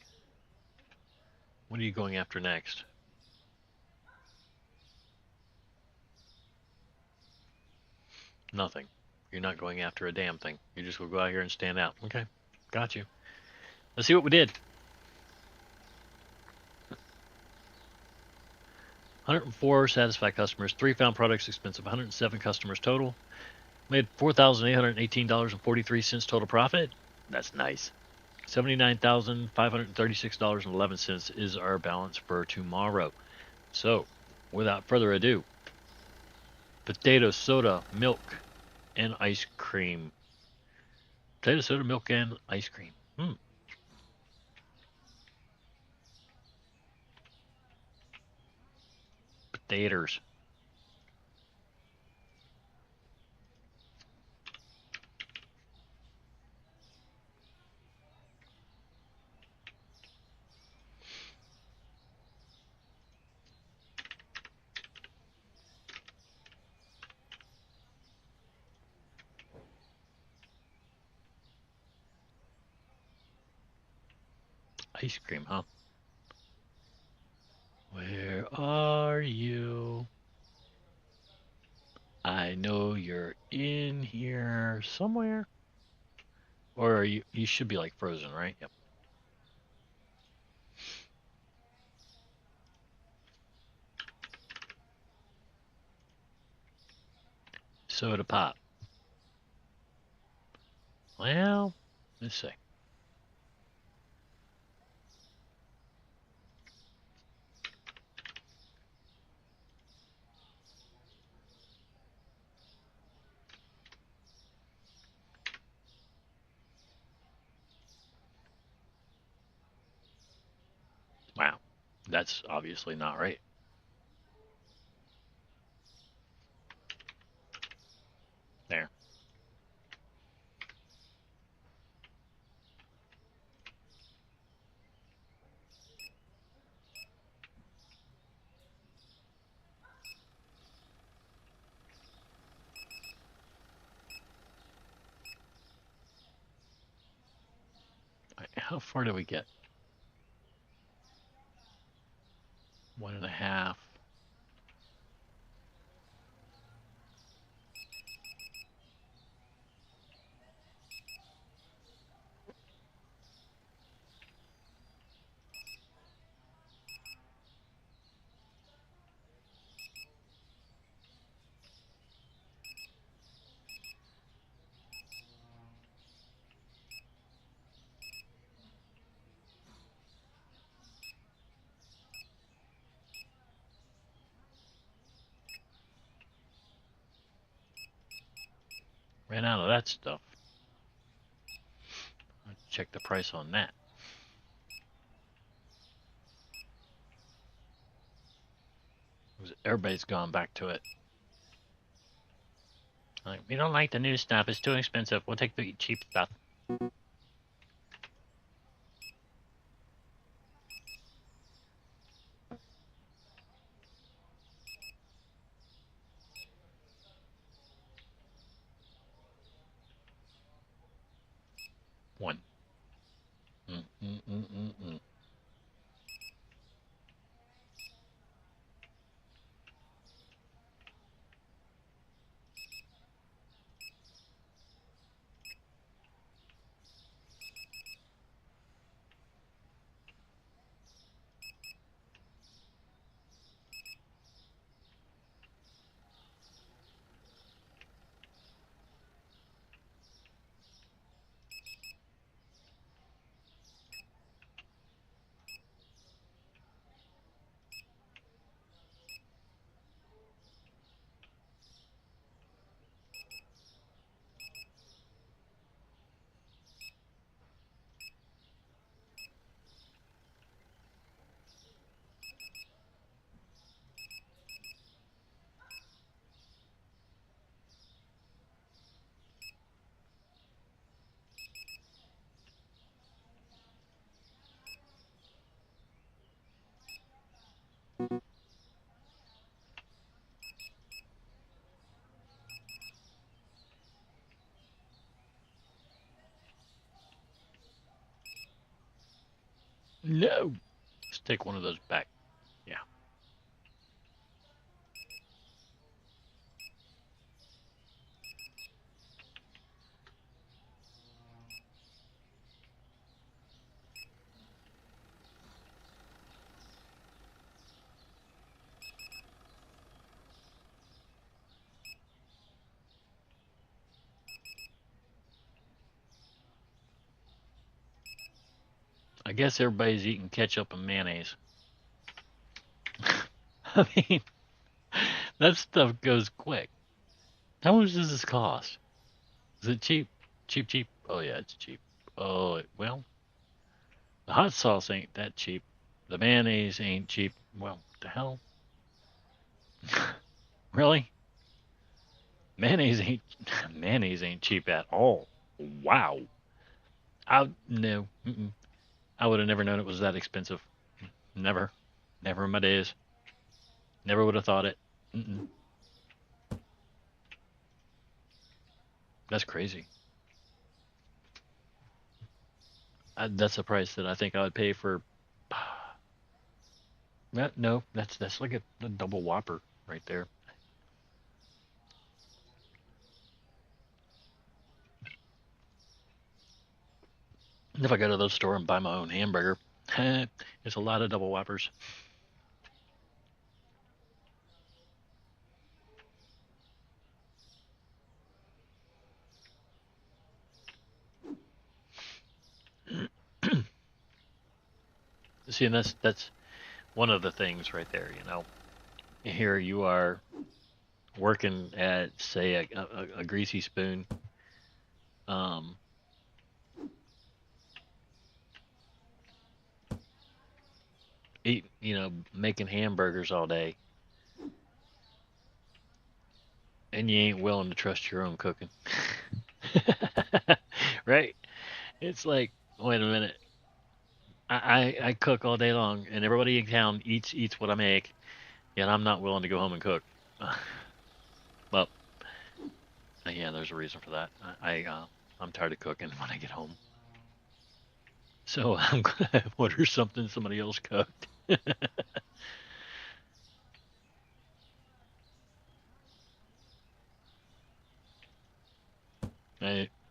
What are you going after next? Nothing. You're not going after a damn thing. You just will go out here and stand out. Okay, got you. Let's see what we did. 104 satisfied customers, 3 found products expensive, 107 customers total. Made $4,818.43 total profit. That's nice. $79,536.11 is our balance for tomorrow. So, without further ado, potato, soda, milk, and ice cream. Potato, soda, milk, and ice cream. Potatoes. Ice cream, huh? Where are you? I know you're in here somewhere. Or are you? You should be like frozen, right? Yep. Soda pop. Well, let's see. Wow, that's obviously not right. There. How far do we get? 1.5. Ran out of that stuff. Let's check the price on that. Everybody's gone back to it. Like, we don't like the new stuff. It's too expensive. We'll take the cheap stuff. One. Mm, mm, mm, mm, mm. No. Let's take one of those back. Yeah. I guess everybody's eating ketchup and mayonnaise. I mean, that stuff goes quick. How much does this cost? Is it cheap? Cheap, cheap? Oh, yeah, it's cheap. Oh, well, the hot sauce ain't that cheap. The mayonnaise ain't cheap. Well, what the hell? Really? Mayonnaise ain't cheap at all. Wow. I no. Mm-mm. I would have never known it was that expensive. Never. Never in my days. Never would have thought it. Mm-mm. That's crazy. That's a price that I think I would pay for. No, that's like a double Whopper right there. If I go to the store and buy my own hamburger, it's a lot of double Whoppers. See, and that's one of the things right there. Here you are working at, say, a greasy spoon, um, making hamburgers all day, and you ain't willing to trust your own cooking. Right? It's like, wait a minute. I cook all day long, and everybody in town eats what I make, yet I'm not willing to go home and cook. Well, yeah, there's a reason for that. I'm tired of cooking when I get home, so I'm gonna order something somebody else cooked.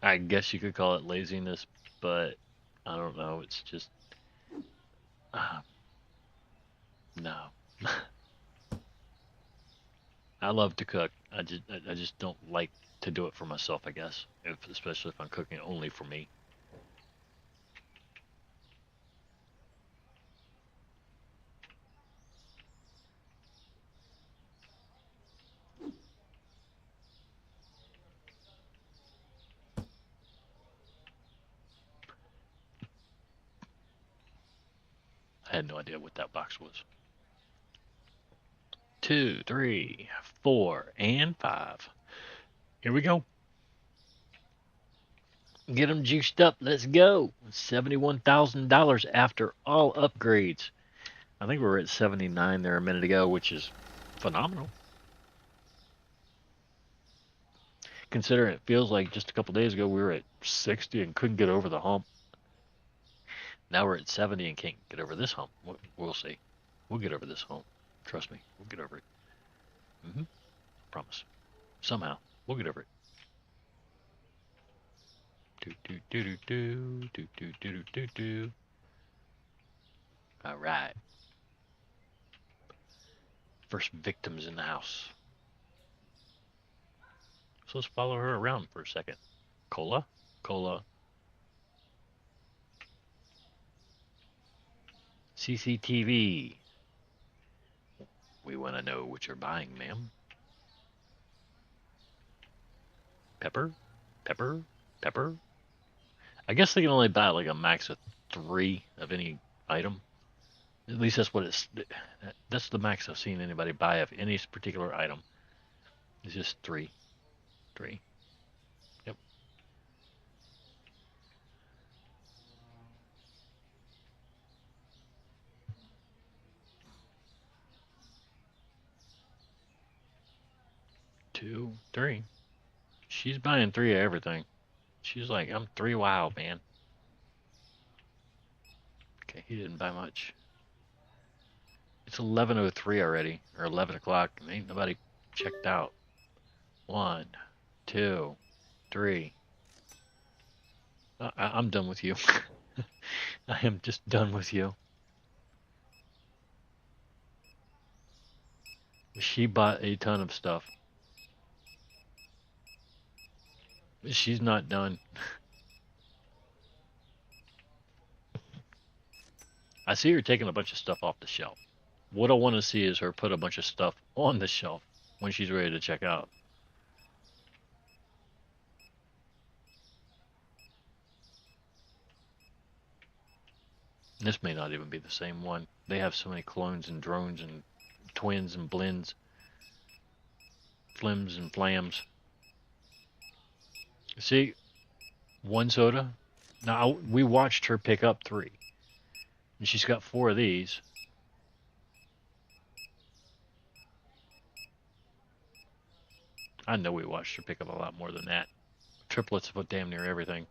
I guess you could call it laziness, but I don't know. It's just uh, no. I love to cook. I just don't like to do it for myself. I guess, especially if I'm cooking only for me. I had no idea what that box was. 2, 3, 4, and 5. Here we go. Get them juiced up. Let's go. $71,000 after all upgrades. I think we were at 79 there a minute ago, which is phenomenal. Considering it feels like just a couple days ago we were at 60 and couldn't get over the hump. Now we're at 70 and can't get over this hump. We'll see. We'll get over this hump. Trust me. We'll get over it. Mm-hmm. Promise. Somehow. We'll get over it. Do do do do do do do do do do. All right. First victims in the house. So let's follow her around for a second. Cola, cola. CCTV. We want to know what you're buying, ma'am. Pepper, pepper, pepper. I guess they can only buy like a max of 3 of any item. At least that's what it's. That's the max I've seen anybody buy of any particular item. It's just 3, 3. Yep. 2, 3. She's buying 3 of everything. She's like, I'm 3 wild, man. Okay, he didn't buy much. It's 11:03 already, or 11 o'clock, and ain't nobody checked out. 1, 2, 3. I'm done with you. I am just done with you. She bought a ton of stuff. She's not done. I see her taking a bunch of stuff off the shelf. What I want to see is her put a bunch of stuff on the shelf when she's ready to check out. This may not even be the same one. They have so many clones and drones and twins and blends, flims and flams. See, 1 soda. Now, we watched her pick up 3. And she's got 4 of these. I know we watched her pick up a lot more than that. Triplets of damn near everything.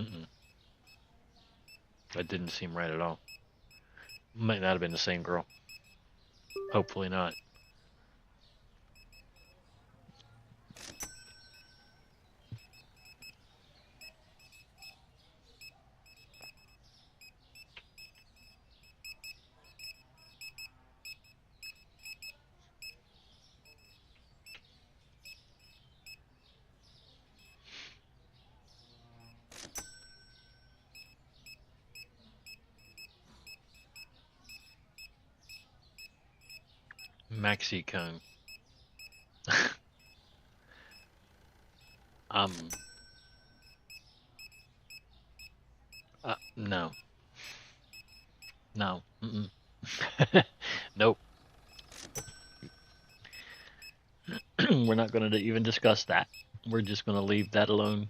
Mm-mm. That didn't seem right at all. Might not have been the same girl. Hopefully not. Maxi cone. um. No. No. Mm-mm. Nope. We're not going to even discuss that. We're just going to leave that alone.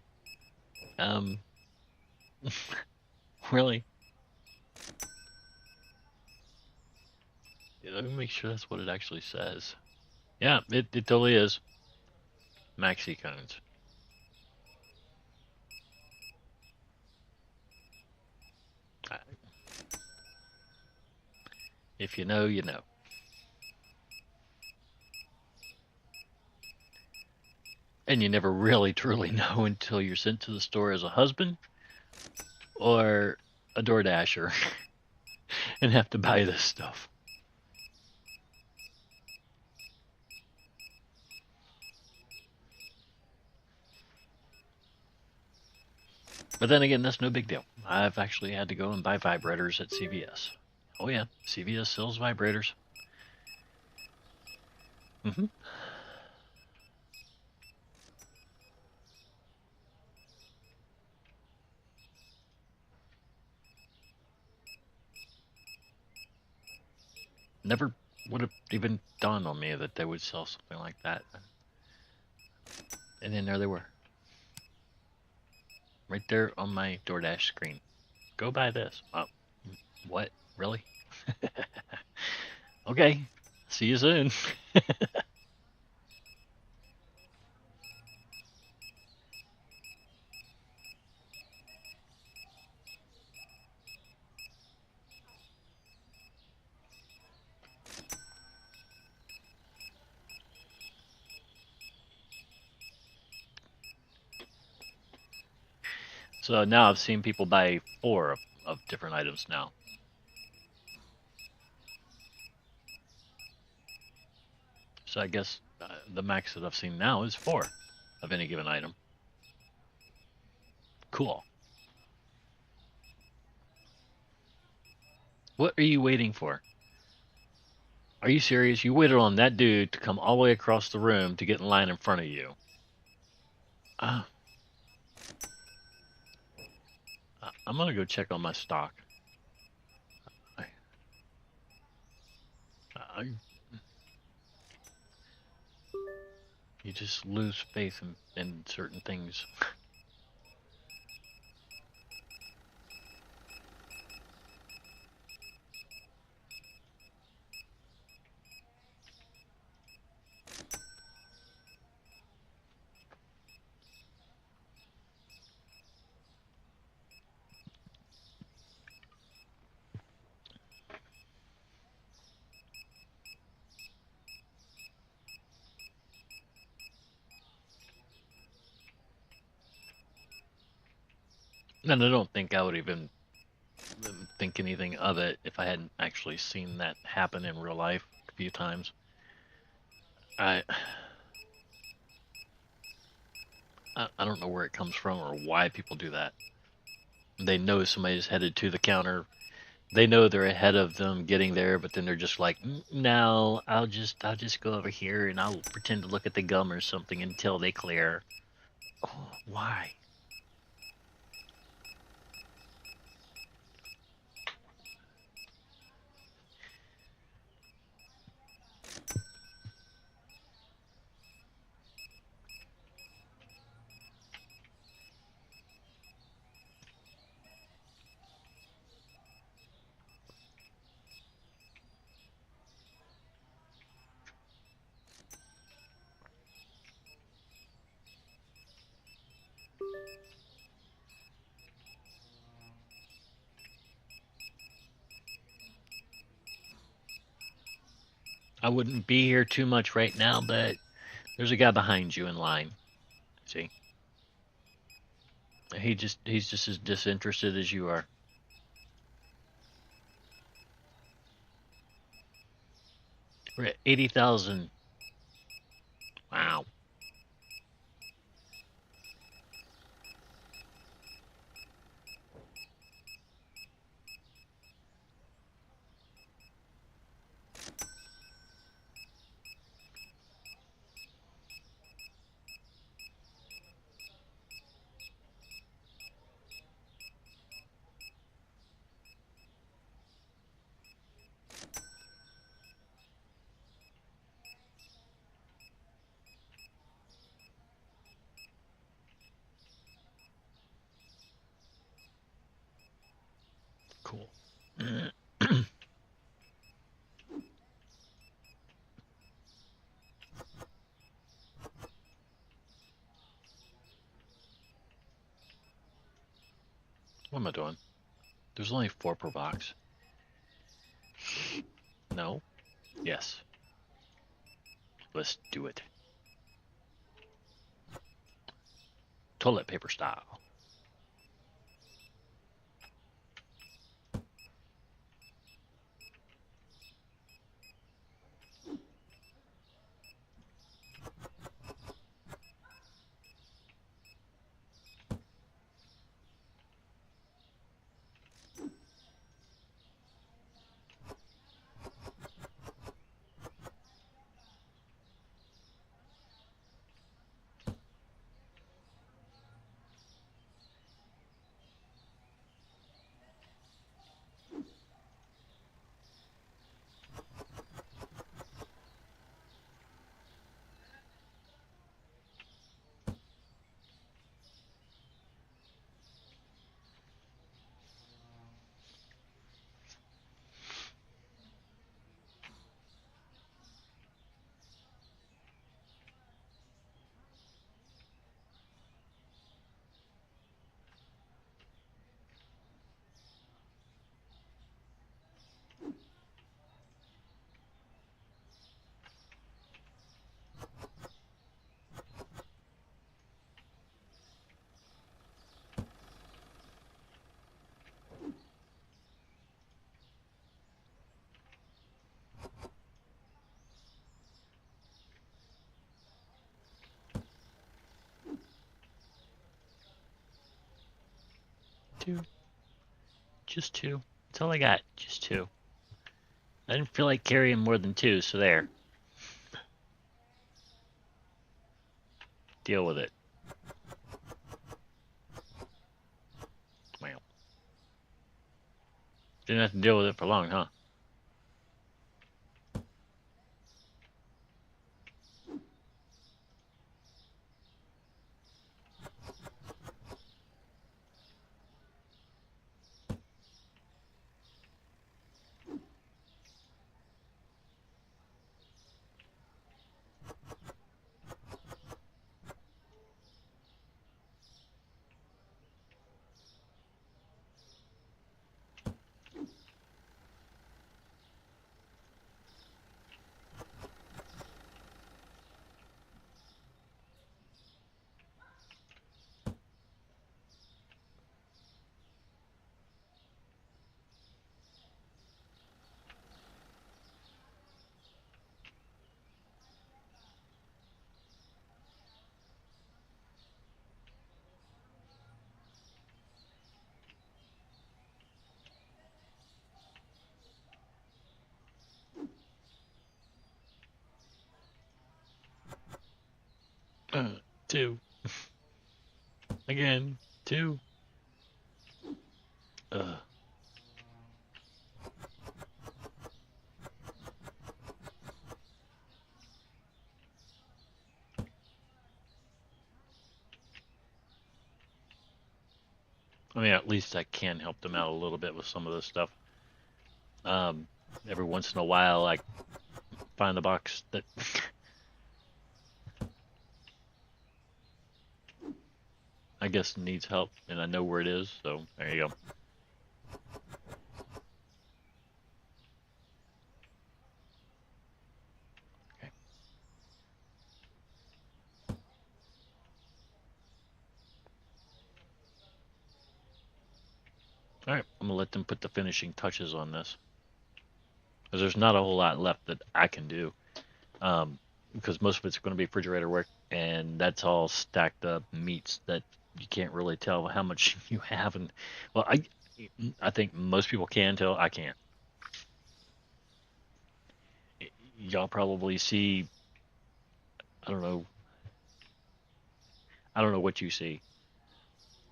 Um. Really. Yeah, let me make sure that's what it actually says. Yeah, it totally is. Maxi cones. If you know, you know. And you never really truly know until you're sent to the store as a husband or a Door Dasher and have to buy this stuff. But then again, that's no big deal. I've actually had to go and buy vibrators at CVS. Oh yeah, CVS sells vibrators. Mm-hmm. Never would have even dawned on me that they would sell something like that. And then there they were. Right there on my DoorDash screen. Go buy this. Oh, what? Really? Okay. See you soon. So now I've seen people buy 4 of different items now. So I guess the max that I've seen now is 4 of any given item. Cool. What are you waiting for? Are you serious? You waited on that dude to come all the way across the room to get in line in front of you. Uh, I'm gonna go check on my stock. I, I, you just lose faith in certain things. And I don't think I would even think anything of it if I hadn't actually seen that happen in real life a few times. I I don't know where it comes from or why people do that. They know somebody's headed to the counter. They know they're ahead of them getting there, but then they're just like, "No, I'll just go over here and I'll pretend to look at the gum or something until they clear." Oh, why? I wouldn't be here too much right now, but there's a guy behind you in line. See? He's just as disinterested as you are. We're at 80,000. Wow. Cool. What am I doing? There's only 4 per box. No? Yes. Let's do it. Toilet paper style. Two. Just 2. That's all I got. Just 2. I didn't feel like carrying more than 2, so there. Deal with it. Well. Didn't have to deal with it for long, huh? Two. Again. 2. Ugh. I mean, at least I can help them out a little bit with some of this stuff. Every once in a while, I find the box that I guess needs help, and I know where it is, so there you go. All right, I'm gonna let them put the finishing touches on this, because there's not a whole lot left that I can do. Because most of it's going to be refrigerator work, and that's all stacked up meats that you can't really tell how much you have. And well, I think most people can tell. I can't. Y'all probably see. I don't know. I don't know what you see.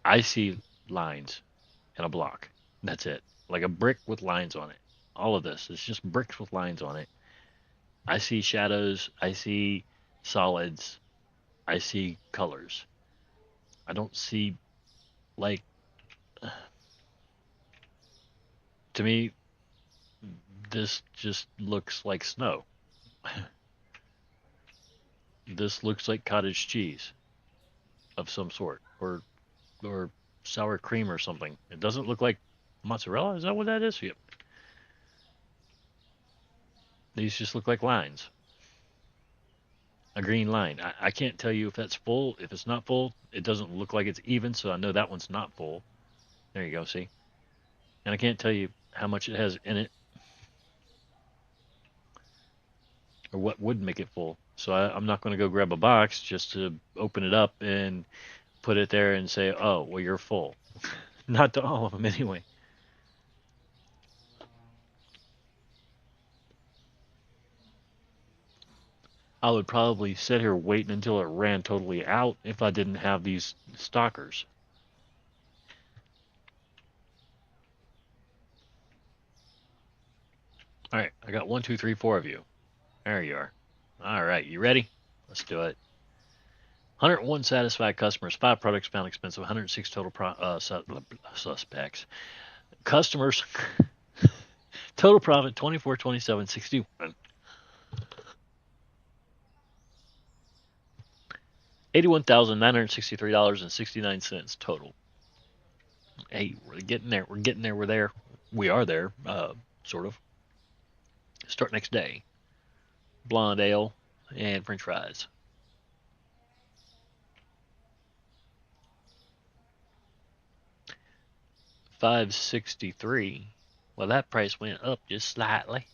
I see lines and a block. That's it. Like a brick with lines on it. All of this is just bricks with lines on it. I see shadows. I see solids. I see colors. I don't see, like, to me, this just looks like snow. This looks like cottage cheese of some sort, or sour cream or something. It doesn't look like mozzarella. Is that what that is? Yep. These just look like lines. A green line. I can't tell you if that's full. If it's not full, it doesn't look like it's even, so I know that one's not full. There you go, see? And I can't tell you how much it has in it or what would make it full. So I'm not going to go grab a box just to open it up and put it there and say, oh, well, you're full. Not to all of them, anyway. I would probably sit here waiting until it ran totally out if I didn't have these stalkers. All right, I got 1, 2, 3, 4 of you. There you are. All right, you ready? Let's do it. 101 satisfied customers, 5 products found expensive, 106 total suspects. Customers, total profit 24, 27, 61. $81,963.69 total. Hey, we're getting there. We're getting there. We're there. We are there, sort of. Start next day. Blonde ale and French fries. 563. Well, that price went up just slightly.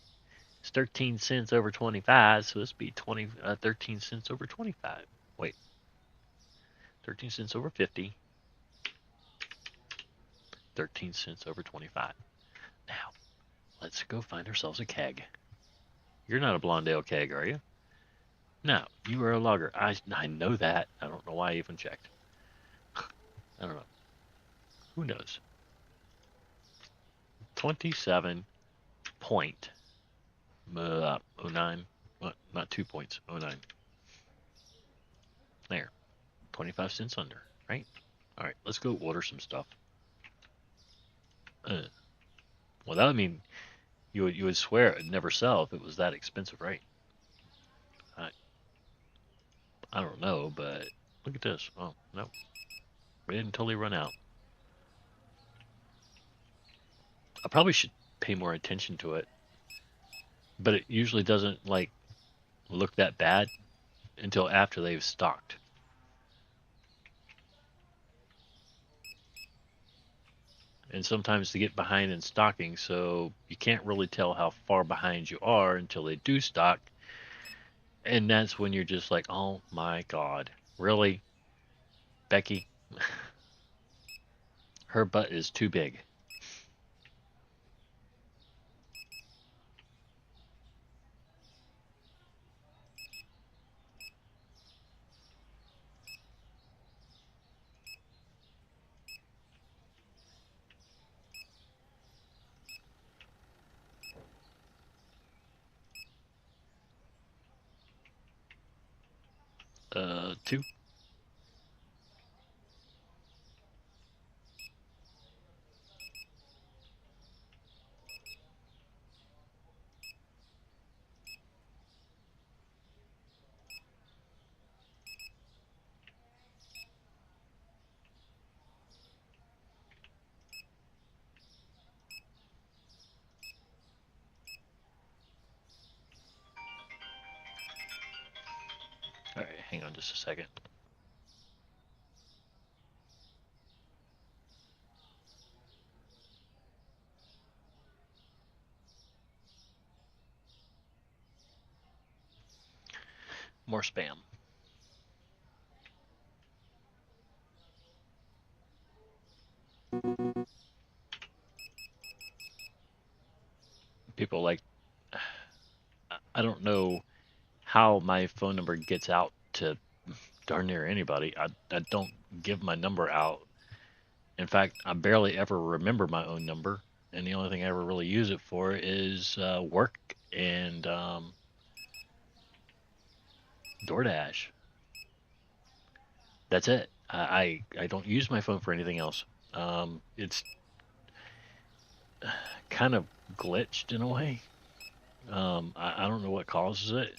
It's 13 cents over 25, so this be 13 cents over 25. Wait, 13 cents over 50. 13 cents over 25. Now, let's go find ourselves a keg. You're not a blonde ale keg, are you? No, you are a lager. I know that. I don't know why I even checked. I don't know. Who knows? 27 point 09. What? Not 2 points. 09. There. 25 cents under, right? All right, let's go order some stuff. Well, that would mean you would swear it would never sell if it was that expensive, right? I I don't know, but look at this. Oh no, we didn't totally run out. I probably should pay more attention to it, but it usually doesn't like look that bad until after they've stocked. And sometimes they get behind in stocking, so you can't really tell how far behind you are until they do stock. And that's when you're just like, oh my God, really? Becky? Her butt is too big. Two. All right, hang on just a second. more spam. People like, I don't know how my phone number gets out to darn near anybody. I don't give my number out. In fact, I barely ever remember my own number, and the only thing I ever really use it for is work and DoorDash. That's it. I don't use my phone for anything else. It's kind of glitched in a way. I don't know what causes it.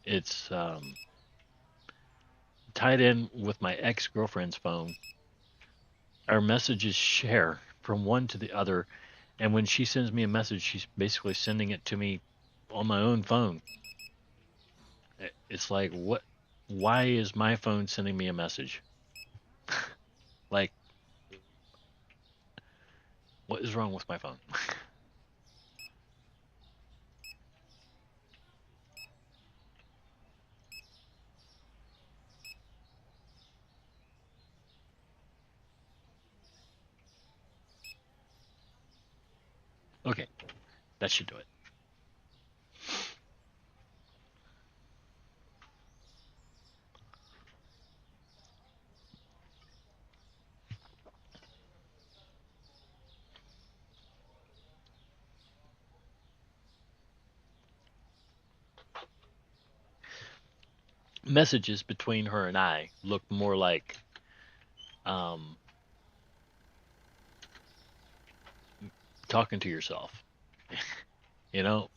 It's tied in with my ex girlfriend's phone. Our messages share from one to the other, and when she sends me a message, she's basically sending it to me on my own phone. It's like, what? Why is my phone sending me a message? Like, what is wrong with my phone? Okay, that should do it. Messages between her and I look more like um, talking to yourself. You know,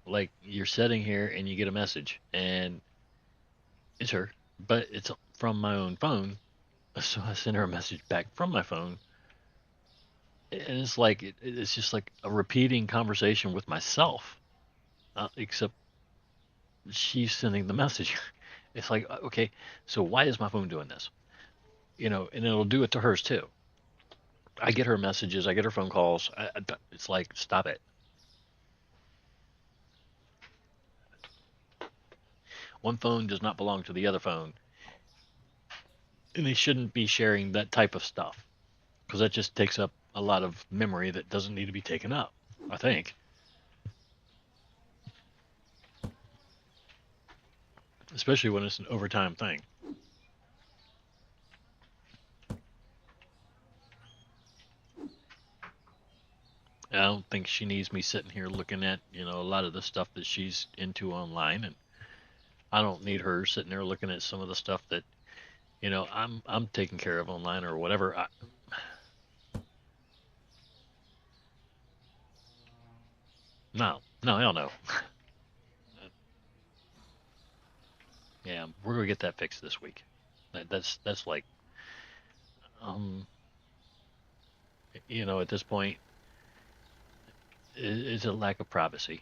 like you're sitting here and you get a message, and it's her, but it's from my own phone. So I send her a message back from my phone, and it's like it's just like a repeating conversation with myself, except she's sending the message. It's like, okay, so why is my phone doing this? And it'll do it to hers too. I get her messages, I get her phone calls. It's like, stop it. One phone does not belong to the other phone, and they shouldn't be sharing that type of stuff because that just takes up a lot of memory that doesn't need to be taken up, I think. Especially when it's an overtime thing. I don't think she needs me sitting here looking at, a lot of the stuff that she's into online, and I don't need her sitting there looking at some of the stuff that, I'm taking care of online or whatever. No, no, hell no. Yeah, we're gonna get that fixed this week. That's like, um, at this point, it's a lack of privacy.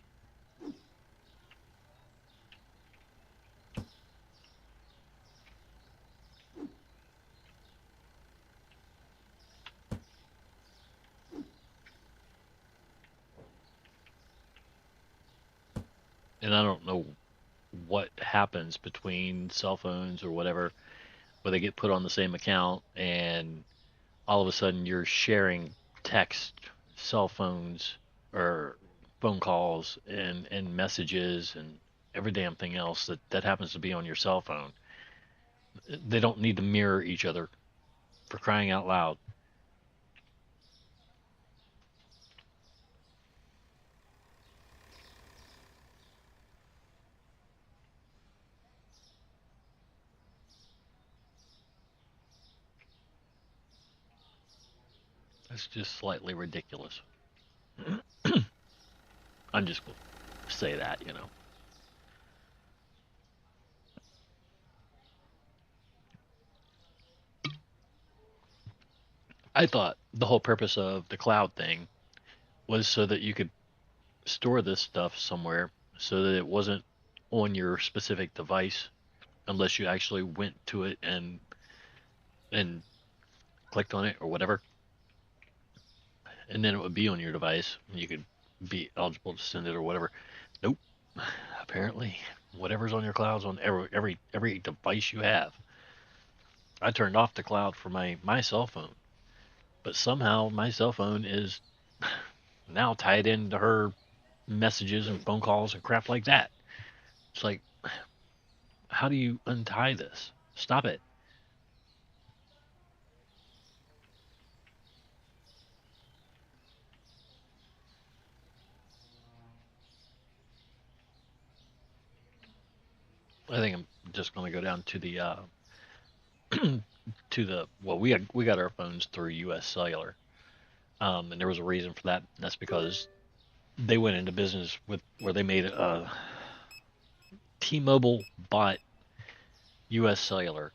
And I don't know what happens between cell phones or whatever, where they get put on the same account, and all of a sudden you're sharing text, cell phones, or phone calls and messages and every damn thing else that happens to be on your cell phone. They don't need to mirror each other, for crying out loud. It's just slightly ridiculous. I'm just going to say that. I thought the whole purpose of the cloud thing was so that you could store this stuff somewhere so that it wasn't on your specific device unless you actually went to it and clicked on it or whatever, and then it would be on your device and you could be eligible to send it or whatever. Nope. Apparently, whatever's on your cloud's on every device you have. I turned off the cloud for my cell phone, but somehow my cell phone is now tied into her messages and phone calls and crap like that. It's like, how do you untie this? Stop it. I think I'm just going to go down to the to the well, we got our phones through U.S. Cellular, and there was a reason for that. That's because they went into business with where they made T-Mobile bought U.S. Cellular,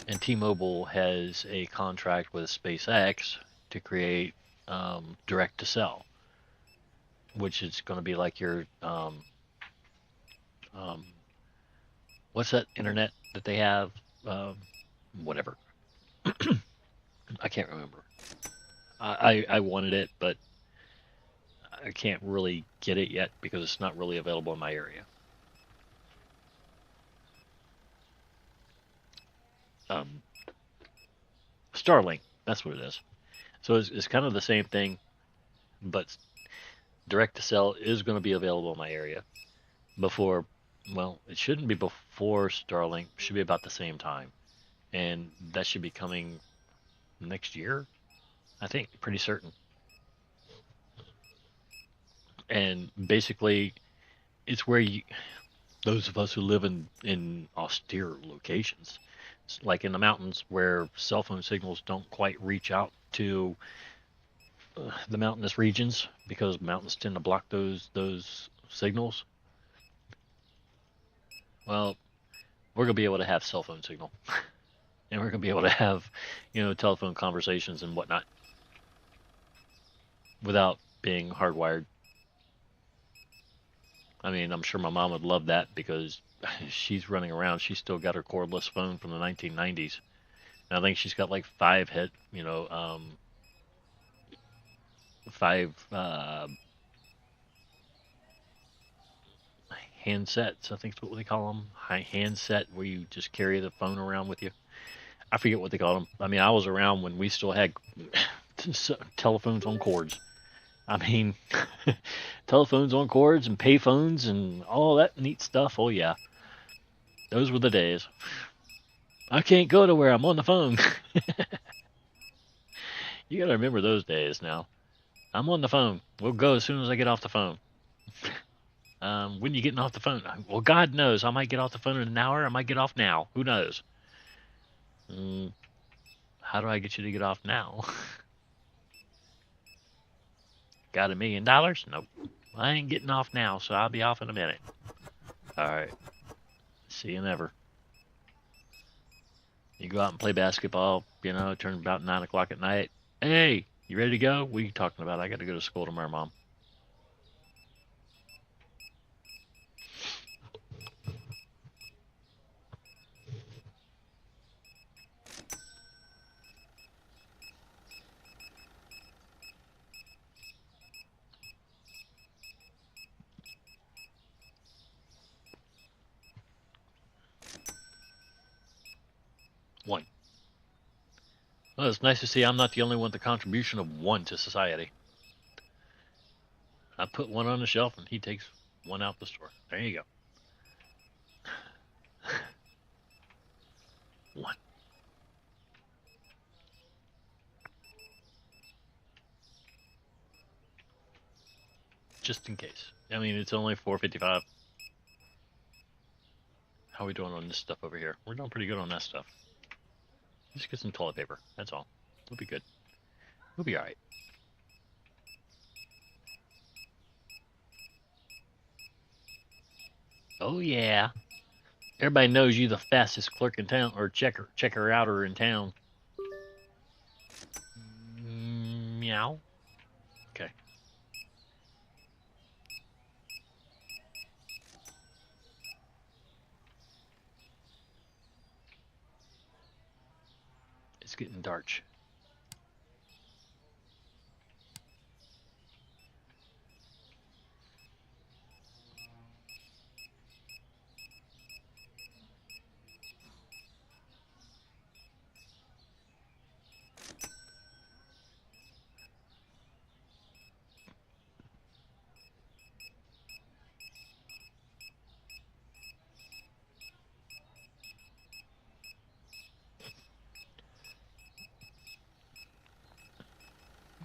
and T-Mobile has a contract with SpaceX to create direct to cell, which is going to be like your um, what's that internet that they have? Whatever. I can't remember. I wanted it, but I can't really get it yet because it's not really available in my area. Um, Starlink, that's what it is. So it's kind of the same thing, but direct to cell is going to be available in my area before. Well, it shouldn't be before Starlink. It should be about the same time, and that should be coming next year. I think pretty certain. And basically, it's where those of us who live in austere locations, like in the mountains where cell phone signals don't quite reach out to the mountainous regions because mountains tend to block those signals. Well, we're gonna be able to have cell phone signal, and we're gonna be able to have, telephone conversations and whatnot without being hardwired. I mean, I'm sure my mom would love that because she's running around. She's still got her cordless phone from the 1990s. And I think she's got like five handsets. I think that's what they call them. High handset where you just carry the phone around with you. I forget what they call them. I mean, I was around when we still had telephones on cords. I mean, telephones on cords and payphones and all that neat stuff. Oh yeah, those were the days. I can't go to where I'm on the phone. You gotta remember those days now. I'm on the phone. We'll go as soon as I get off the phone. When you getting off the phone? Well, God knows. I might get off the phone in an hour. I might get off now. Who knows? How do I get you to get off now? Got $1 million? Nope. I ain't getting off now, so I'll be off in a minute. All right. See you never. You go out and play basketball, turn about 9 o'clock at night. Hey, you ready to go? What are you talking about? I got to go to school tomorrow, Mom. One. Well, it's nice to see I'm not the only one with the contribution of one to society. I put one on the shelf and he takes one out the store. There you go. One. Just in case. I mean, it's only 4:55. How are we doing on this stuff over here? We're doing pretty good on that stuff. Just get some toilet paper. That's all. We'll be good. We'll be alright. Oh yeah. Everybody knows you the fastest clerk in town, or checker outer in town. Meow. Okay. It's getting dark.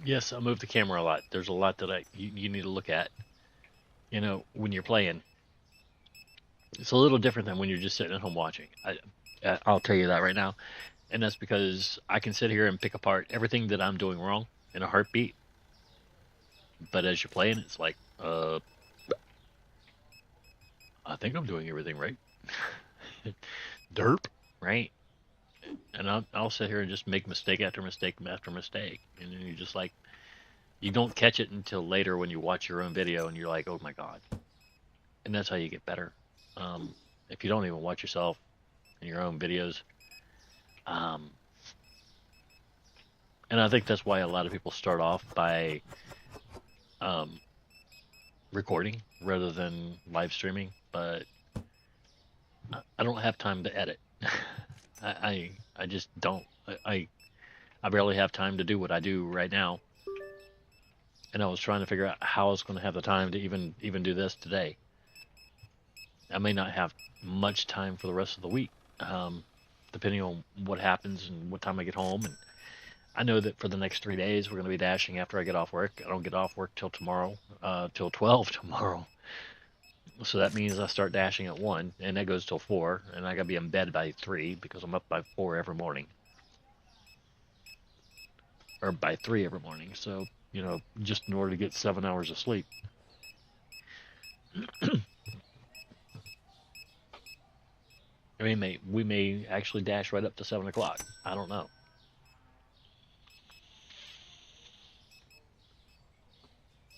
Yes, I move the camera a lot. There's a lot that you need to look at. When you're playing, it's a little different than when you're just sitting at home watching. I'll tell you that right now, and that's because I can sit here and pick apart everything that I'm doing wrong in a heartbeat. But as you're playing, it's like, I think I'm doing everything right. Derp, right? And I'll sit here and just make mistake after mistake after mistake, and then you're just like, you don't catch it until later when you watch your own video, and you're like, oh my god. And that's how you get better. Um, if you don't even watch yourself in your own videos, um, and I think that's why a lot of people start off by um, recording rather than live streaming. But I don't have time to edit. I just don't. I barely have time to do what I do right now. And I was trying to figure out how I was going to have the time to even do this today. I may not have much time for the rest of the week, depending on what happens and what time I get home. And I know that for the next 3 days we're going to be dashing after I get off work. I don't get off work till tomorrow, till 12 tomorrow. So that means I start dashing at 1, and that goes till 4, and I got to be in bed by 3 because I'm up by 4 every morning, or by 3 every morning. So just in order to get 7 hours of sleep. We may actually dash right up to 7 o'clock. I don't know.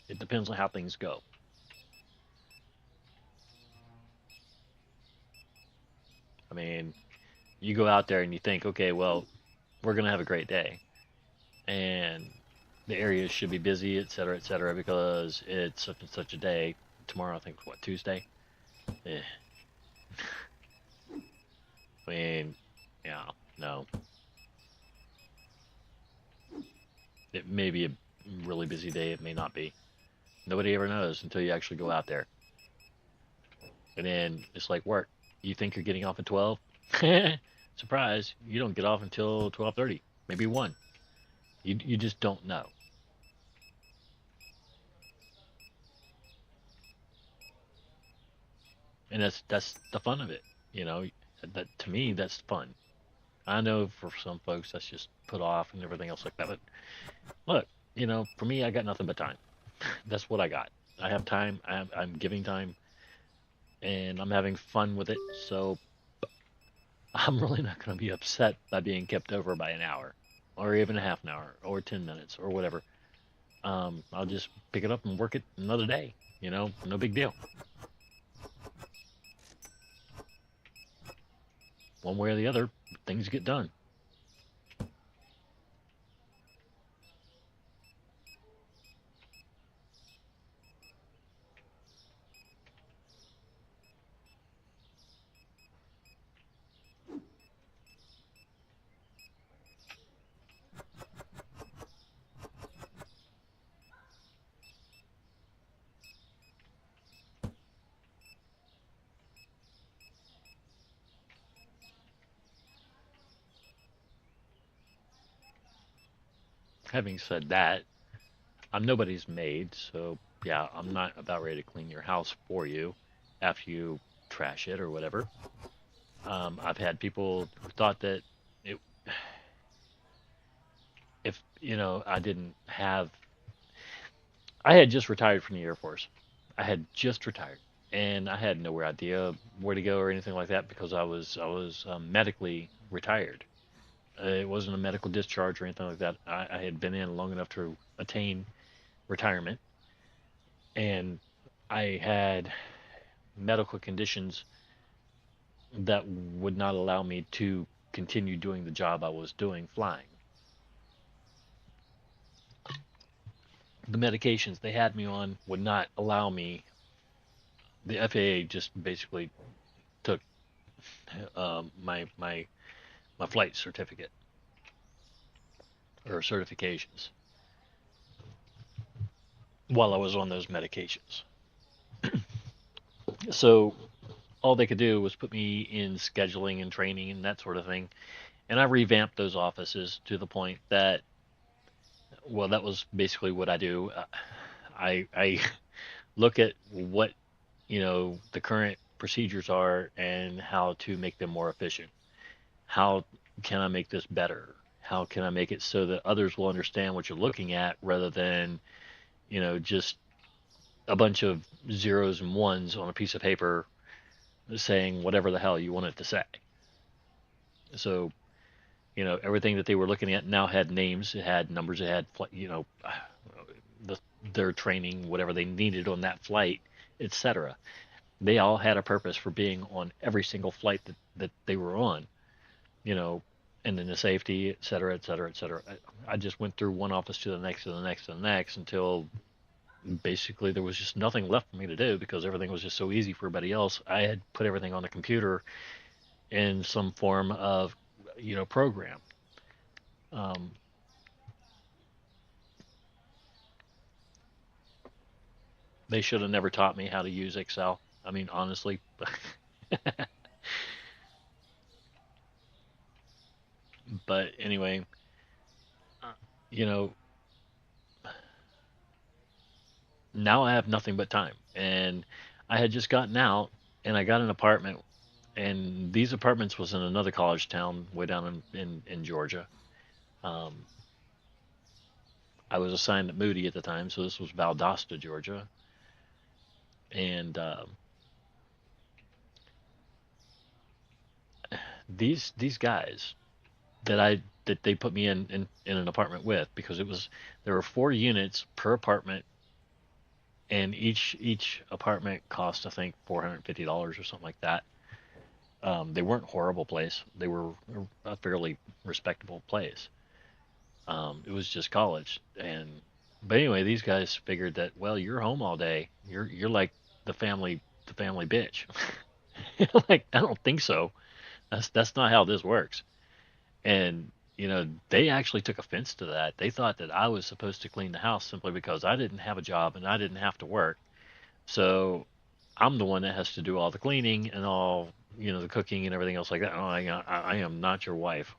It depends on how things go. I mean, you go out there and you think, okay, well, we're gonna have a great day, and the areas should be busy, et cetera, because it's such and such a day. Tomorrow, I think, what, Tuesday? Eh. I mean, yeah, no. It may be a really busy day. It may not be. Nobody ever knows until you actually go out there. And then it's like work. You think you're getting off at 12? Surprise! You don't get off until 12:30, maybe 1. You just don't know. And that's the fun of it. You know, that to me that's fun. I know for some folks that's just put off and everything else like that. But look, for me, I got nothing but time. That's what I got. I have time. I'm giving time, and I'm having fun with it. So I'm really not going to be upset by being kept over by an hour, or even a half an hour, or 10 minutes, or whatever. I'll just pick it up and work it another day. No big deal. One way or the other, things get done. Having said that, I'm nobody's maid, so yeah, I'm not about ready to clean your house for you after you trash it or whatever. I've had people who thought that it, if I didn't have, I had just retired from the Air Force. I had just retired, and I had no idea where to go or anything like that because I was medically retired. It wasn't a medical discharge or anything like that. I had been in long enough to attain retirement, and I had medical conditions that would not allow me to continue doing the job I was doing flying. The medications they had me on would not allow me. The FAA just basically took my flight certificate or certifications while I was on those medications. So all they could do was put me in scheduling and training and that sort of thing. And I revamped those offices to the point that Well, that was basically what I do. I look at what, the current procedures are and how to make them more efficient. How can I make this better? How can I make it so that others will understand what you're looking at rather than, just a bunch of zeros and ones on a piece of paper saying whatever the hell you want it to say. So, everything that they were looking at now had names, it had numbers, it had, the, their training, whatever they needed on that flight, etc. They all had a purpose for being on every single flight that they were on, you know, and then the safety, et cetera, et cetera, et cetera. I just went through one office to the next, to the next, to the next until basically there was just nothing left for me to do because everything was just so easy for everybody else. I had put everything on the computer in some form of, program. Um, they should have never taught me how to use Excel. I mean, honestly, but anyway, uh, you know, now I have nothing but time. And I had just gotten out and I got an apartment, and these apartments was in another college town way down in Georgia. Um, I was assigned at Moody at the time, so this was Valdosta, Georgia. And these guys that they put me in an apartment with, because there were 4 units per apartment, and each apartment cost, I think, $450 or something like that. They weren't horrible place. They were a fairly respectable place. It was just college, but anyway, these guys figured that, well, you're home all day. You're like the family bitch. Like, I don't think so. That's not how this works. And they actually took offense to that. They thought that I was supposed to clean the house simply because I didn't have a job and I didn't have to work. So I'm the one that has to do all the cleaning and all, the cooking and everything else like that. Oh, I am not your wife.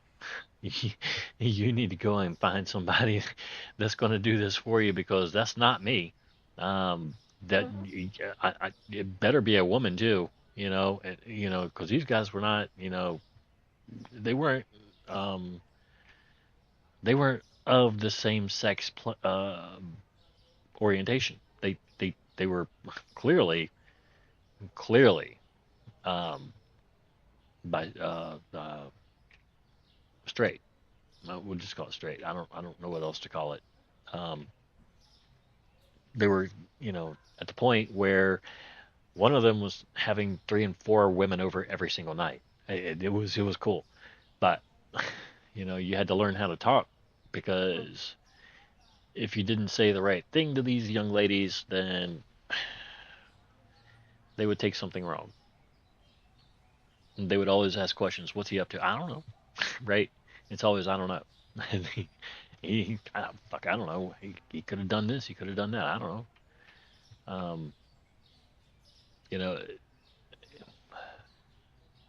You need to go and find somebody that's going to do this for you, because that's not me. That it better be a woman too, because these guys were not, they weren't, um, they weren't of the same sex orientation. They were clearly, um, by straight. We'll just call it straight. I don't know what else to call it. Um, they were, at the point where one of them was having 3 and 4 women over every single night. It was cool, but you had to learn how to talk, because if you didn't say the right thing to these young ladies, then they would take something wrong. And they would always ask questions. What's he up to? I don't know. Right? It's always I don't know. And fuck, I don't know. He could have done this. He could have done that. I don't know. Um, you know,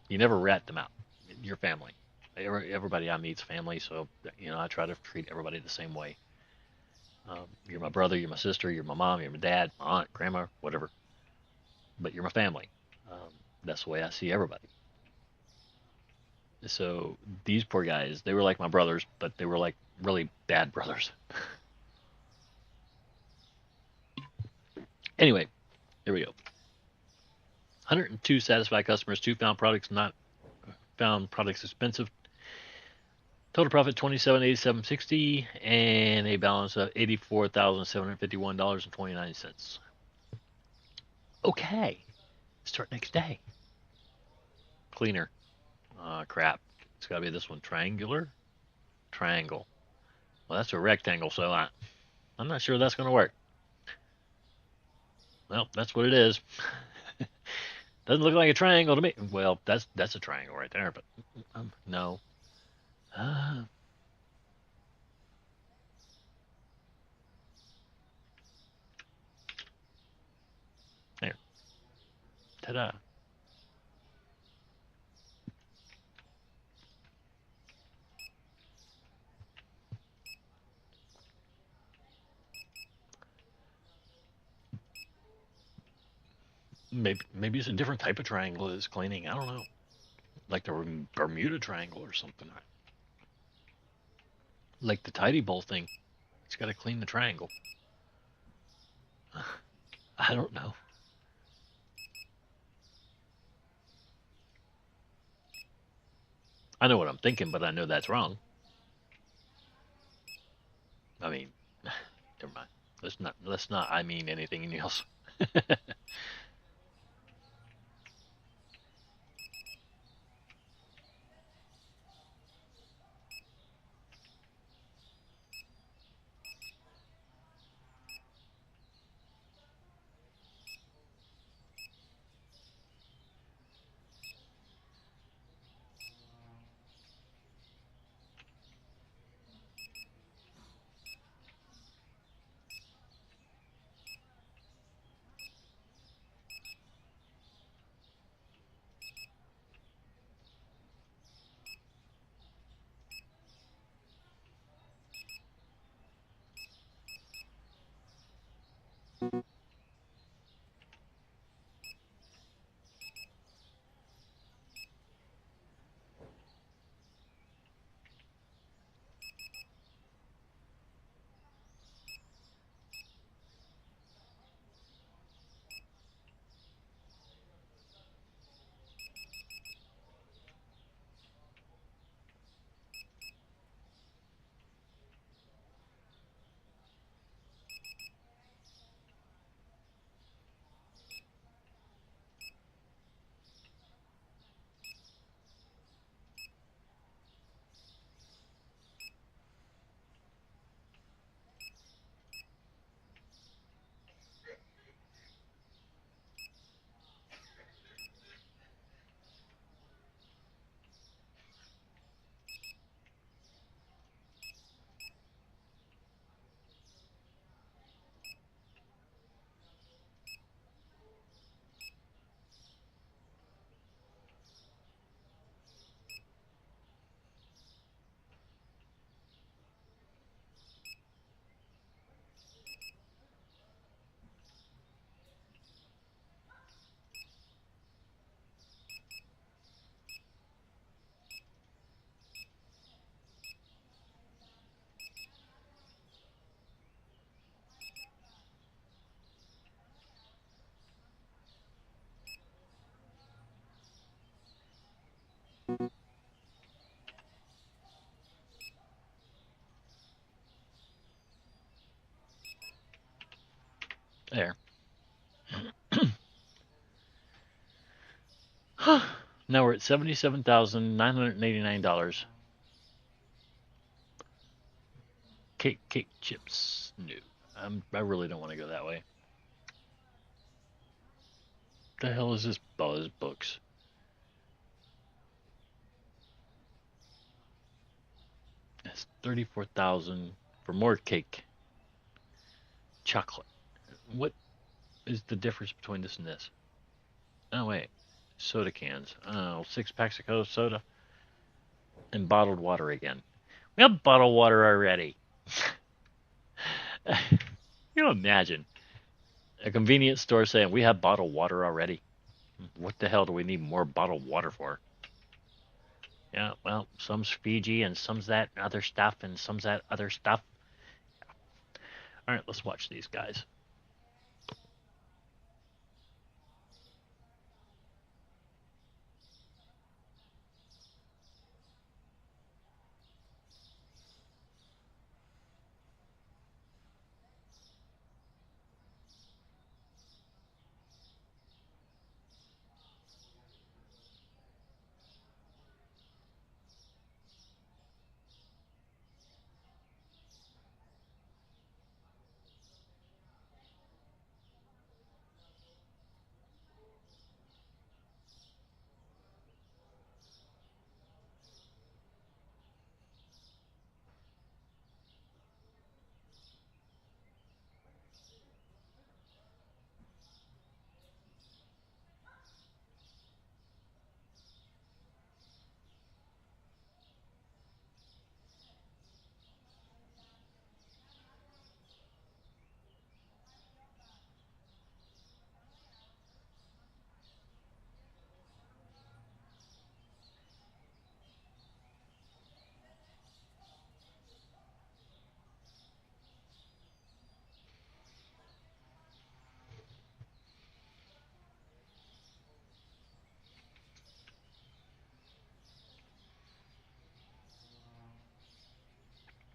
you never rat them out. Your family. Everybody I meet's family, so I try to treat everybody the same way. You're my brother, you're my sister, you're my mom, you're my dad, my aunt, grandma, whatever. But you're my family. That's the way I see everybody. So these poor guys, they were like my brothers, but they were like really bad brothers. Anyway, here we go. 102 satisfied customers, 2 found products expensive. Total profit 2787.60, and a balance of $84,751.29. Okay, start next day. Cleaner. Crap. It's got to be this one. Triangular. Triangle. Well, that's a rectangle, so I'm not sure that's going to work. Well, that's what it is. Doesn't look like a triangle to me. Well, that's a triangle right there, but no. Uh, there. Ta-da. Maybe it's a different type of triangle it's cleaning. I don't know, like the Bermuda Triangle or something, like the tidy bowl thing. It's got to clean the triangle. I don't know. I know what I'm thinking, but I know that's wrong. I mean, never mind. Let's not. I mean anything else. There. Now we're at $77,989. Cake chips. No. I really don't want to go that way. The hell is this Buzz Books? That's 34,000 for more cake. Chocolate. What is the difference between this and this? Oh wait. Soda cans. Oh, 6 packs of Coke soda and bottled water again. We have bottled water already. You know, imagine a convenience store saying we have bottled water already. What the hell do we need more bottled water for? Yeah, well, some's Fiji and some's that other stuff and some's that other stuff. All right, let's watch these guys.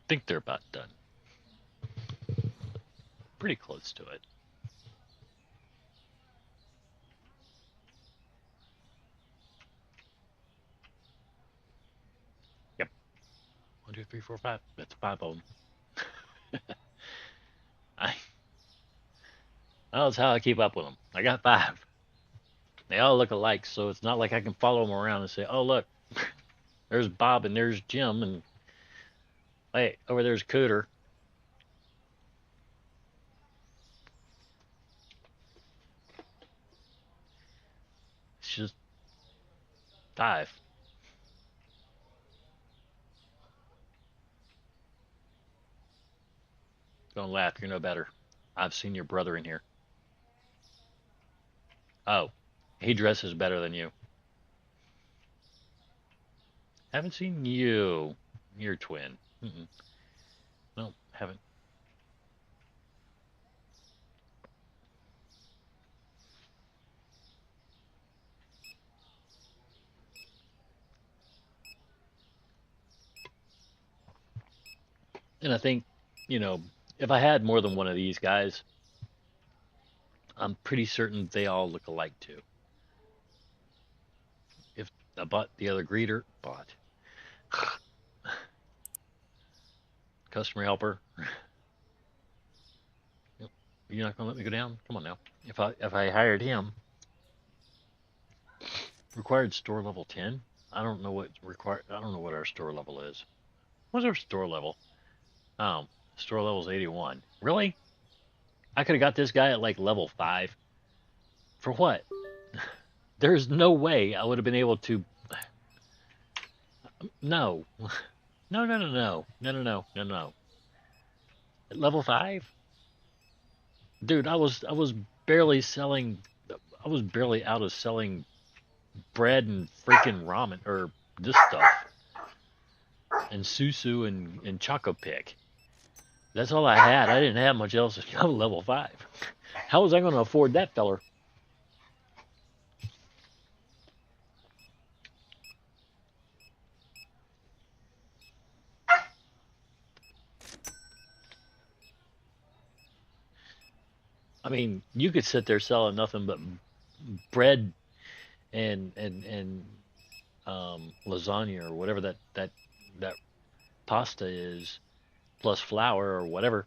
think they're about done. Pretty close to it. Yep. 1, 2, 3, 4, 5. That's 5 of them. I. That's how I keep up with them. I got 5. They all look alike, so it's not like I can follow them around and say, "Oh, look, there's Bob and there's Jim, and hey, over there's Cooter." It's just 5. Don't laugh. You're no better. I've seen your brother in here. Oh, he dresses better than you. Haven't seen you. Your twin. Mm-mm. No, haven't. And I think, you know, if I had more than one of these guys, I'm pretty certain they all look alike too. If I bought the other greeter, bought customer helper. Yep. You're not gonna let me go down? Come on now. If I hired him, required store level 10. I don't know what required. I don't know what our store level is. What's our store level? Store level is 81. Really? I could have got this guy at like level 5. For what? There's no way I would have been able to. No. No, no, no, no. No, no, no, no, no. At level 5? Dude, I was barely selling. I was barely out of selling bread and freaking ramen or this stuff and susu and choco pick. That's all I had. I didn't have much else at level 5. How was I going to afford that feller? I mean, you could sit there selling nothing but bread and lasagna or whatever that pasta is, plus flour or whatever,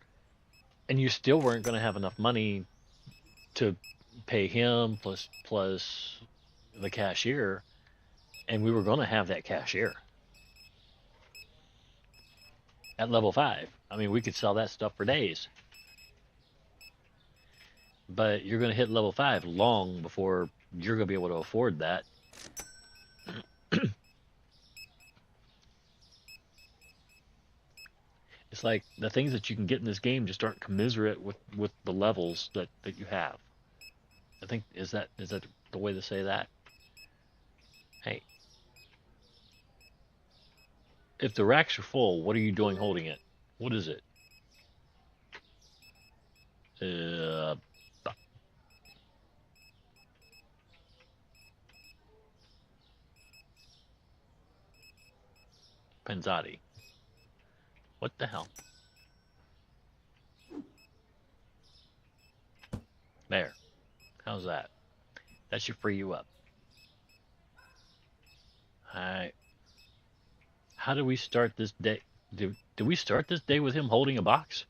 and you still weren't going to have enough money to pay him plus the cashier, and we were going to have that cashier at level 5. I mean, we could sell that stuff for days, but you're going to hit level 5 long before you're going to be able to afford that. It's like the things that you can get in this game just aren't commiserate with the levels that you have. I think is that the way to say that? Hey, if the racks are full, what are you doing holding it? What is it? Uh, Penzotti. What the hell? There. How's that? That should free you up. Alright. How do we start this day? Do we start this day with him holding a box?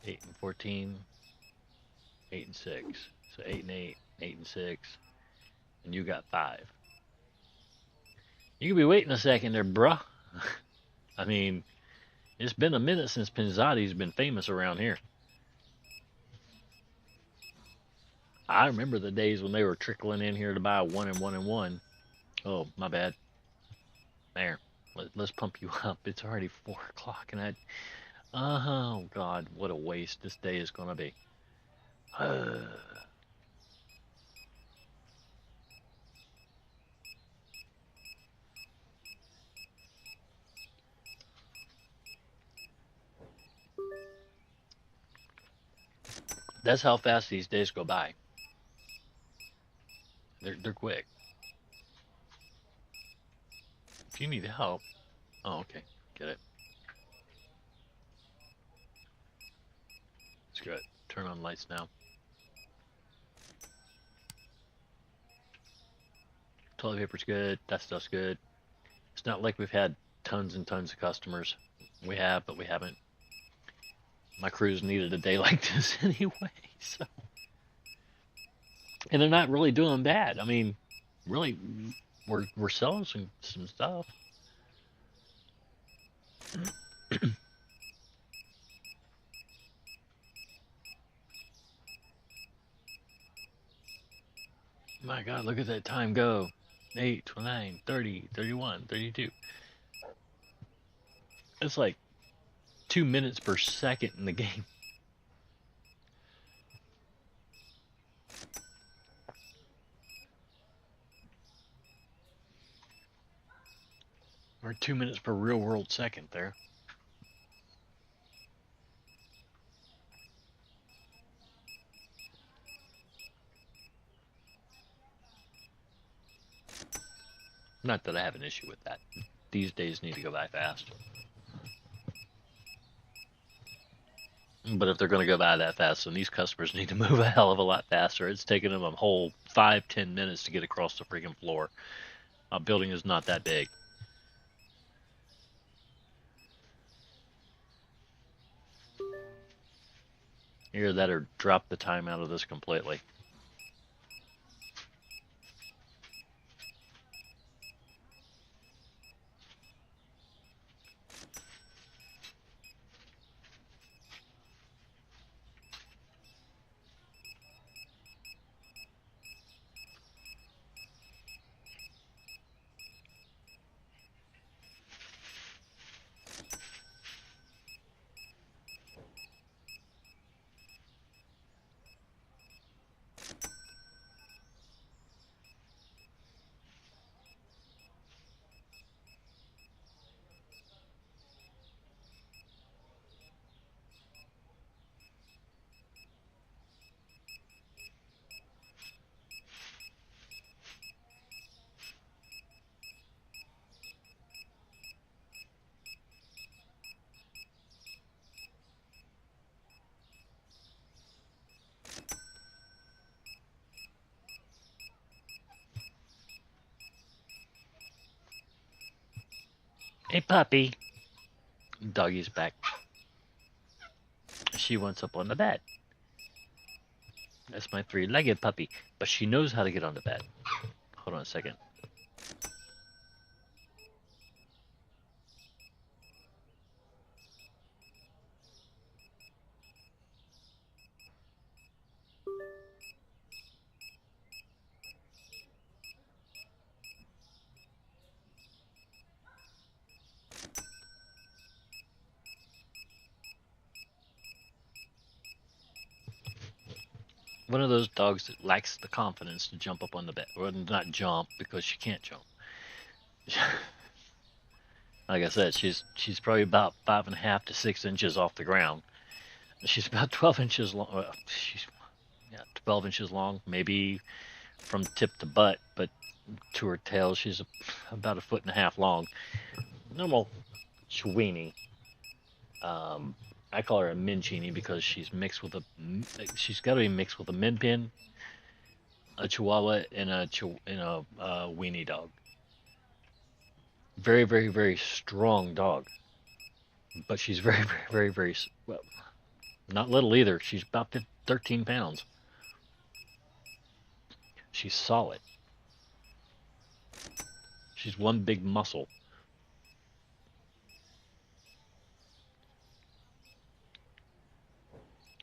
8 and 14, 8 and 6. So 8 and 8, 8 and 6, and you got 5. You could be waiting a second there, bruh. I mean, it's been a minute since Pinzotti's been famous around here. I remember the days when they were trickling in here to buy 1 and 1 and 1. Oh, my bad. There. Let's pump you up. It's already 4 o'clock, and oh, God, what a waste this day is going to be. That's how fast these days go by. They're quick. If you need help, oh okay, get it. It's good. Turn on lights now. Toilet paper's good. That stuff's good. It's not like we've had tons and tons of customers. We have, but we haven't. My crews needed a day like this anyway, so. And they're not really doing bad. I mean, really, we're selling some stuff. My God, look at that time go. 8, 9, 30, 31, 32. It's like 2 minutes per second in the game. Or 2 minutes per real world second there. Not that I have an issue with that. These days need to go by fast. But if they're going to go by that fast, then these customers need to move a hell of a lot faster. It's taking them a whole 5-10 minutes to get across the freaking floor. Our building is not that big. Either that or drop the time out of this completely. Hey, puppy. Doggy's back. She wants up on the bed. That's my three-legged puppy, but she knows how to get on the bed. Hold on a second. One of those dogs that lacks the confidence to jump up on the bed. Or not jump, because she can't jump. Like I said, she's probably about 5.5 to 6 inches off the ground. She's about 12 inches long. She's 12 inches long, maybe from tip to butt, but to her tail, she's about 1.5 feet long. Normal Chiweenie. I call her a Minchini because she's got to be mixed with a Min Pin, a Chihuahua, and a weenie dog. Very, very, very strong dog, but she's very, very, very, very well, not little either. She's about 13 pounds. She's solid. She's one big muscle.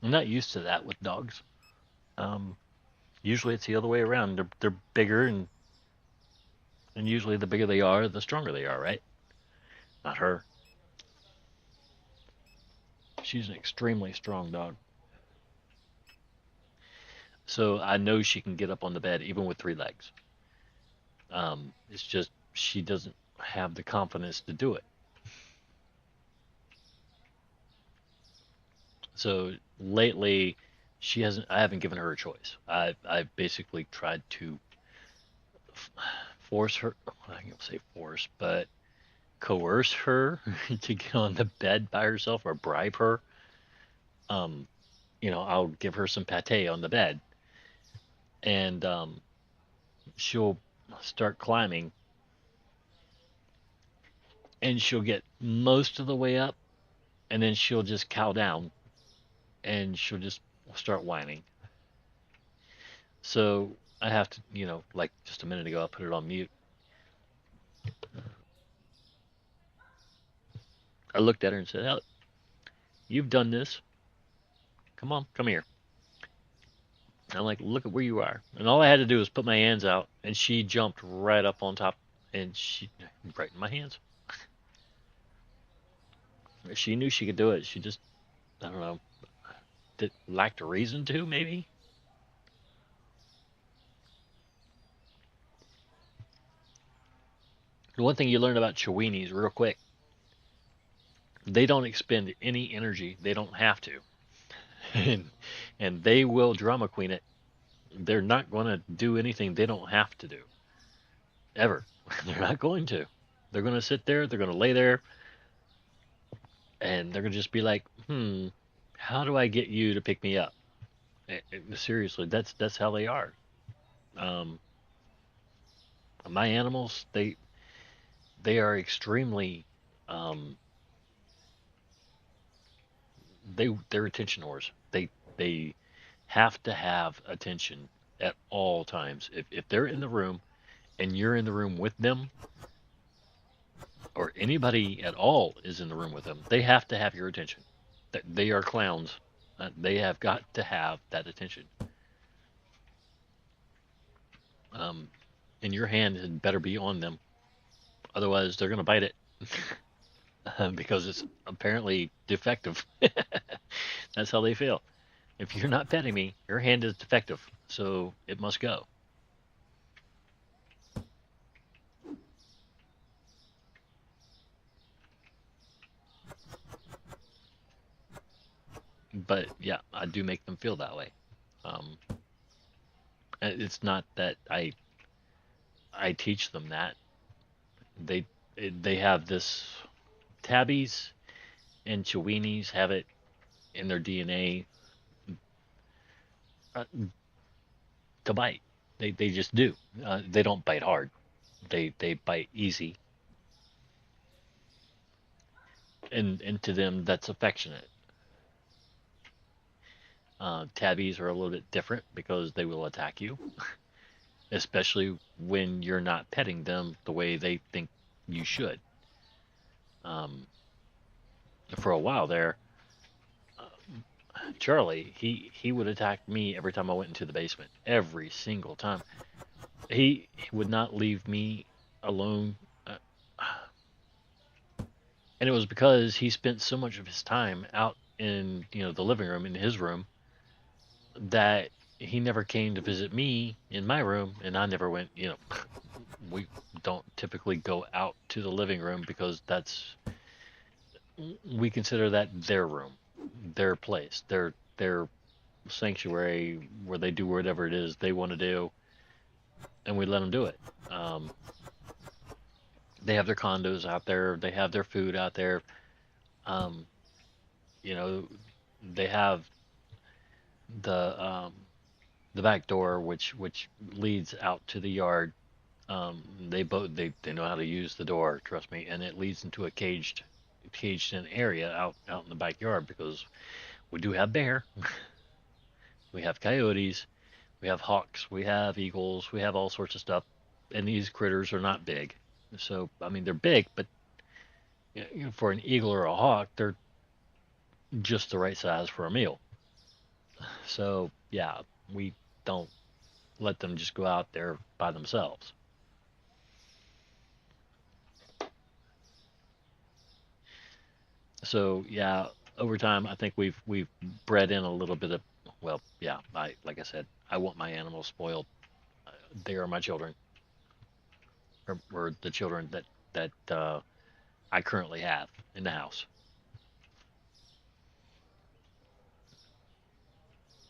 I'm not used to that with dogs. Usually it's the other way around. They're bigger, and usually the bigger they are, the stronger they are, right? Not her. She's an extremely strong dog. So I know she can get up on the bed even with 3 legs. It's just she doesn't have the confidence to do it. So lately, she hasn't. I haven't given her a choice. I basically tried to force her. I don't say force, but coerce her to get on the bed by herself or bribe her. Um, I'll give her some pate on the bed, and she'll start climbing, and she'll get most of the way up, and then she'll just cow down, and she'll just start whining. So I have to, like just a minute ago, I put it on mute. I looked at her and said, "Ellie, you've done this. Come on, come here." I'm like, "Look at where you are." And all I had to do was put my hands out, and she jumped right up on top, and she right in my hands. She knew she could do it. She just, I don't know, lacked a reason to, maybe. The one thing you learn about Cheweenies, real quick, they don't expend any energy. They don't have to, and they will drama queen it. They're not going to do anything they don't have to do ever. They're not going to. They're going to sit there. They're going to lay there, and they're going to just be like, how do I get you to pick me up? Seriously, that's how they are. Um, my animals, they are extremely, um, they're attention whores. They have to have attention at all times. If they're in the room and you're in the room with them, or anybody at all is in the room with them, they have to have your attention. That they are clowns. They have got to have that attention. Um, and your hand had better be on them, otherwise they're gonna bite it because it's apparently defective. That's how they feel. If you're not petting me, your hand is defective, so it must go. But yeah, I do make them feel that way. Um, it's not that I teach them that. They they have this. Tabbies and Cheweenies have it in their DNA to bite. They just do. They don't bite hard. They bite easy, and to them that's affectionate. Tabbies are a little bit different because they will attack you, especially when you're not petting them the way they think you should. Um, for a while there, Charlie, he would attack me every time I went into the basement. Every single time. He would not leave me alone. Uh, and it was because he spent so much of his time out in the living room in his room that he never came to visit me in my room, and I never went. We don't typically go out to the living room because we consider that their room, their place, their sanctuary where they do whatever it is they want to do, and we let them do it. Um, they have their condos out there, they have their food out there. Um, you know, they have the the back door, which leads out to the yard. They both they know how to use the door, trust me, and it leads into a caged in area out in the backyard because we do have bear, we have coyotes, we have hawks, we have eagles, we have all sorts of stuff, and these critters are not big. So I mean they're big, but for an eagle or a hawk, they're just the right size for a meal. So yeah, we don't let them just go out there by themselves. So yeah, over time, I think we've bred in a little bit of, well, yeah. I like I said, I want my animals spoiled. They are my children, or the children that I currently have in the house.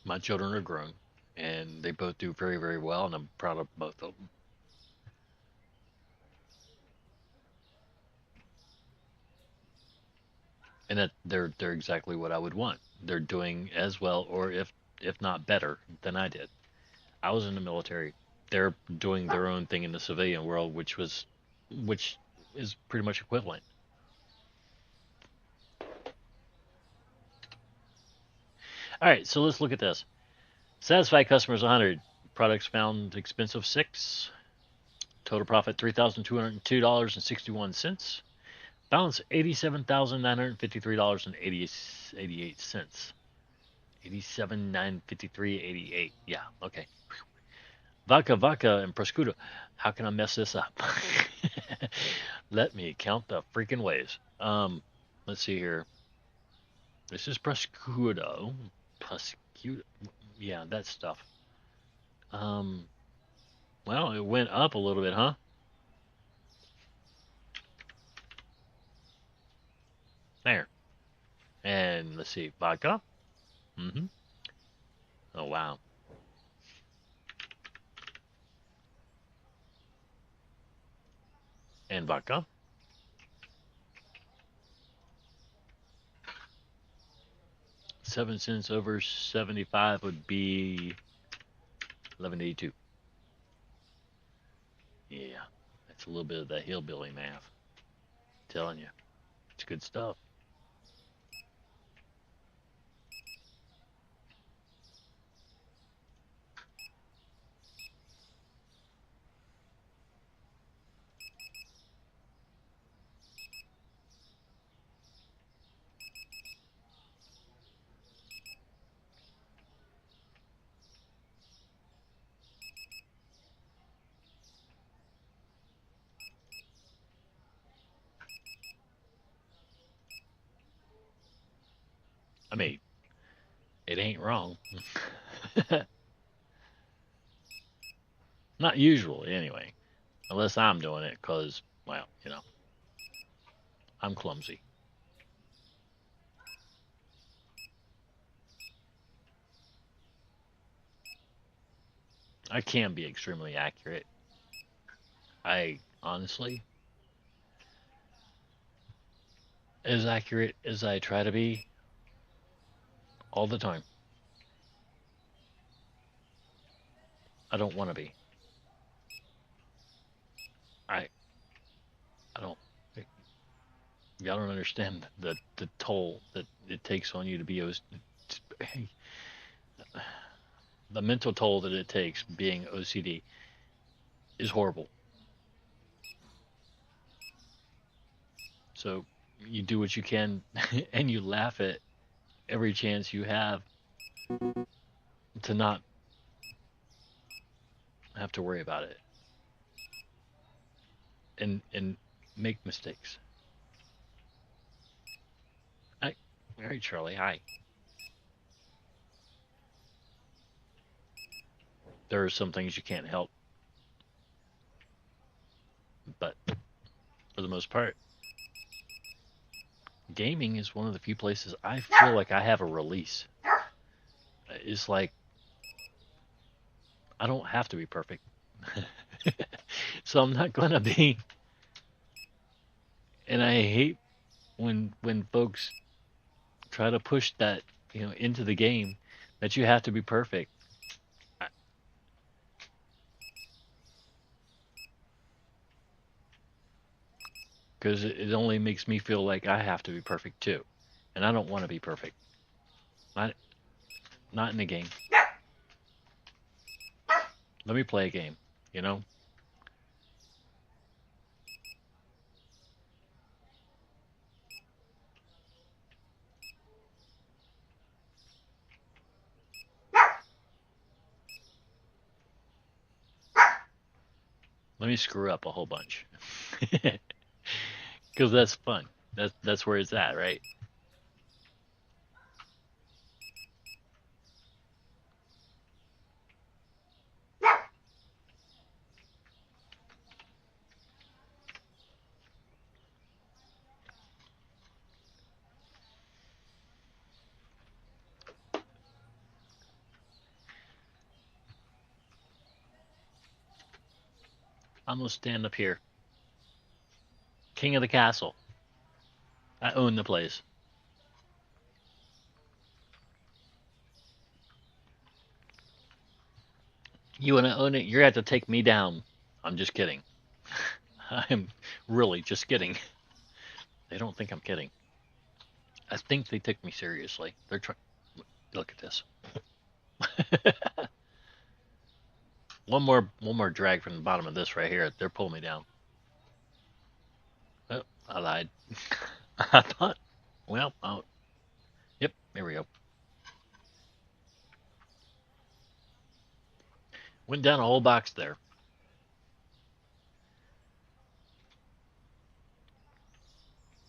My children are grown, and they both do very, very well, and I'm proud of both of them. And that they're exactly what I would want. They're doing as well, or if not better than I did. I was in the military. They're doing their own thing in the civilian world, which is pretty much equivalent. All right, so let's look at this. Satisfied customers 100. Products found expensive 6. Total profit $3,202.61. Balance $87,953.88. 87,953.88. Yeah, okay. Vodka, vodka, and prosciutto. How can I mess this up? Let me count the freaking ways. Let's see here. This is prosciutto. Prosciutto. Yeah, that stuff. Um, well, it went up a little bit, huh? There. And let's see, vodka. Mm-hmm. Oh wow. And vodka. 7 cents over 75 would be 11.82. Yeah, that's a little bit of that hillbilly math. Telling you, it's good stuff. I mean, it ain't wrong. Not usually, anyway. Unless I'm doing it, because, well, I'm clumsy. I can be extremely accurate. I honestly, as accurate as I try to be all the time, I don't want to be. I I don't. Y'all don't understand the toll that it takes on you to be the mental toll that it takes being OCD is horrible. So you do what you can and you laugh at every chance you have to not have to worry about it and make mistakes. I, all right, Charlie. Hi. There are some things you can't help, but for the most part, gaming is one of the few places I feel like I have a release. It's like I don't have to be perfect. So I'm not gonna be. And I hate when folks try to push that into the game that you have to be perfect, because it only makes me feel like I have to be perfect too, and I don't want to be perfect. Not not in the game. Let me play a game. You know. Let me screw up a whole bunch, because that's fun. That's where it's at, right? I'm gonna stand up here, king of the castle. I own the place. You wanna own it? You're gonna have to take me down. I'm just kidding. I'm really just kidding. They don't think I'm kidding. I think they took me seriously. They're trying. Look at this. one more drag from the bottom of this right here. They're pulling me down. Oh, I lied. I thought. Well, oh, yep. There we go. Went down a whole box there.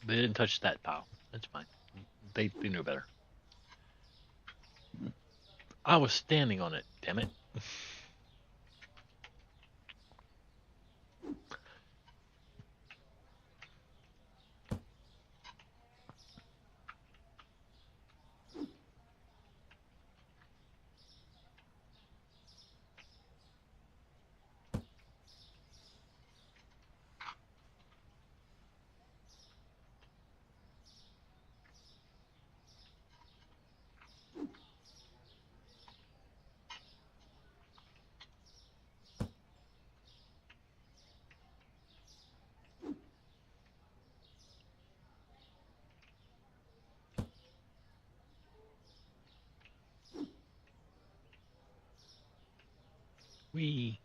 They didn't touch that pile. That's fine. They knew better. I was standing on it. Damn it. We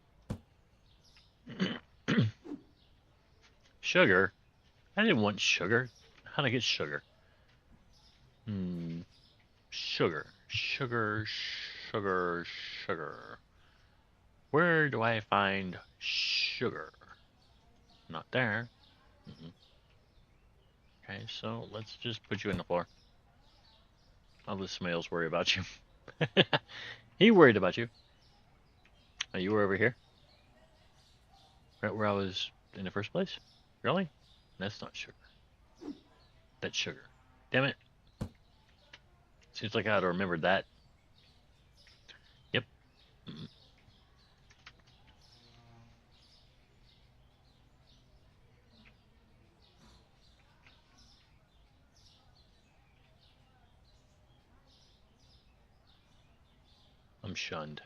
sugar. I didn't want sugar. How'd I get sugar? Sugar, sugar, sugar, sugar. Where do I find sugar? Not there. Mm-mm. Okay, so let's just put you in the floor. I'll let somebody else worry about you. He worried about you. Oh, you were over here? Right where I was in the first place? Really? That's not sugar. That's sugar. Damn it. Seems like I'd have remembered that. Yep. Mm-mm. I'm shunned.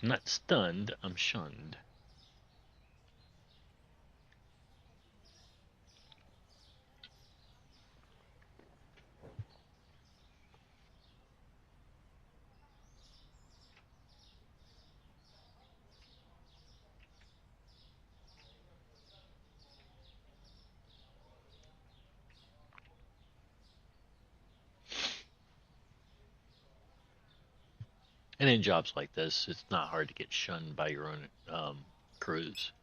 I'm not stunned, I'm shunned. And in jobs like this, it's not hard to get shunned by your own crews,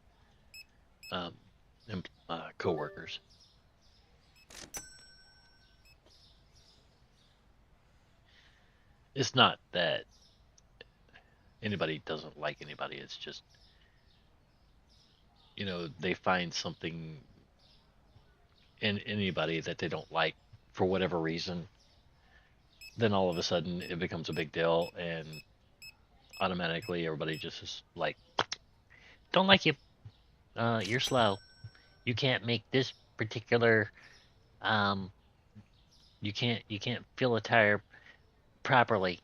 um, and coworkers. It's not that anybody doesn't like anybody. It's just they find something in anybody that they don't like for whatever reason. Then all of a sudden it becomes a big deal, and automatically everybody just is like, "Don't like you. You're slow. You can't make this particular um, you can't fill a tire properly,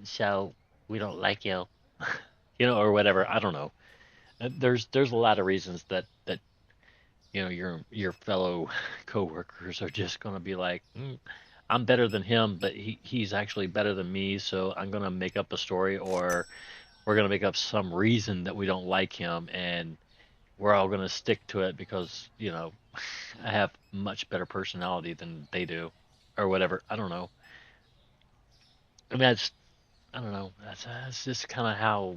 so we don't like you." Or whatever. I don't know. There's a lot of reasons that your fellow coworkers are just gonna be like, I'm better than him, but he's actually better than me, so I'm gonna make up a story, or we're gonna make up some reason that we don't like him, and we're all gonna stick to it because I have much better personality than they do, or whatever. I don't know. I mean, I don't know. That's just kind of how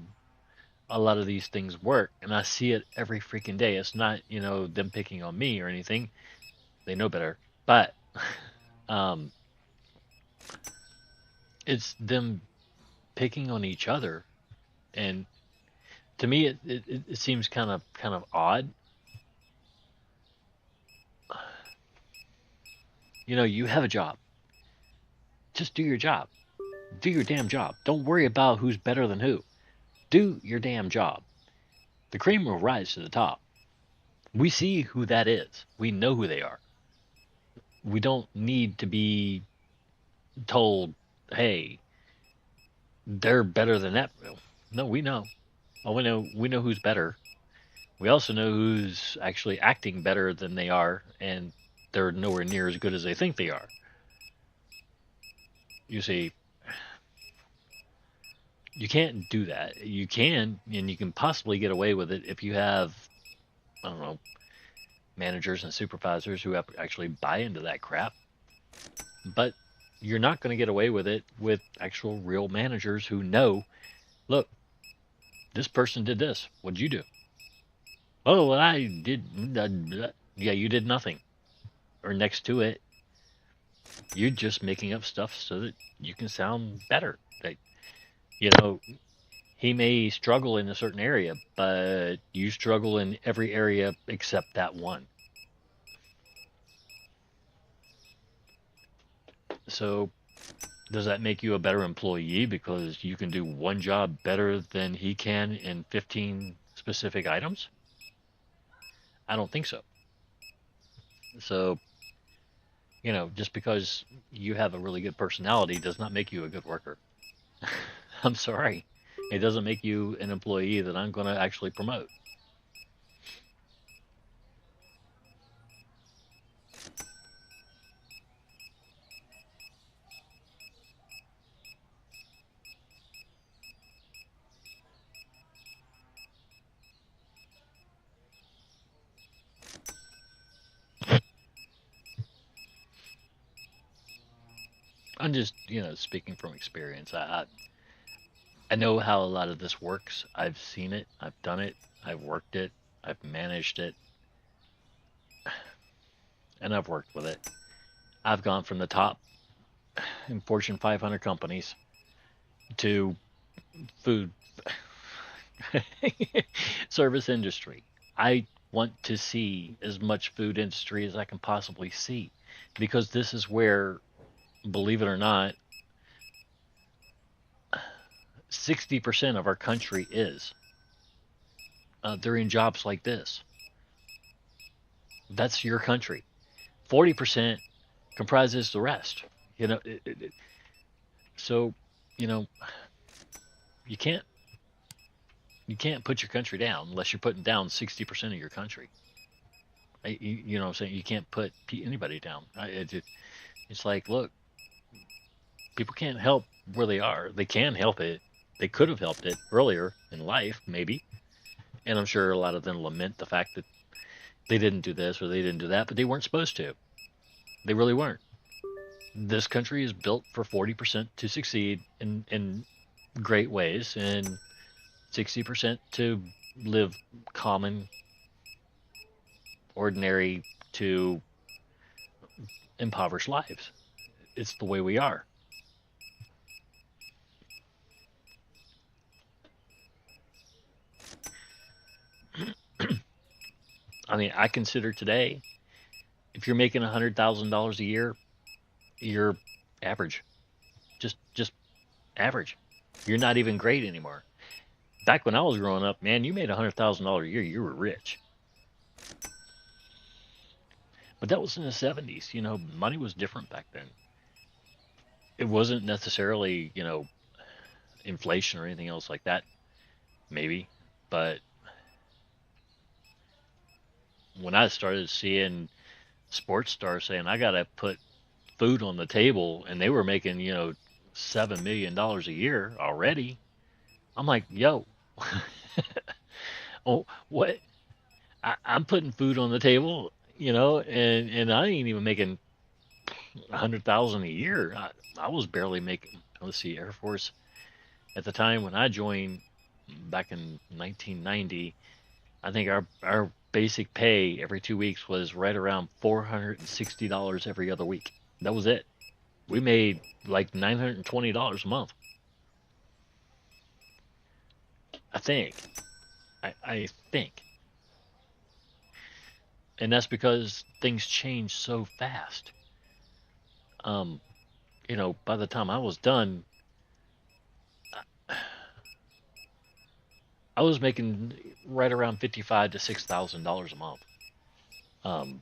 a lot of these things work, and I see it every freaking day. It's not them picking on me or anything. They know better, but um, it's them picking on each other, and to me, it seems kind of odd. You have a job. Just do your job. Do your damn job. Don't worry about who's better than who. Do your damn job. The cream will rise to the top. We see who that is. We know who they are. We don't need to be told, hey, they're better than that. No, we know. Oh, we know who's better. We also know who's actually acting better than they are, and they're nowhere near as good as they think they are. You see, you can't do that. You can, and you can possibly get away with it if you have, I don't know, managers and supervisors who actually buy into that crap. But you're not going to get away with it with actual real managers who know, look, this person did this. What'd you do? Oh, well, I did. Yeah, you did nothing. Or next to it, you're just making up stuff so that you can sound better. Like, you know, he may struggle in a certain area, but you struggle in every area except that one. So, does that make you a better employee because you can do one job better than he can in 15 specific items? I don't think so. So, just because you have a really good personality does not make you a good worker. I'm sorry. It doesn't make you an employee that I'm going to actually promote. I'm just, speaking from experience. I know how a lot of this works. I've seen it, I've done it, I've worked it, I've managed it, and I've worked with it. I've gone from the top in Fortune 500 companies to food service industry. I want to see as much food industry as I can possibly see because this is where, believe it or not, 60% of our country is. They're in jobs like this. That's your country. 40% comprises the rest. You know, so you know you can't you can't put your country down unless you're putting down 60% of your country. You know what I'm saying? You can't put anybody down. It's like, look, people can't help where they are. They can help it. They could have helped it earlier in life, maybe. And I'm sure a lot of them lament the fact that they didn't do this or they didn't do that, but they weren't supposed to. They really weren't. This country is built for 40% to succeed in great ways and 60% to live common, ordinary to impoverished lives. It's the way we are. I mean, I consider today, if you're making $100,000 a year, you're average. Just average. You're not even great anymore. Back when I was growing up, man, you made $100,000 a year, you were rich. But that was in the 70s. Money was different back then. It wasn't necessarily, inflation or anything else like that, maybe. But when I started seeing sports stars saying, I got to put food on the table, and they were making, $7 million a year already, I'm like, yo, oh, what? I'm putting food on the table, and I ain't even making 100,000 a year. I was barely making. Let's see, Air Force at the time when I joined back in 1990. I think our basic pay every 2 weeks was right around $460 every other week. That was it. We made like $920 a month. I think. I think. And that's because things change so fast. Um, by the time I was done, I was making right around $55,000 to $6,000 a month. Um,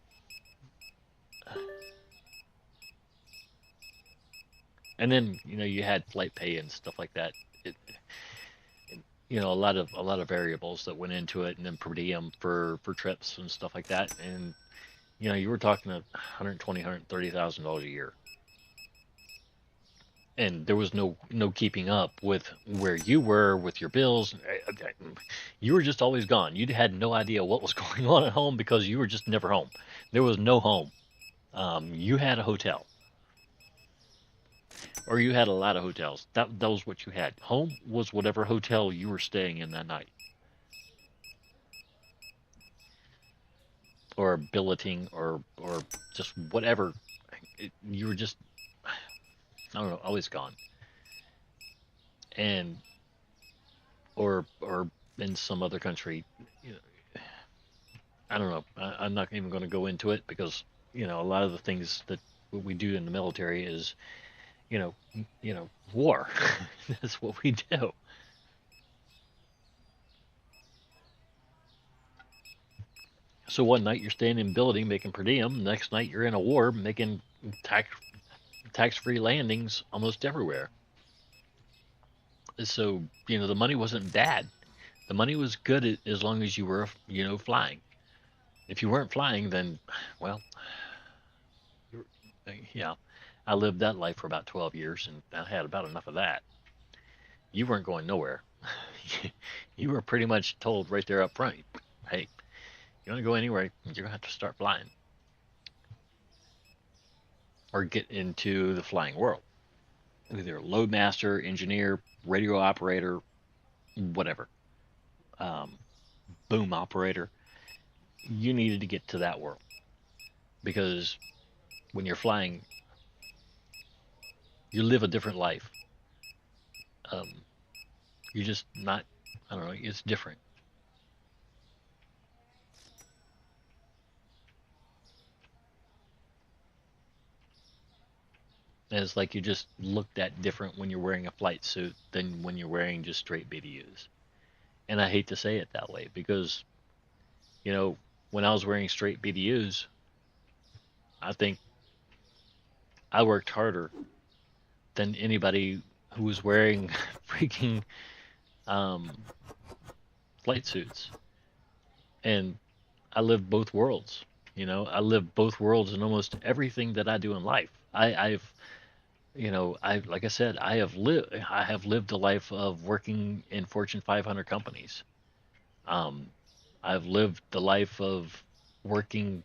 and then you had flight pay and stuff like that. It, a lot of variables that went into it, and then per diem for trips and stuff like that. And you were talking 120, $130,000 a year, and there was no keeping up with where you were with your bills. You were just always gone. You had no idea what was going on at home because you were just never home. There was no home. You had a hotel, or you had a lot of hotels. That was what you had. Home was whatever hotel you were staying in that night, or billeting, or just whatever. You were just, I don't know, always gone. And or in some other country, you know, I don't know. I'm not even going to go into it because a lot of the things that what we do in the military is you know war. That's what we do. So one night you're staying in building making per diem. Next night you're in a war making tax tax-free landings almost everywhere. So the money wasn't bad. The money was good as long as you were flying. If you weren't flying, then well, yeah, I lived that life for about 12 years and I had about enough of that. You weren't going nowhere. You were pretty much told right there up front, hey, you want to go anywhere, you're going to have to start flying or get into the flying world. Either loadmaster, engineer, radio operator, whatever, um, boom operator. You needed to get to that world because when you're flying, you live a different life. Um, you're just not, I don't know, it's different. And it's like you just looked at different when you're wearing a flight suit than when you're wearing just straight BDUs. And I hate to say it that way because, you know, when I was wearing straight BDUs, I think I worked harder than anybody who was wearing freaking um, flight suits. And I lived both worlds. I live both worlds in almost everything that I do in life. I like I said, I have lived a life of working in Fortune 500 companies. Um, I've lived the life of working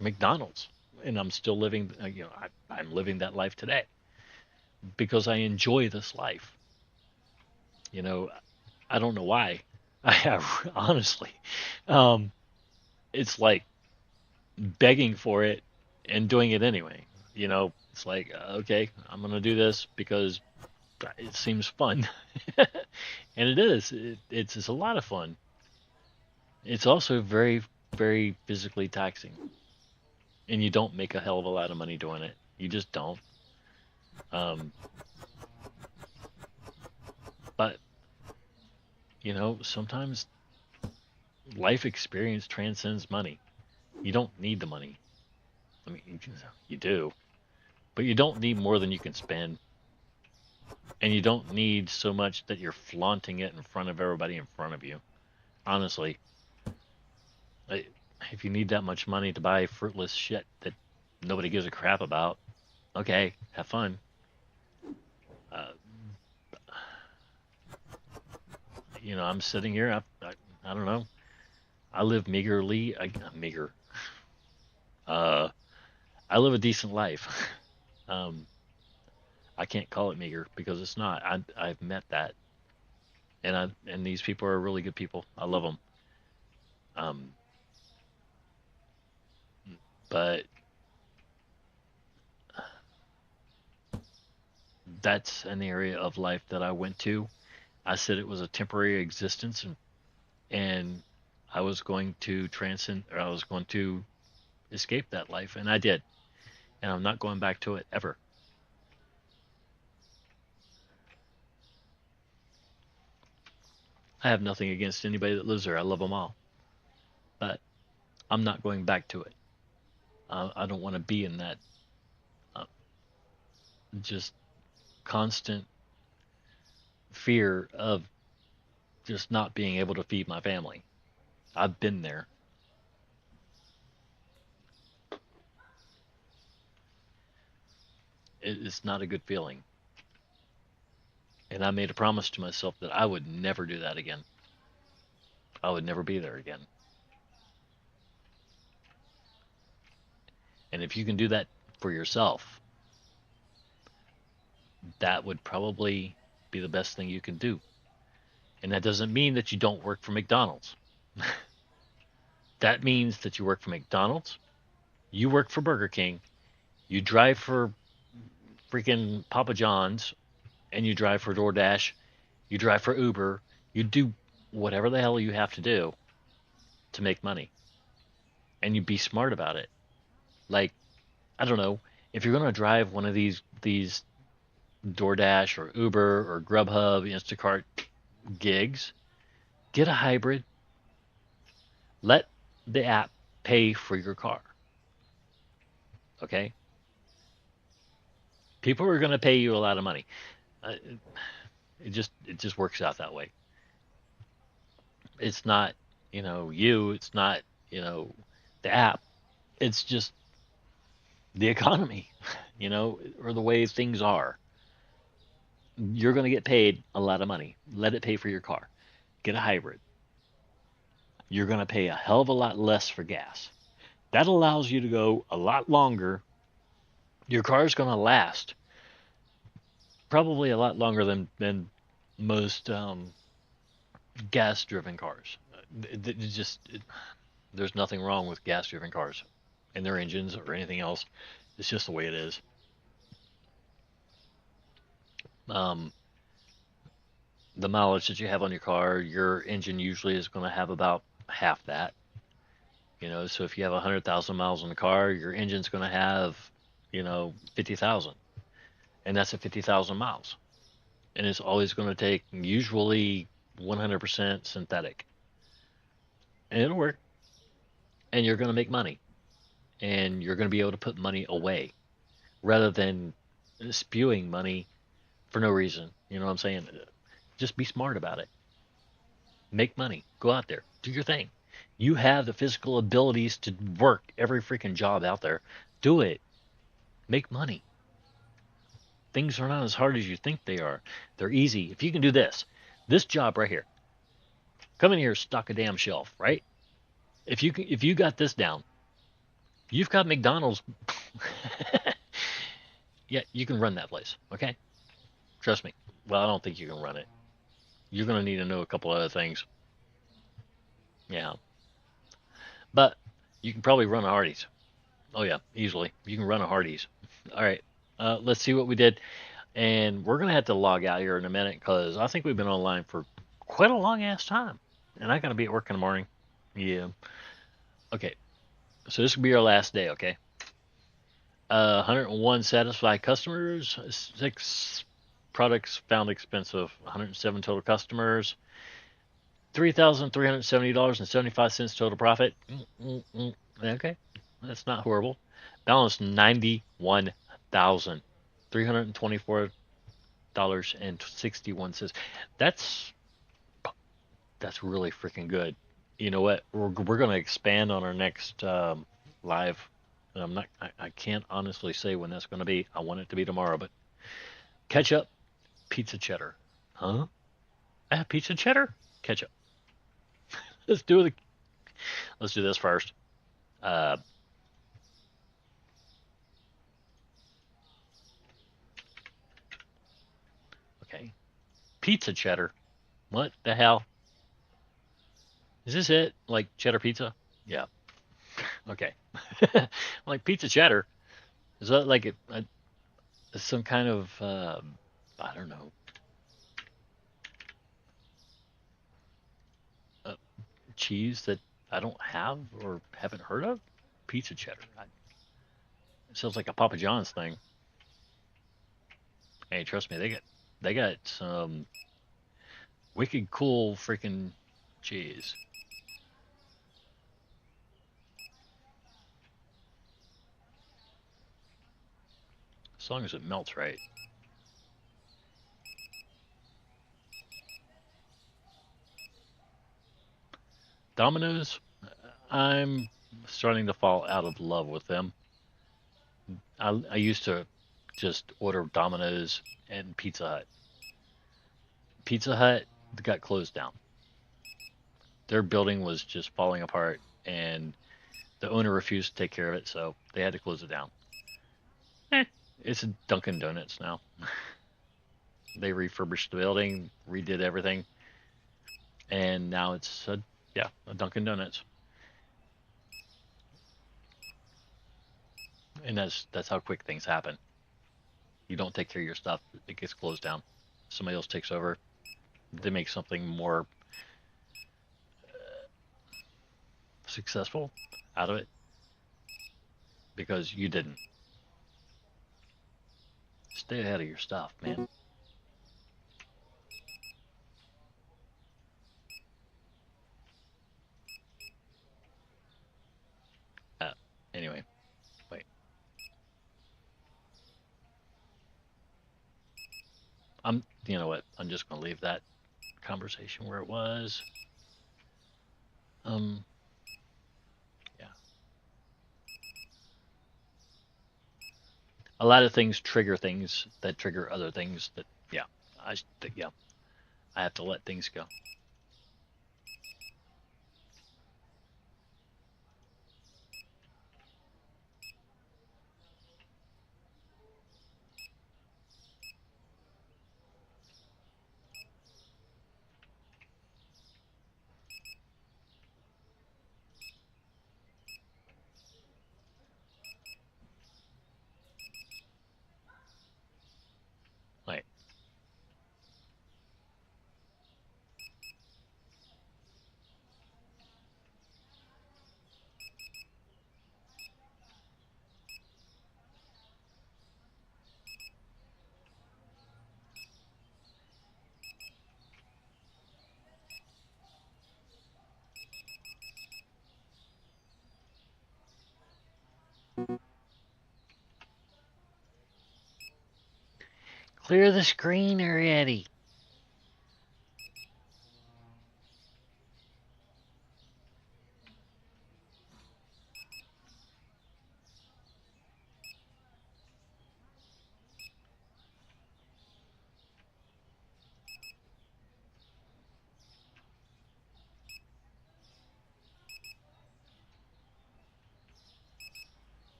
McDonald's, and I'm still living. I'm living that life today because I enjoy this life. You know, I don't know why. I have honestly. Um, it's like begging for it and doing it anyway. It's like okay, I'm gonna do this because it seems fun, and it is. It's a lot of fun. It's also very, very physically taxing, and you don't make a hell of a lot of money doing it. You just don't. Um, but sometimes life experience transcends money. You don't need the money. I mean, you do, but you don't need more than you can spend, and you don't need so much that you're flaunting it in front of everybody in front of you. Honestly, I- if you need that much money to buy fruitless shit that nobody gives a crap about, okay, have fun. Uh, I'm sitting here. I don't know. I live meagerly. Meager. Uh, I live a decent life. um, I can't call it meager because it's not. I've met that, and these people are really good people. I love them. Um, but that's an area of life that I went to. I said it was a temporary existence, and I was going to transcend, or I was going to escape that life, and I did. And I'm not going back to it ever. I have nothing against anybody that lives there. I love them all, but I'm not going back to it. I don't want to be in that uh, just constant fear of just not being able to feed my family. I've been there. It's not a good feeling. And I made a promise to myself that I would never do that again. I would never be there again. And if you can do that for yourself, that would probably be the best thing you can do. And that doesn't mean that you don't work for McDonald's. That means that you work for McDonald's, you work for Burger King, you drive for freaking Papa John's, and you drive for DoorDash, you drive for Uber, you do whatever the hell you have to do to make money. And you be smart about it. Like, I don't know, if you're going to drive one of these DoorDash or Uber or Grubhub, Instacart gigs, get a hybrid. Let the app pay for your car. Okay? People are going to pay you a lot of money. Uh, it just works out that way. It's not, you, it's not, the app. It's just the economy, or the way things are. You're going to get paid a lot of money. Let it pay for your car. Get a hybrid. You're going to pay a hell of a lot less for gas. That allows you to go a lot longer. Your car is going to last probably a lot longer than most gas-driven cars. There's nothing wrong with gas-driven cars and their engines or anything else. It's just the way it is. Um, the mileage that you have on your car, your engine usually is going to have about half that. So if you have 100,000 miles on the car, your engine's going to have, 50,000, and that's at 50,000 miles. And it's always going to take usually 100% synthetic, and it'll work. And you're going to make money, and you're going to be able to put money away rather than spewing money for no reason. You know what I'm saying? Just be smart about it. Make money. Go out there. Do your thing. You have the physical abilities to work every freaking job out there. Do it. Make money. Things are not as hard as you think they are. They're easy. If you can do this job right here, come in here, stock a damn shelf, right? If you got this down, you've got McDonald's. Yeah, you can run that place, okay? Trust me. Well, I don't think you can run it. You're going to need to know a couple other things. Yeah. But you can probably run a Hardee's. Oh, yeah, easily. You can run a Hardee's. All right. Let's see what we did. And we're going to have to log out here in a minute because I think we've been online for quite a long ass time. And I got to be at work in the morning. Yeah. Okay. So this will be our last day, okay? 101 satisfied customers, 6 products found expensive, 107 total customers, $3,370.75 total profit. Okay, that's not horrible. Balance $91,324.61. That's really freaking good. You know what? We're gonna expand on our next live. I can't honestly say when that's gonna be. I want it to be tomorrow, but ketchup, pizza cheddar. Huh? I have pizza cheddar? Ketchup. Let's do it. Let's do this first. Uh, okay. Pizza cheddar. What the hell? Is this it? Like cheddar pizza? Yeah. Okay. Like pizza cheddar. Is that like some kind of I don't know, uh, cheese that I don't have or haven't heard of? Pizza cheddar. It sounds like a Papa John's thing. Hey, trust me, they got some Wicked cool freaking cheese. As long as it melts right. Domino's, I'm starting to fall out of love with them. I used to just order Domino's and Pizza Hut. Pizza Hut got closed down. Their building was just falling apart, and the owner refused to take care of it, so they had to close it down. It's a Dunkin' Donuts now. They refurbished the building, redid everything, and now it's a Dunkin' Donuts. And that's how quick things happen. You don't take care of your stuff, it gets closed down. Somebody else takes over. They make something more successful out of it because you didn't. Stay ahead of your stuff, man. Uh, anyway, wait. You know what? I'm just gonna leave that conversation where it was. Um, yeah. A lot of things that trigger other things that, yeah. Yeah. I have to let things go. Right. Clear the screen already.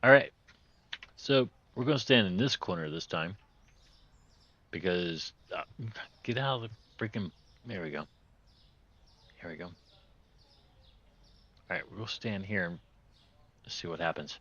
All right. So we're going to stand in this corner this time because get out of the freaking. There we go. Here we go. All right, we'll stand here and see what happens.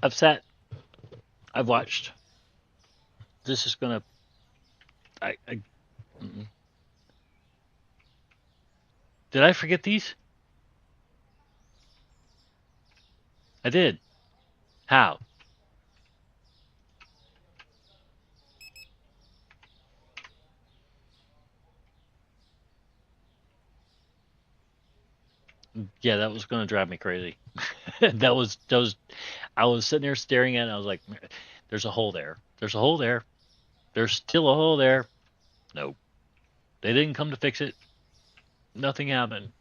I've sat, I've watched. This is gonna. Mm-mm. Did I forget these? I did. How? Yeah, that was gonna drive me crazy. that was. I was sitting there staring at it. And I was like, "There's a hole there. There's a hole there. There's still a hole there." No, they didn't come to fix it. Nothing happened.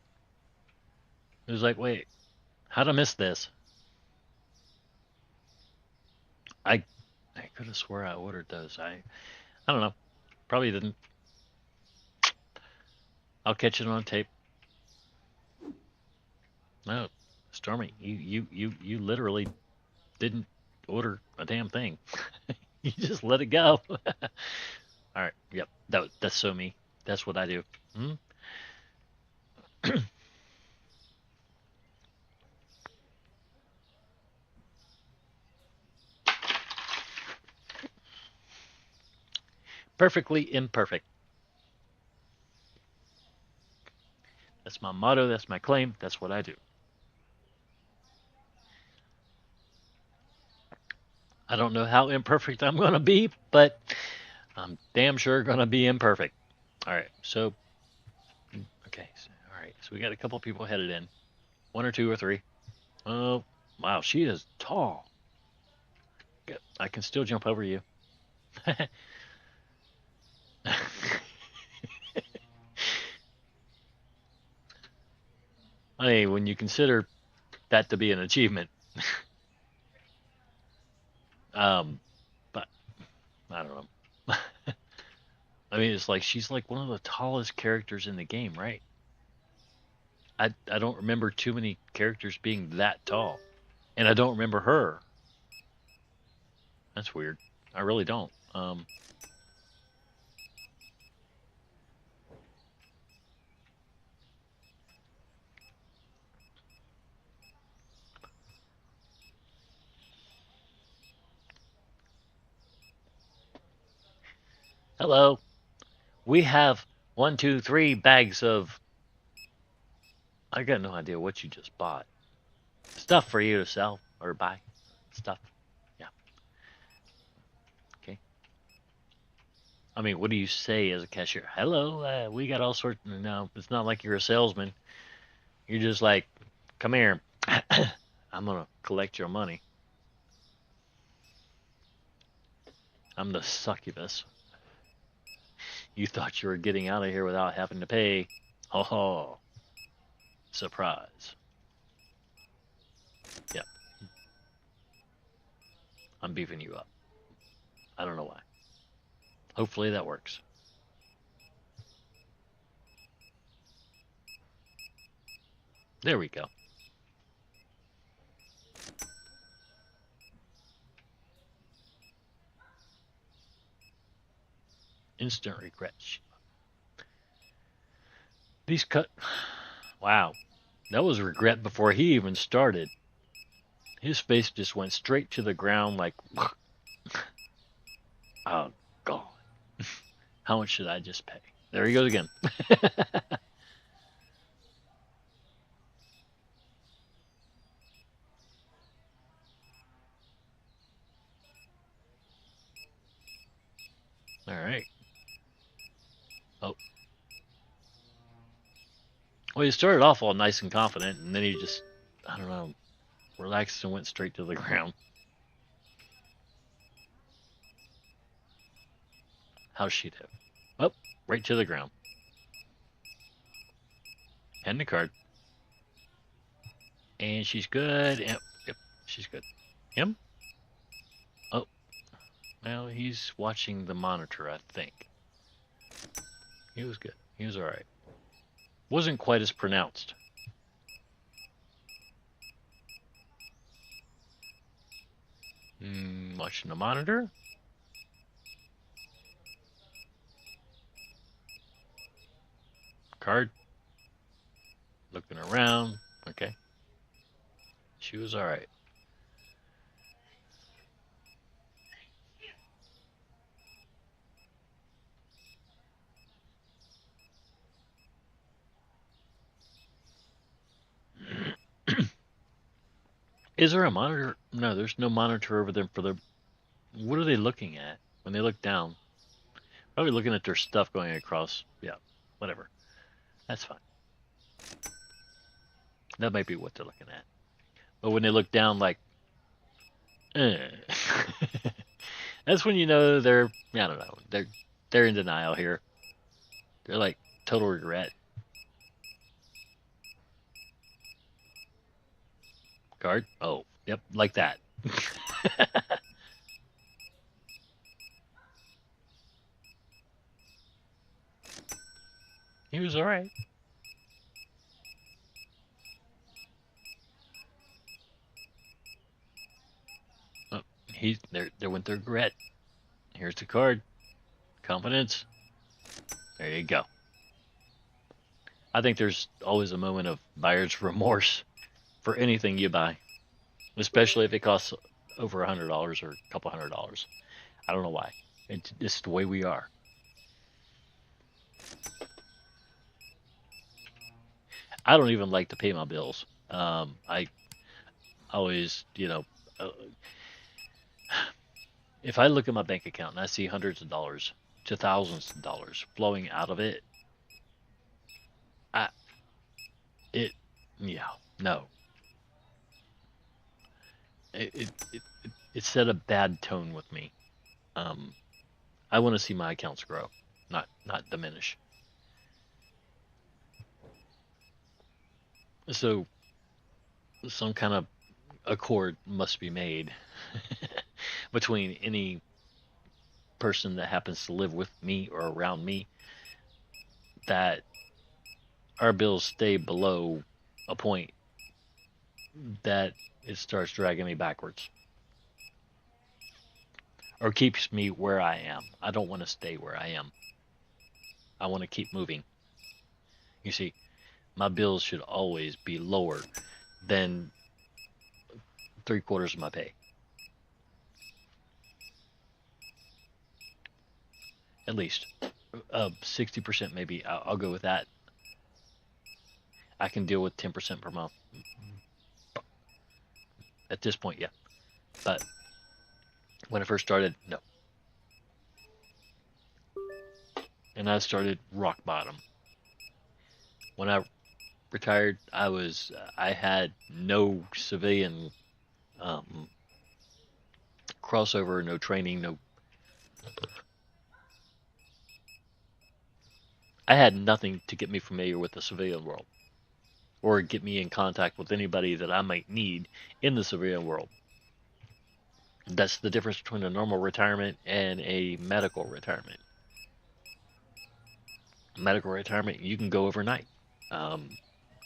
It was like, wait, how'd I miss this? I I could have swore I ordered those. I don't know. Probably didn't. I'll catch it on tape. No, Stormy, you literally didn't order a damn thing. You just let it go. All right. Yep. That's so me. That's what I do. Hmm? Perfectly imperfect. That's my motto. That's my claim. That's what I do. I don't know how imperfect I'm going to be, but I'm damn sure going to be imperfect. All right. So, okay. So, all right. So we got a couple people headed in. One or two or three. Oh, wow. She is tall. I can still jump over you. I mean, when you consider that to be an achievement, but I don't know. I mean, it's like she's like one of the tallest characters in the game, right? I don't remember too many characters being that tall, and I don't remember her. That's weird. I really don't. Hello. We have one, two, three bags of. I got no idea what you just bought. Stuff for you to sell or buy. Stuff. Yeah. Okay. I mean, what do you say as a cashier? Hello. We got all sorts. No, it's not like you're a salesman. You're just like, come here. I'm gonna collect your money. I'm the succubus. You thought you were getting out of here without having to pay. Ho ho. Surprise. Yeah, I'm beefing you up. I don't know why. Hopefully that works. There we go. Instant regrets. These cut. Wow. That was regret before he even started. His face just went straight to the ground like, oh, God. How much should I just pay? There he goes again. All right. Oh, well, he started off all nice and confident, and then he just, I don't know, relaxed and went straight to the ground. How's she do? Oh, right to the ground. Hand the card. And she's good. Yep, she's good. Him? Oh, well, he's watching the monitor, I think. He was good. He was alright. Wasn't quite as pronounced. Watching the monitor. Card. Looking around. Okay. She was alright. Is there a monitor? No, there's no monitor over there for the. What are they looking at when they look down? Probably looking at their stuff going across. Yeah, whatever. That's fine. That might be what they're looking at. But when they look down, like, eh. That's when you know they're. I don't know. They're in denial here. They're like total regret. Guard. Oh, yep, like that. He was all right. Oh, there went the regret. Here's the card. Confidence. There you go. I think there's always a moment of buyer's remorse for anything you buy, especially if it costs over $100 or a couple $100. I don't know why. It's the way we are. I don't even like to pay my bills. I always, uh, if I look at my bank account and I see hundreds of dollars to thousands of dollars flowing out of it, I it yeah no it set a bad tone with me. Um, I want to see my accounts grow, not diminish. So some kind of accord must be made between any person that happens to live with me or around me that our bills stay below a point that it starts dragging me backwards or keeps me where I am. I don't want to stay where I am. I want to keep moving. You see, my bills should always be lower than 3/4 of my pay. At least 60% maybe. I'll go with that. I can deal with 10% per month at this point, yeah. But when I first started, no. And I started rock bottom. When I retired, I had no civilian um, crossover, no training, no. I had nothing to get me familiar with the civilian world or get me in contact with anybody that I might need in the civilian world. That's the difference between a normal retirement and a medical retirement. Medical retirement, you can go overnight. Um,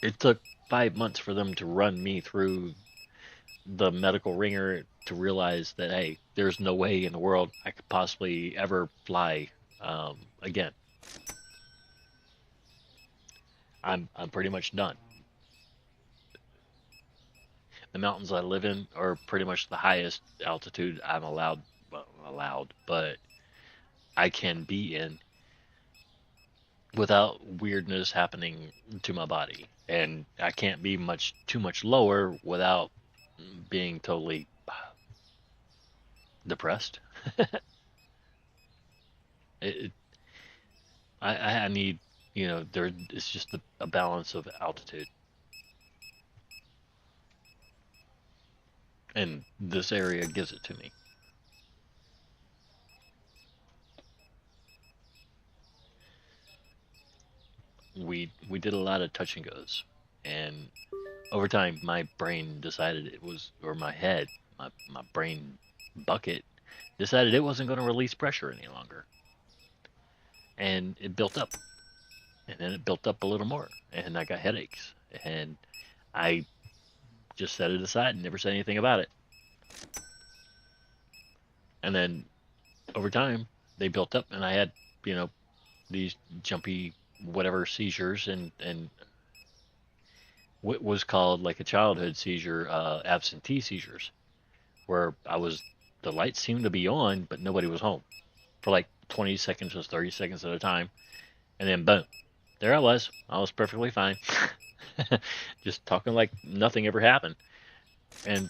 it took 5 months for them to run me through the medical ringer to realize that, hey, there's no way in the world I could possibly ever fly again. I'm pretty much done. The mountains I live in are pretty much the highest altitude I'm allowed, well, allowed, but I can be in without weirdness happening to my body, and I can't be much too much lower without being totally depressed. it, I need, there. It's just a balance of altitude, and this area gives it to me. We did a lot of touch and goes, and over time, my brain decided it was, or my head, my brain bucket decided it wasn't going to release pressure any longer, and it built up, and then it built up a little more, and I got headaches, and I just set it aside and never said anything about it. And then over time, they built up, and I had, you know, these jumpy whatever seizures, and what was called like a childhood seizure, absentee seizures, where the lights seemed to be on, but nobody was home for like 20 seconds or 30 seconds at a time, and then boom, there I was. I was perfectly fine, just talking like nothing ever happened, and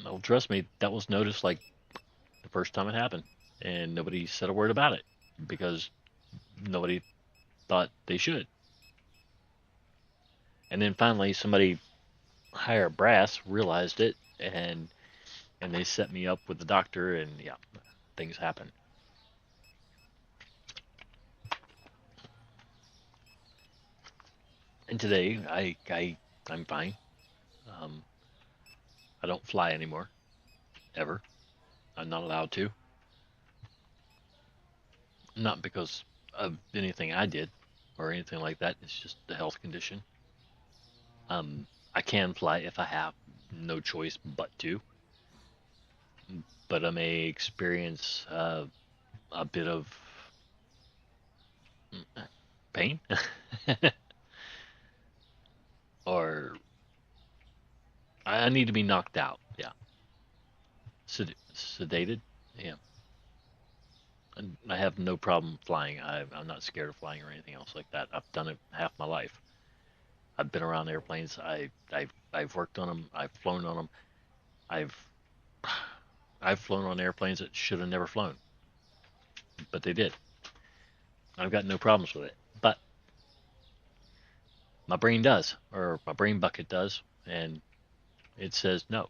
No, trust me, that was noticed like the first time it happened, and nobody said a word about it because nobody thought they should. And then finally, somebody higher brass realized it, and they set me up with the doctor, and yeah, things happen. And today, I'm fine. Um, I don't fly anymore, ever. I'm not allowed to. Not because of anything I did or anything like that. It's just the health condition. I can fly if I have no choice but to, but I may experience a bit of pain or I need to be knocked out. Yeah, sedated. Yeah, and I have no problem flying. I'm not scared of flying or anything else like that. I've done it half my life. I've been around airplanes. I've worked on them. I've flown on them. I've I've flown on airplanes that should have never flown, but they did. I've got no problems with it. But my brain does, or my brain bucket does, and it says no.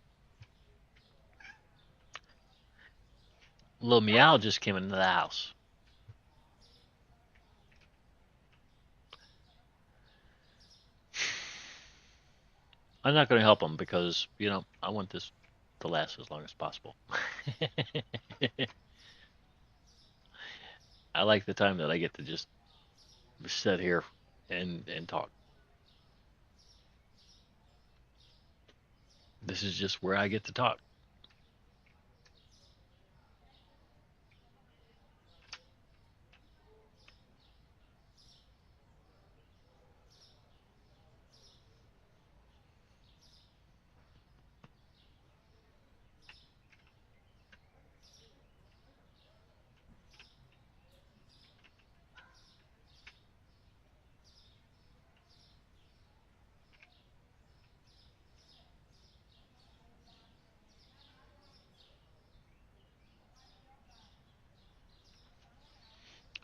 Little meow just came into the house. I'm not going to help him because I want this to last as long as possible. I like the time that I get to just sit here and talk. This is just where I get to talk.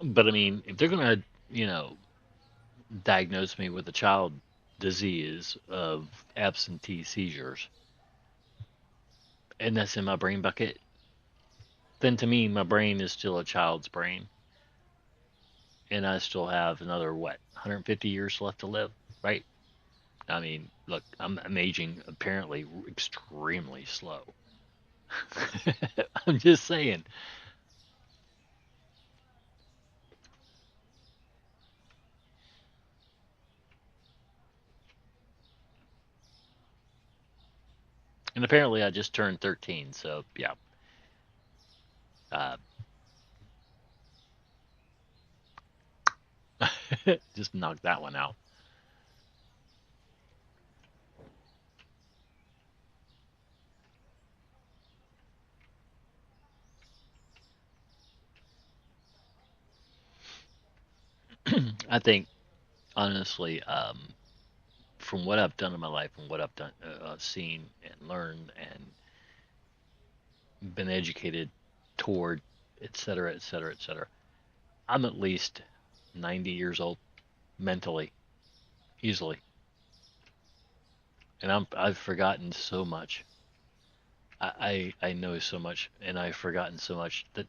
But I mean, if they're going to, diagnose me with a child disease of absentee seizures, and that's in my brain bucket, then to me, my brain is still a child's brain, and I still have another, what, 150 years left to live, right? I mean, look, I'm aging apparently extremely slow. I'm just saying. And apparently, I just turned 13, so yeah, uh, just knocked that one out. I think, honestly, from what I've done in my life and what I've done, seen and learned and been educated toward, et cetera, et cetera, et cetera, I'm at least 90 years old mentally, easily, and I've forgotten so much. I know so much, and I've forgotten so much that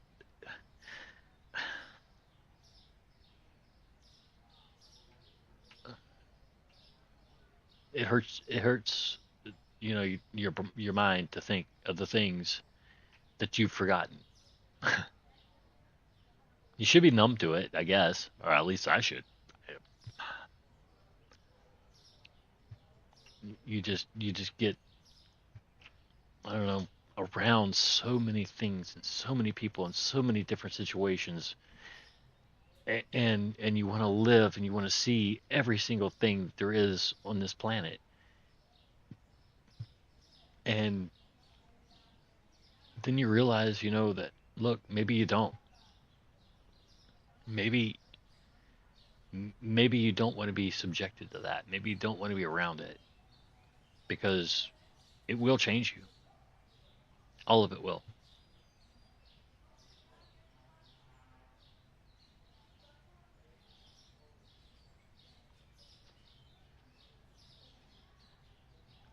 it hurts. It hurts, your mind to think of the things that you've forgotten. You should be numb to it, I guess, or at least I should. You just get, I don't know, around so many things and so many people and so many different situations, and you want to live and you want to see every single thing there is on this planet, and then you realize, that look, maybe you don't. Maybe maybe you don't want to be subjected to that. Maybe you don't want to be around it because it will change you. All of it will.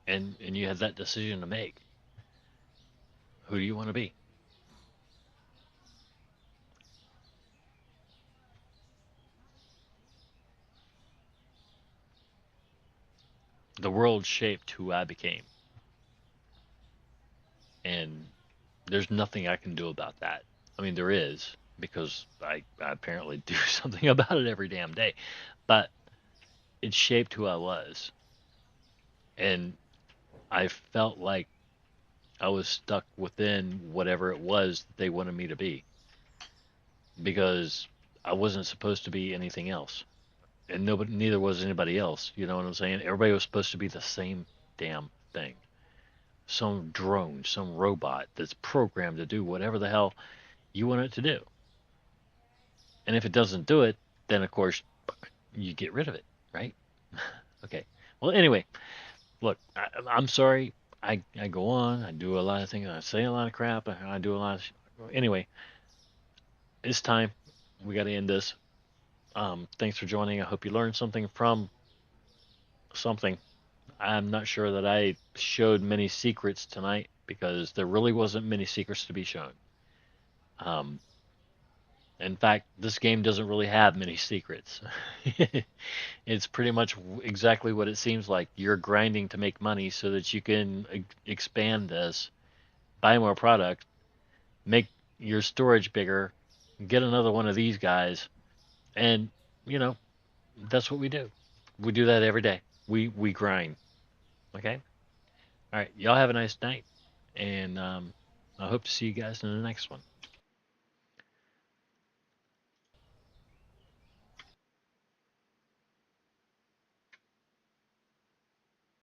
And you have that decision to make. Who do you want to be? The world shaped who I became, and there's nothing I can do about that. I mean, there is because I apparently do something about it every damn day, but it shaped who I was, and I felt like I was stuck within whatever it was that they wanted me to be because I wasn't supposed to be anything else, and nobody, neither was anybody else. You know what I'm saying? Everybody was supposed to be the same damn thing. Some drone, some robot that's programmed to do whatever the hell you want it to do. And if it doesn't do it, then of course you get rid of it, right? Okay. Well, anyway, look, I'm sorry. I go on. I do a lot of things. I say a lot of crap. I do a lot of. Anyway, it's time. We got to end this. Thanks for joining. I hope you learned something from something. I'm not sure that I showed many secrets tonight because there really wasn't many secrets to be shown. Um, in fact, this game doesn't really have many secrets. It's pretty much exactly what it seems like. You're grinding to make money so that you can expand this, buy more product, make your storage bigger, get another one of these guys, and you know that's what we do. We do that every day. We grind. Okay. All right. Y'all have a nice night, and I hope to see you guys in the next one.